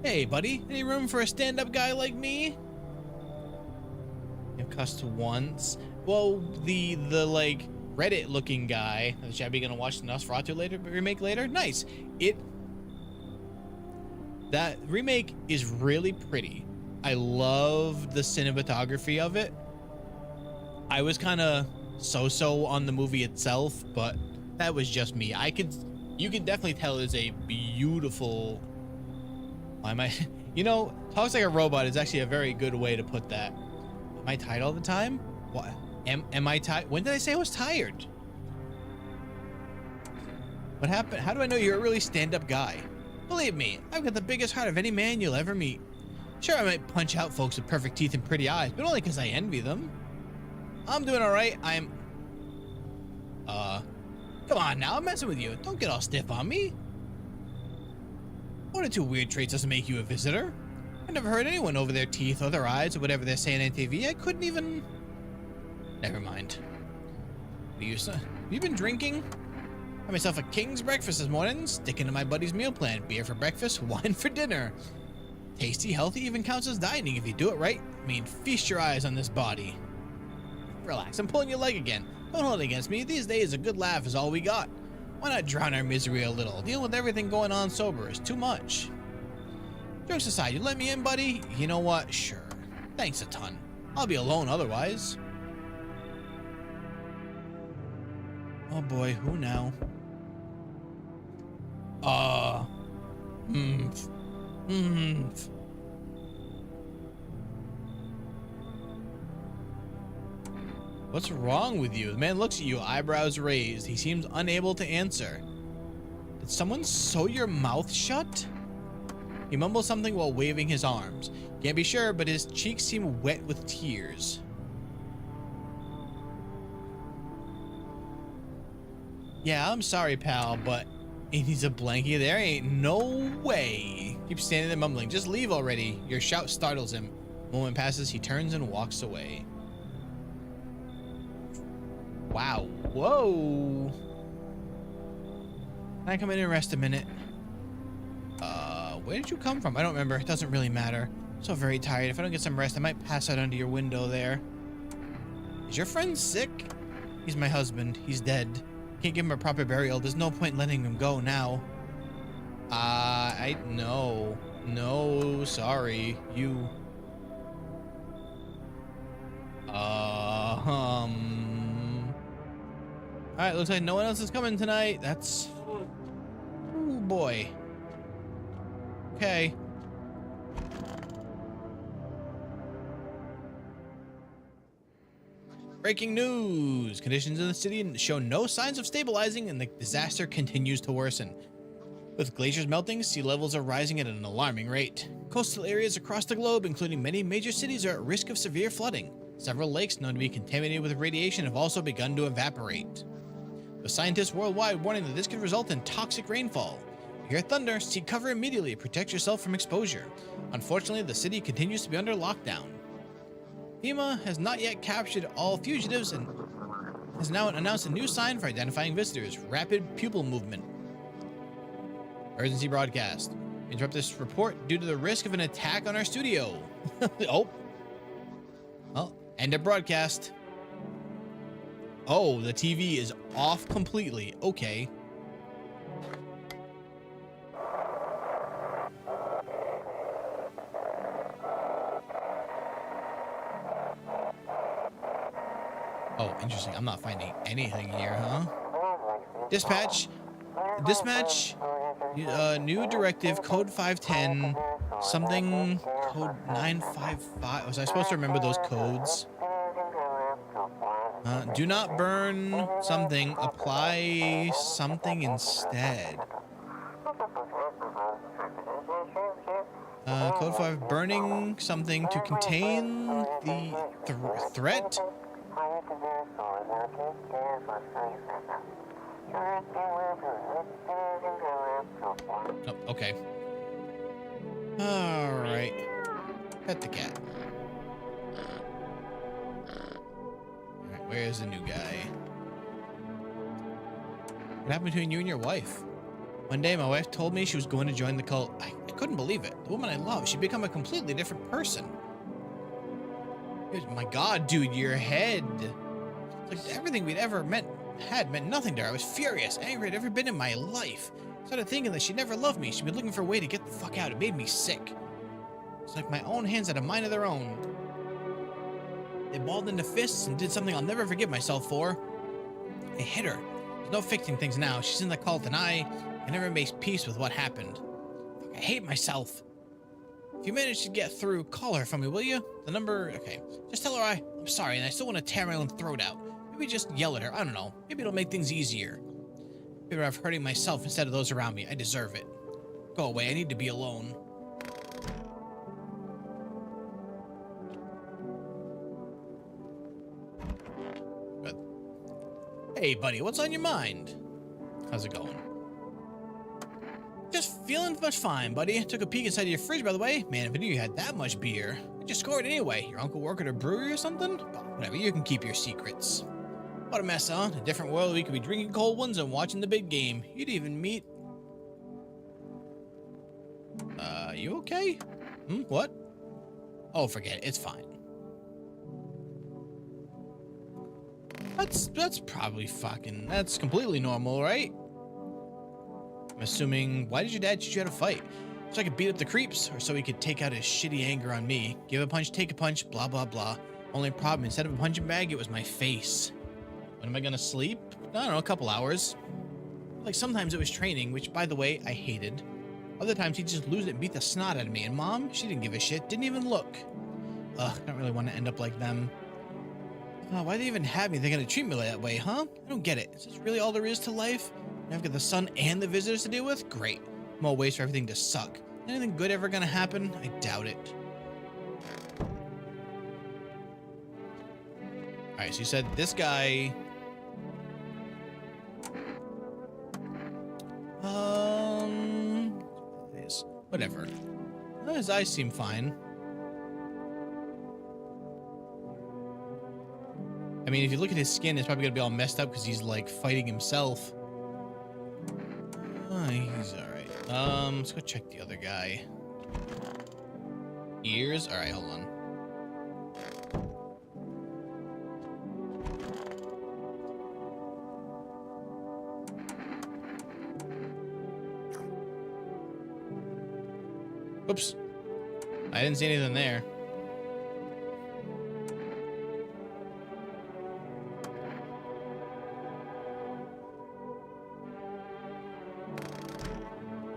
Hey, buddy. Any room for a stand-up guy like me? You've cussed once. Well, the like Reddit-looking guy. Is Shabby gonna watch the Nosferatu remake later? Nice. That remake is really pretty. I love the cinematography of it. I was kind of so-so on the movie itself, but that was just me. You can definitely tell it's a beautiful. Why am I? You know, talks like a robot is actually a very good way to put that. Am I tired all the time? What? Am I tired? When did I say I was tired? What happened? How do I know you're a really stand-up guy? Believe me, I've got the biggest heart of any man you'll ever meet. Sure, I might punch out folks with perfect teeth and pretty eyes, but only because I envy them. I'm doing all right. Come on now, I'm messing with you. Don't get all stiff on me. One or two weird traits doesn't make you a visitor. I never heard anyone over their teeth or their eyes or whatever they're saying on TV. I couldn't even. Never mind. Have you been drinking? Had myself a king's breakfast this morning, sticking to my buddy's meal plan. Beer for breakfast, wine for dinner. Tasty, healthy, even counts as dining if you do it right. I mean, feast your eyes on this body. Relax, I'm pulling your leg again. Don't hold it against me. These days, a good laugh is all we got. Why not drown our misery a little? Dealing with everything going on sober is too much. Jokes aside, you let me in, buddy? You know what? Sure. Thanks a ton. I'll be alone otherwise. Oh boy, who now? What's wrong with you? The man looks at you, eyebrows raised. He seems unable to answer. Did someone sew your mouth shut? He mumbles something while waving his arms. Can't be sure, but his cheeks seem wet with tears. Yeah, I'm sorry, pal, but he needs a blankie. There ain't no way. Keeps standing there mumbling. Just leave already. Your shout startles him. A moment passes, he turns and walks away. Wow. Whoa. Can I come in and rest a minute? Where did you come from? I don't remember. It doesn't really matter. I'm so very tired. If I don't get some rest, I might pass out under your window there. Is your friend sick? He's my husband. He's dead. Can't give him a proper burial. There's no point letting him go now. No, sorry. You. Alright, looks like no one else is coming tonight. That's. Oh boy. Okay. Breaking news! Conditions in the city show no signs of stabilizing and the disaster continues to worsen. With glaciers melting, sea levels are rising at an alarming rate. Coastal areas across the globe, including many major cities, are at risk of severe flooding. Several lakes known to be contaminated with radiation have also begun to evaporate. With scientists worldwide warning that this could result in toxic rainfall. If you hear thunder, seek cover immediately. Protect yourself from exposure. Unfortunately, the city continues to be under lockdown. FEMA has not yet captured all fugitives and has now announced a new sign for identifying visitors: rapid pupil movement. Emergency broadcast. Interrupt this report due to the risk of an attack on our studio. Oh. Well, end of broadcast. Oh, the TV is off completely. Okay. Oh, interesting. I'm not finding anything here, huh? Dispatch. New directive, code 510, something, code 955. Was I supposed to remember those codes? Do not burn something, apply something instead. Code 5, burning something to contain the threat. Oh, okay. All right. Pet the cat. All right, where's the new guy? What happened between you and your wife? One day, my wife told me she was going to join the cult. I couldn't believe it. The woman I love, she'd become a completely different person. My God, dude, your head. It's like everything we'd ever meant nothing to her. I was furious, angry at every bit in my life. Started thinking that she never loved me. She'd been looking for a way to get the fuck out. It made me sick. It's like my own hands had a mind of their own. They balled into fists and did something I'll never forgive myself for. I hit her. There's no fixing things now. She's in the cult and I never made peace with what happened. I hate myself. If you manage to get through, call her for me, will you? The number, okay. Just tell her I'm sorry and I still want to tear my own throat out. Maybe just yell at her. I don't know. Maybe it'll make things easier. Maybe I'm hurting myself instead of those around me. I deserve it. Go away. I need to be alone. Good. Hey, buddy. What's on your mind? How's it going? Just feeling much fine, buddy. Took a peek inside of your fridge, by the way. Man, if I knew you had that much beer. I just scored anyway. Your uncle work at a brewery or something? But whatever, you can keep your secrets. What a mess, huh? A different world, we could be drinking cold ones and watching the big game. You'd even meet... you okay? What? Oh, forget it. It's fine. That's probably fucking... That's completely normal, right? I'm assuming... Why did your dad teach you how to fight? So I could beat up the creeps, or so he could take out his shitty anger on me. Give a punch, take a punch, blah, blah, blah. Only problem, instead of a punching bag, it was my face. When am I gonna sleep? I don't know, a couple hours. Like sometimes it was training, which by the way, I hated. Other times he'd just lose it and beat the snot out of me. And Mom, she didn't give a shit, didn't even look. Ugh, I don't really want to end up like them. Why do they even have me? They're gonna treat me that way, huh? I don't get it. Is this really all there is to life? And I've got the sun and the visitors to deal with? Great. More ways for everything to suck. Anything good ever gonna happen? I doubt it. Alright, so you said this guy... Whatever. His eyes seem fine. I mean, if you look at his skin, it's probably gonna be all messed up because he's like fighting himself. Oh, he's alright. Let's go check the other guy. Ears? Alright, hold on. Oops. I didn't see anything there.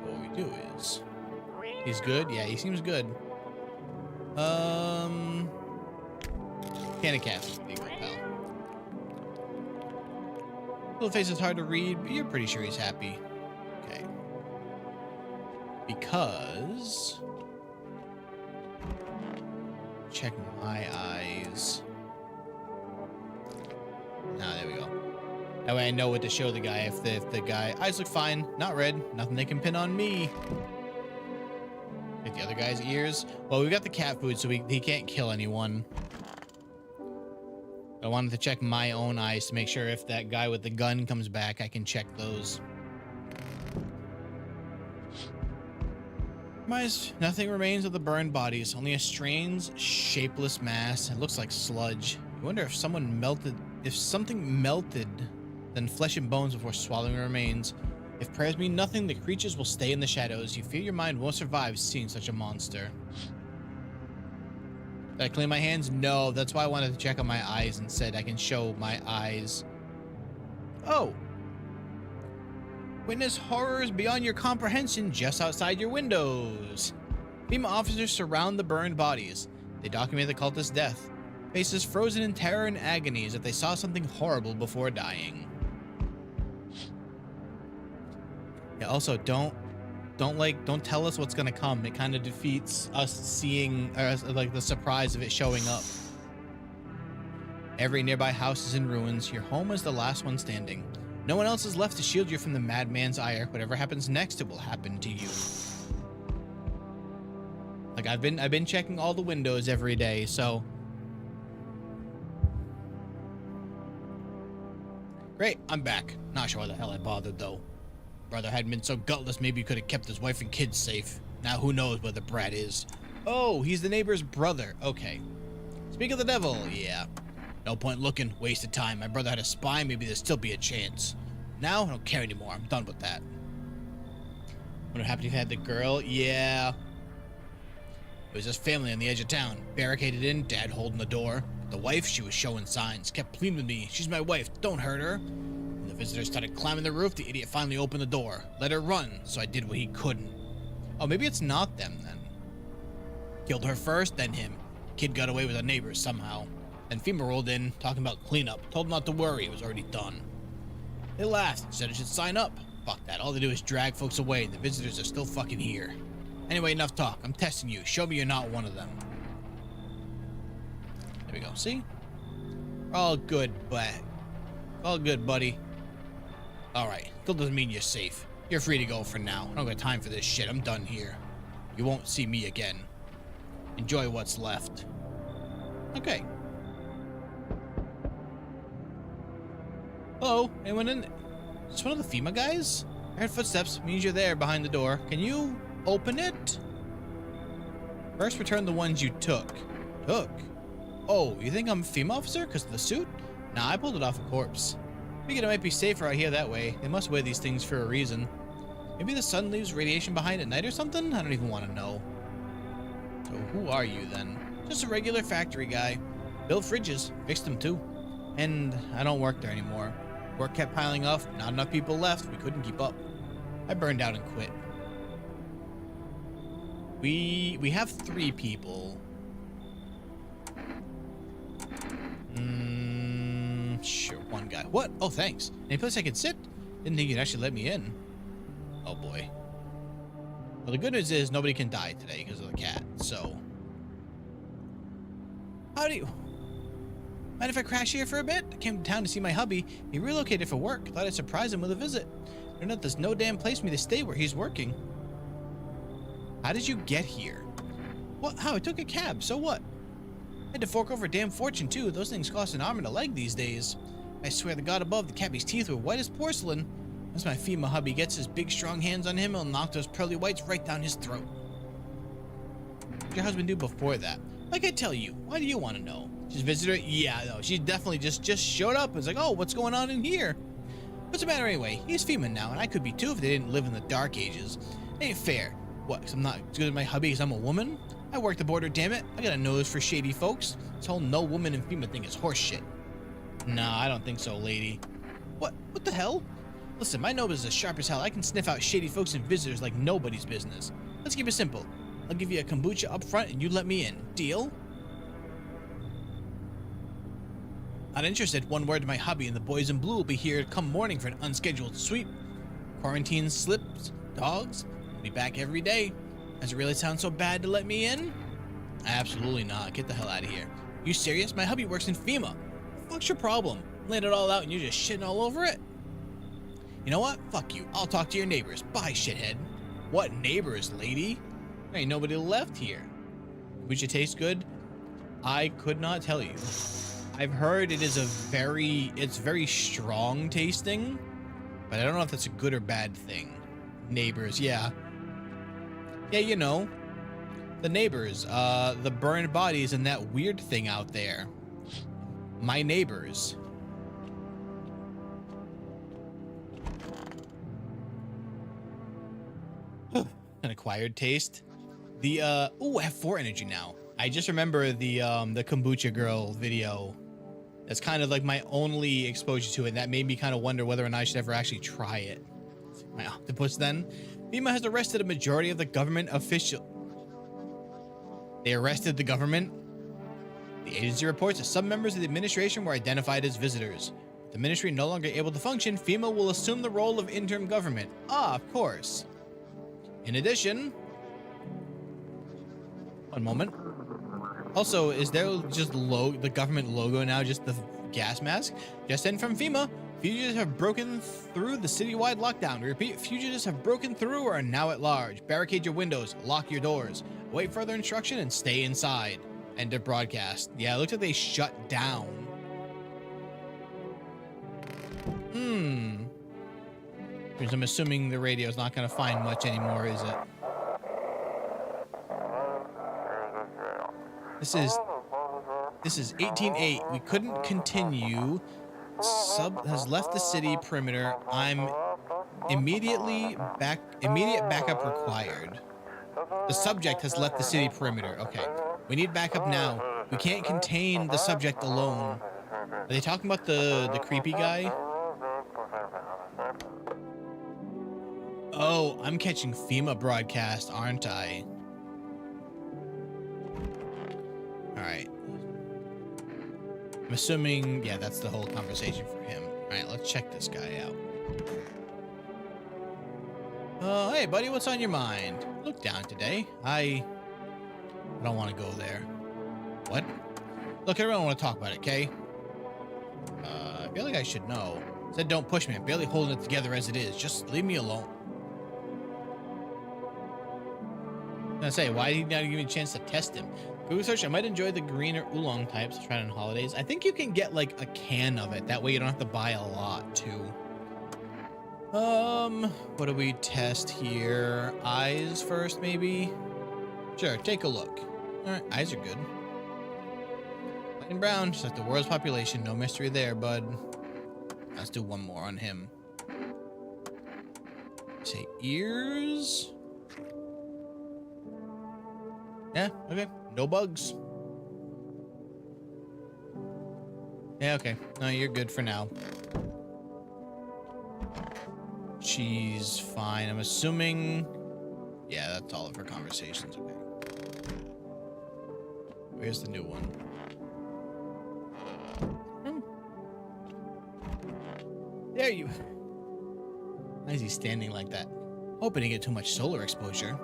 What we do is... He's good? Yeah, he seems good. Can of cats would be good, pal. Little face is hard to read, but you're pretty sure he's happy. Okay. Because... Check my eyes. Ah, there we go. That way I know what to show the guy. If the guy... Eyes look fine. Not red. Nothing they can pin on me. Like the other guy's ears. Well, we got the cat food, so he can't kill anyone. I wanted to check my own eyes to make sure if that guy with the gun comes back, I can check those. Nothing remains of the burned bodies, only a strange, shapeless mass. It looks like sludge. I wonder if something melted, then flesh and bones before swallowing remains. If prayers mean nothing, the creatures will stay in the shadows. You fear your mind won't survive seeing such a monster. Did I clean my hands? No, that's why I wanted to check on my eyes and said I can show my eyes. Oh. Witness horrors beyond your comprehension just outside your windows. FEMA officers surround the burned bodies. They document the cultist's death. Faces frozen in terror and agony as if they saw something horrible before dying. Yeah, also don't tell us what's gonna come. It kind of defeats us seeing like the surprise of it showing up. Every nearby house is in ruins. Your home is the last one standing. No one else is left to shield you from the madman's ire. Whatever happens next, it will happen to you. Like I've been checking all the windows every day, so great, I'm back. Not sure why the hell I bothered though. Brother hadn't been so gutless, maybe he could have kept his wife and kids safe. Now who knows where the brat is. Oh, he's the neighbor's brother. Okay. Speak of the devil, yeah. No point looking, waste of time. My brother had a spy, maybe there'd still be a chance. Now, I don't care anymore. I'm done with that. What happened if you had the girl? Yeah. It was his family on the edge of town. Barricaded in, dad holding the door. The wife, she was showing signs. Kept pleading with me. She's my wife. Don't hurt her. When the visitors started climbing the roof, the idiot finally opened the door. Let her run, so I did what he couldn't. Oh, maybe it's not them then. Killed her first, then him. Kid got away with the neighbors somehow. Then FEMA rolled in, talking about cleanup. Told him not to worry, it was already done. They laughed, said I should sign up. Fuck that, all they do is drag folks away, and the visitors are still fucking here. Anyway, enough talk. I'm testing you. Show me you're not one of them. There we go, see? All good, but... all good, buddy. Alright, still doesn't mean you're safe. You're free to go for now. I don't got time for this shit. I'm done here. You won't see me again. Enjoy what's left. Okay. Hello, anyone in? Is this one of the FEMA guys? I heard footsteps, means you're there behind the door. Can you open it? First return the ones you took. Took? Oh, you think I'm a FEMA officer because of the suit? Nah, I pulled it off a corpse. Figured it might be safer out here that way. They must wear these things for a reason. Maybe the sun leaves radiation behind at night or something? I don't even want to know. So who are you then? Just a regular factory guy. Built fridges, fixed them too. And I don't work there anymore. Work kept piling up, not enough people left, we couldn't keep up. I burned out and quit. We have 3 people. Sure, one guy. What? Oh, thanks. Any place I could sit? Didn't think you'd actually let me in. Oh boy. Well, the good news is nobody can die today because of the cat, so. How do you... Mind if I crash here for a bit? I came to town to see my hubby. He relocated for work. Thought I'd surprise him with a visit. Turned out there's no damn place for me to stay where he's working. How did you get here? What? How? I took a cab. So what? I had to fork over a damn fortune too. Those things cost an arm and a leg these days. I swear to God above, the cabbie's teeth were white as porcelain. Once my FEMA hubby gets his big strong hands on him, he'll knock those pearly whites right down his throat. What did your husband do before that? Like I tell you, why do you want to know? She's a visitor? Yeah, no, she definitely just showed up and was like, oh, what's going on in here? What's the matter anyway? He's FEMA now, and I could be too if they didn't live in the dark ages. It ain't fair. What, because I'm not as good as my hubby because I'm a woman? I work the border, damn it. I got a nose for shady folks. This whole no woman in FEMA thing is horse shit. Nah, I don't think so, lady. What the hell? Listen, my nose is as sharp as hell. I can sniff out shady folks and visitors like nobody's business. Let's keep it simple. I'll give you a kombucha up front and you let me in. Deal? Not interested. One word to my hubby and the boys in blue will be here come morning for an unscheduled sweep. Quarantine slips, dogs. I'll be back every day. Does it really sound so bad to let me in? Absolutely not. Get the hell out of here. You serious? My hubby works in FEMA. What's your problem? Laying it all out and you're just shitting all over it? You know what? Fuck you. I'll talk to your neighbors. Bye, shithead. What neighbors, lady? There ain't nobody left here. Kombucha taste good? I could not tell you. I've heard it is it's very strong tasting, but I don't know if that's a good or bad thing. Neighbors, yeah. Yeah, you know. The neighbors, the burned bodies and that weird thing out there. My neighbors. An acquired taste. The oh, I have 4 energy now. I just remember the kombucha girl video. That's kind of like my only exposure to it. That made me kind of wonder whether or not I should ever actually try it. My octopus then. FEMA has arrested a majority of the government official. They arrested the government? The agency reports that some members of the administration were identified as visitors. With the ministry no longer able to function, FEMA will assume the role of interim government. Ah, of course. In addition... One moment. Also, is there just the government logo now, just the gas mask? Just in from FEMA, fugitives have broken through the citywide lockdown. We repeat, fugitives have broken through or are now at large. Barricade your windows, lock your doors, await further instruction, and stay inside. End of broadcast. Yeah, it looks like they shut down. Because I'm assuming the radio's not going to find much anymore, is it? This is 18-8. We couldn't continue. Sub has left the city perimeter. I'm immediate backup required. The subject has left the city perimeter. Okay. We need backup now. We can't contain the subject alone. Are they talking about the creepy guy? Oh, I'm catching FEMA broadcast, aren't I? Alright. I'm assuming, yeah, that's the whole conversation for him. Alright, let's check this guy out. Hey buddy, what's on your mind? Look down today. I don't want to go there. What? Look, I don't want to talk about it, okay? I feel like I should know. Said don't push me. I'm barely holding it together as it is. Just leave me alone. I was gonna say, why did he not give me a chance to test him? Google search, I might enjoy the green or oolong types. Try it on holidays. I think you can get like a can of it. That way you don't have to buy a lot too. What do we test here? Eyes first, maybe? Sure, take a look. Alright, eyes are good. White and brown, just like the world's population. No mystery there, bud. Let's do one more on him. Say ears. Yeah, okay. No bugs. Yeah, okay. No, you're good for now. She's fine. I'm assuming... Yeah, that's all of her conversations. Okay. Where's the new one? There you... Why is he standing like that? Hoping to get too much solar exposure.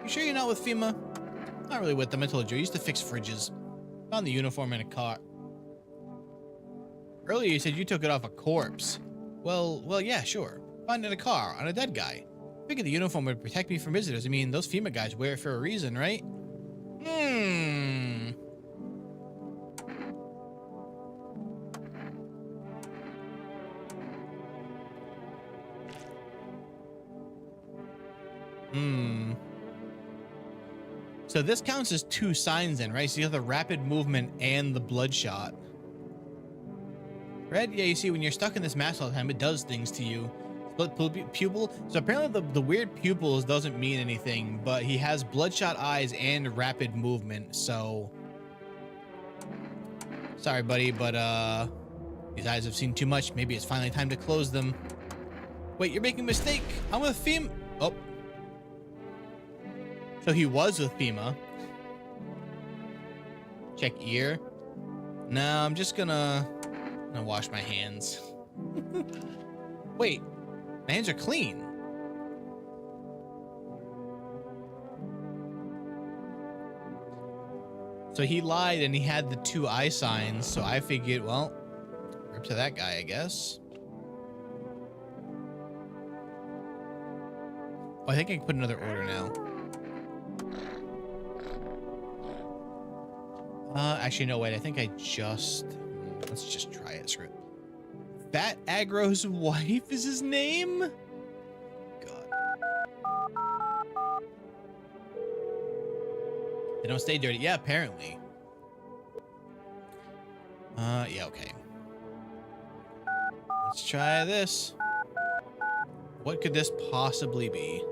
You sure you're not with FEMA? Not really with them. I told you. I used to fix fridges. Found the uniform in a car. Earlier you said you took it off a corpse. Well, yeah, sure. Found it in a car on a dead guy. Figured the uniform would protect me from visitors. I mean, those FEMA guys wear it for a reason, right? So this counts as two signs then, right? So you have the rapid movement and the bloodshot. Red? Yeah, you see, when you're stuck in this mask all the time, it does things to you. Split pupil. So apparently the weird pupils doesn't mean anything, but he has bloodshot eyes and rapid movement, so... Sorry, buddy, but these eyes have seen too much. Maybe it's finally time to close them. Wait, you're making a mistake. I'm with FEMA. Oh. So he was with FEMA. Check ear. No, I'm just gonna wash my hands. Wait, my hands are clean. So he lied and he had the two eye signs, so I figured, well, rip to that guy, I guess. Oh, I think I can put another order now. Actually, no, wait, I think I just... Let's just try it. Screw it. Fat Agro's wife is his name? God. They don't stay dirty. Yeah, apparently. Yeah, okay. Let's try this. What could this possibly be?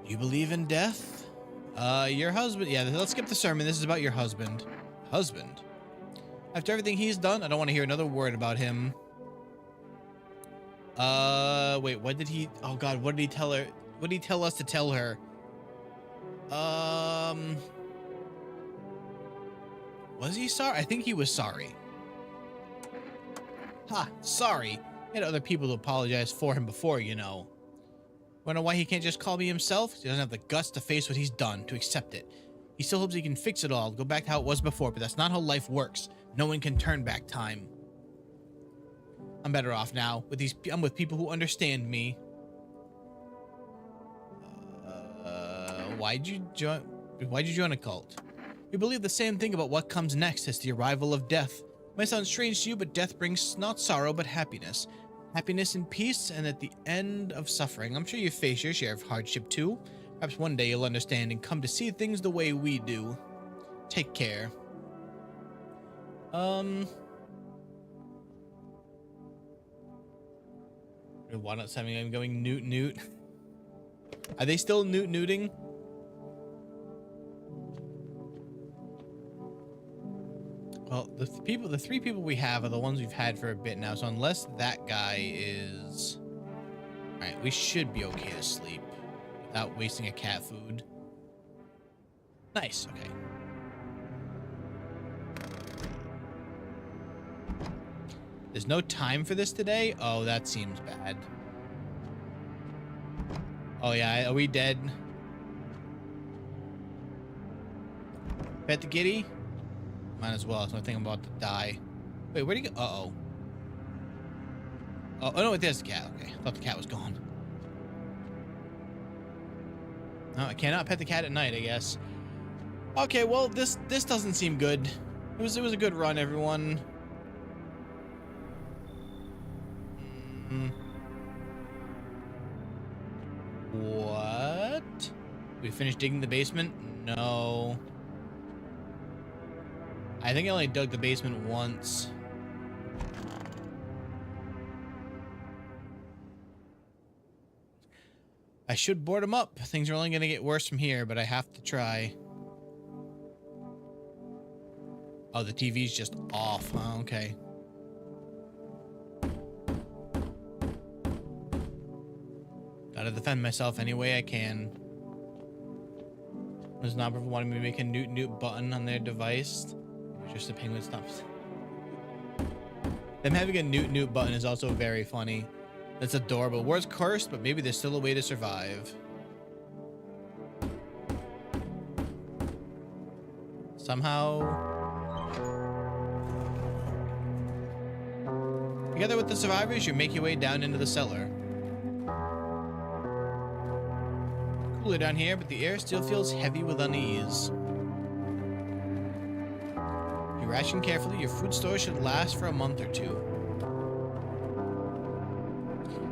Do you believe in death? Your husband. Yeah, let's skip the sermon. This is about your husband. Husband? After everything he's done, I don't want to hear another word about him. Wait, what did he... Oh, God, what did he tell her? What did he tell us to tell her? Was he sorry? I think he was sorry. Ha, sorry. He had other people to apologize for him before, you know. Wonder why he can't just call me himself? He doesn't have the guts to face what he's done, to accept it. He still hopes he can fix it all, go back to how it was before, but that's not how life works. No one can turn back time. I'm better off now. I'm with people who understand me. Why'd you join a cult? We believe the same thing about what comes next as the arrival of death. It might sound strange to you, but death brings not sorrow, but happiness. Happiness and peace, and at the end of suffering. I'm sure you face your share of hardship too. Perhaps one day you'll understand and come to see things the way we do. Take care. Why not something I'm going newt? Are they still newting? Well, the three people we have are the ones we've had for a bit now. So unless that guy is... All right, we should be okay to sleep without wasting a cat food. Nice, okay. There's no time for this today? Oh, that seems bad. Oh yeah, are we dead? Pet the kitty? Might as well, so I think I'm about to die. Wait, where'd he go? Uh-oh. Oh, no, wait, there's the cat. Okay, I thought the cat was gone. No, I cannot pet the cat at night, I guess. Okay, well, this doesn't seem good. It was a good run, everyone. What? We finished digging the basement? No. I think I only dug the basement once. I should board him up. Things are only going to get worse from here, but I have to try. Oh, the TV's just off. Oh, okay. Gotta defend myself any way I can. There's not wanting me to make a newt button on their device. Just the penguin stops. Them having a newt button is also very funny. That's adorable. Word's cursed, but maybe there's still a way to survive. Somehow. Together with the survivors, you make your way down into the cellar. Cooler down here, but the air still feels heavy with unease. You ration carefully. Your food store should last for a month or two.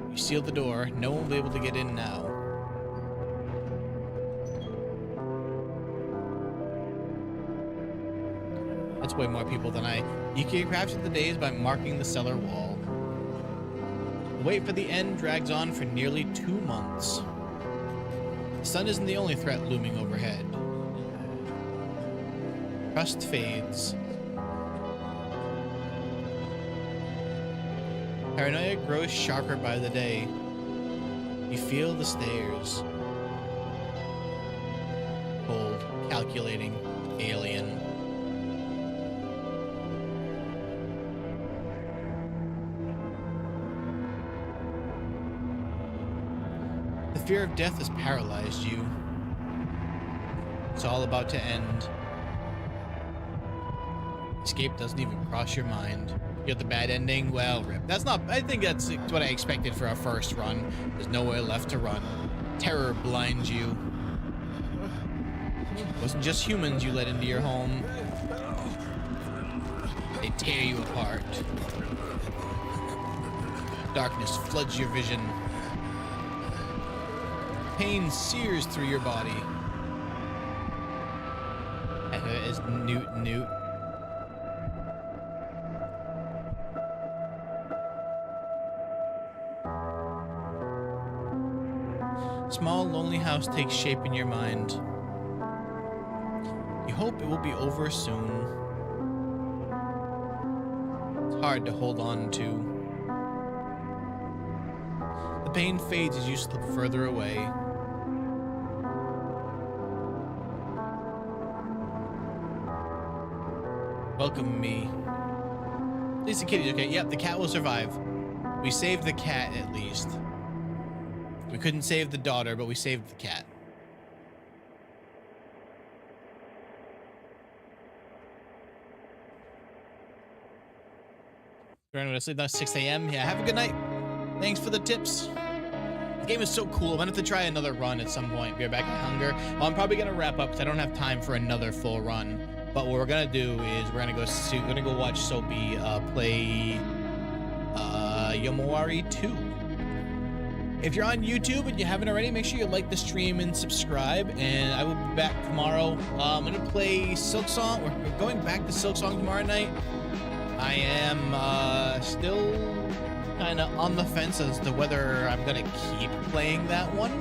You seal the door. No one will be able to get in now. That's way more people than You can capture the days by marking the cellar wall. The wait for the end drags on for nearly 2 months. The sun isn't the only threat looming overhead. Trust fades. Paranoia grows sharper by the day. You feel the stares. Cold, calculating, alien. The fear of death has paralyzed you. It's all about to end. Escape doesn't even cross your mind. You got the bad ending? Well, rip. That's not... I think that's what I expected for our first run. There's nowhere left to run. Terror blinds you. It wasn't just humans you let into your home. They tear you apart. Darkness floods your vision. Pain sears through your body. As newt. Small, lonely house takes shape in your mind. You hope it will be over soon. It's hard to hold on to. pain fades as you slip further away. Welcome me. At least the kitty's okay. Yep, the cat will survive. We saved the cat at least. We couldn't save the daughter, but we saved the cat. We're going to sleep now, 6 a.m. Yeah, have a good night. Thanks for the tips. The game is so cool. I'm gonna have to try another run at some point. We're back at Hunger. Well, I'm probably gonna wrap up because I don't have time for another full run. But what we're gonna do is we're gonna go watch Soapy play Yomawari 2. If you're on YouTube and you haven't already, make sure you like the stream and subscribe. And I will be back tomorrow. I'm gonna play Silk Song. We're going back to Silk Song tomorrow night. I am still kind of on the fence as to whether I'm gonna keep playing that one,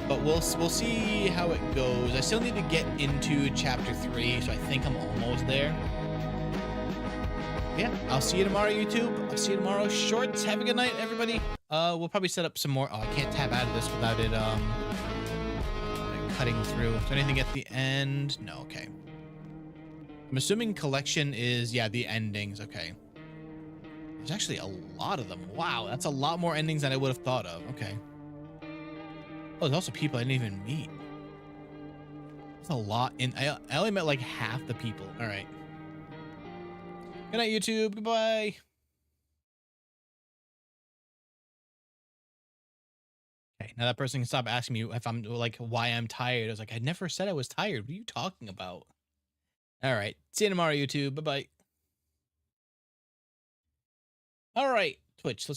but we'll see how it goes. I still need to get into chapter 3, so I think I'm almost there. Yeah, I'll see you tomorrow, YouTube. I'll see you tomorrow. Shorts. Have a good night, everybody. We'll probably set up some more. Oh, I can't tab out of this without it cutting through. Is there anything at the end? No. Okay. I'm assuming collection is, yeah, the endings. Okay. There's actually a lot of them. Wow, that's a lot more endings than I would have thought of. Okay. Oh, there's also people I didn't even meet. That's a lot. I only met like half the people. All right. Good night, YouTube. Goodbye. Okay, now that person can stop asking me if I'm like why I'm tired. I was like, I never said I was tired. What are you talking about? All right. See you tomorrow, YouTube. Bye-bye. All right, Twitch, let's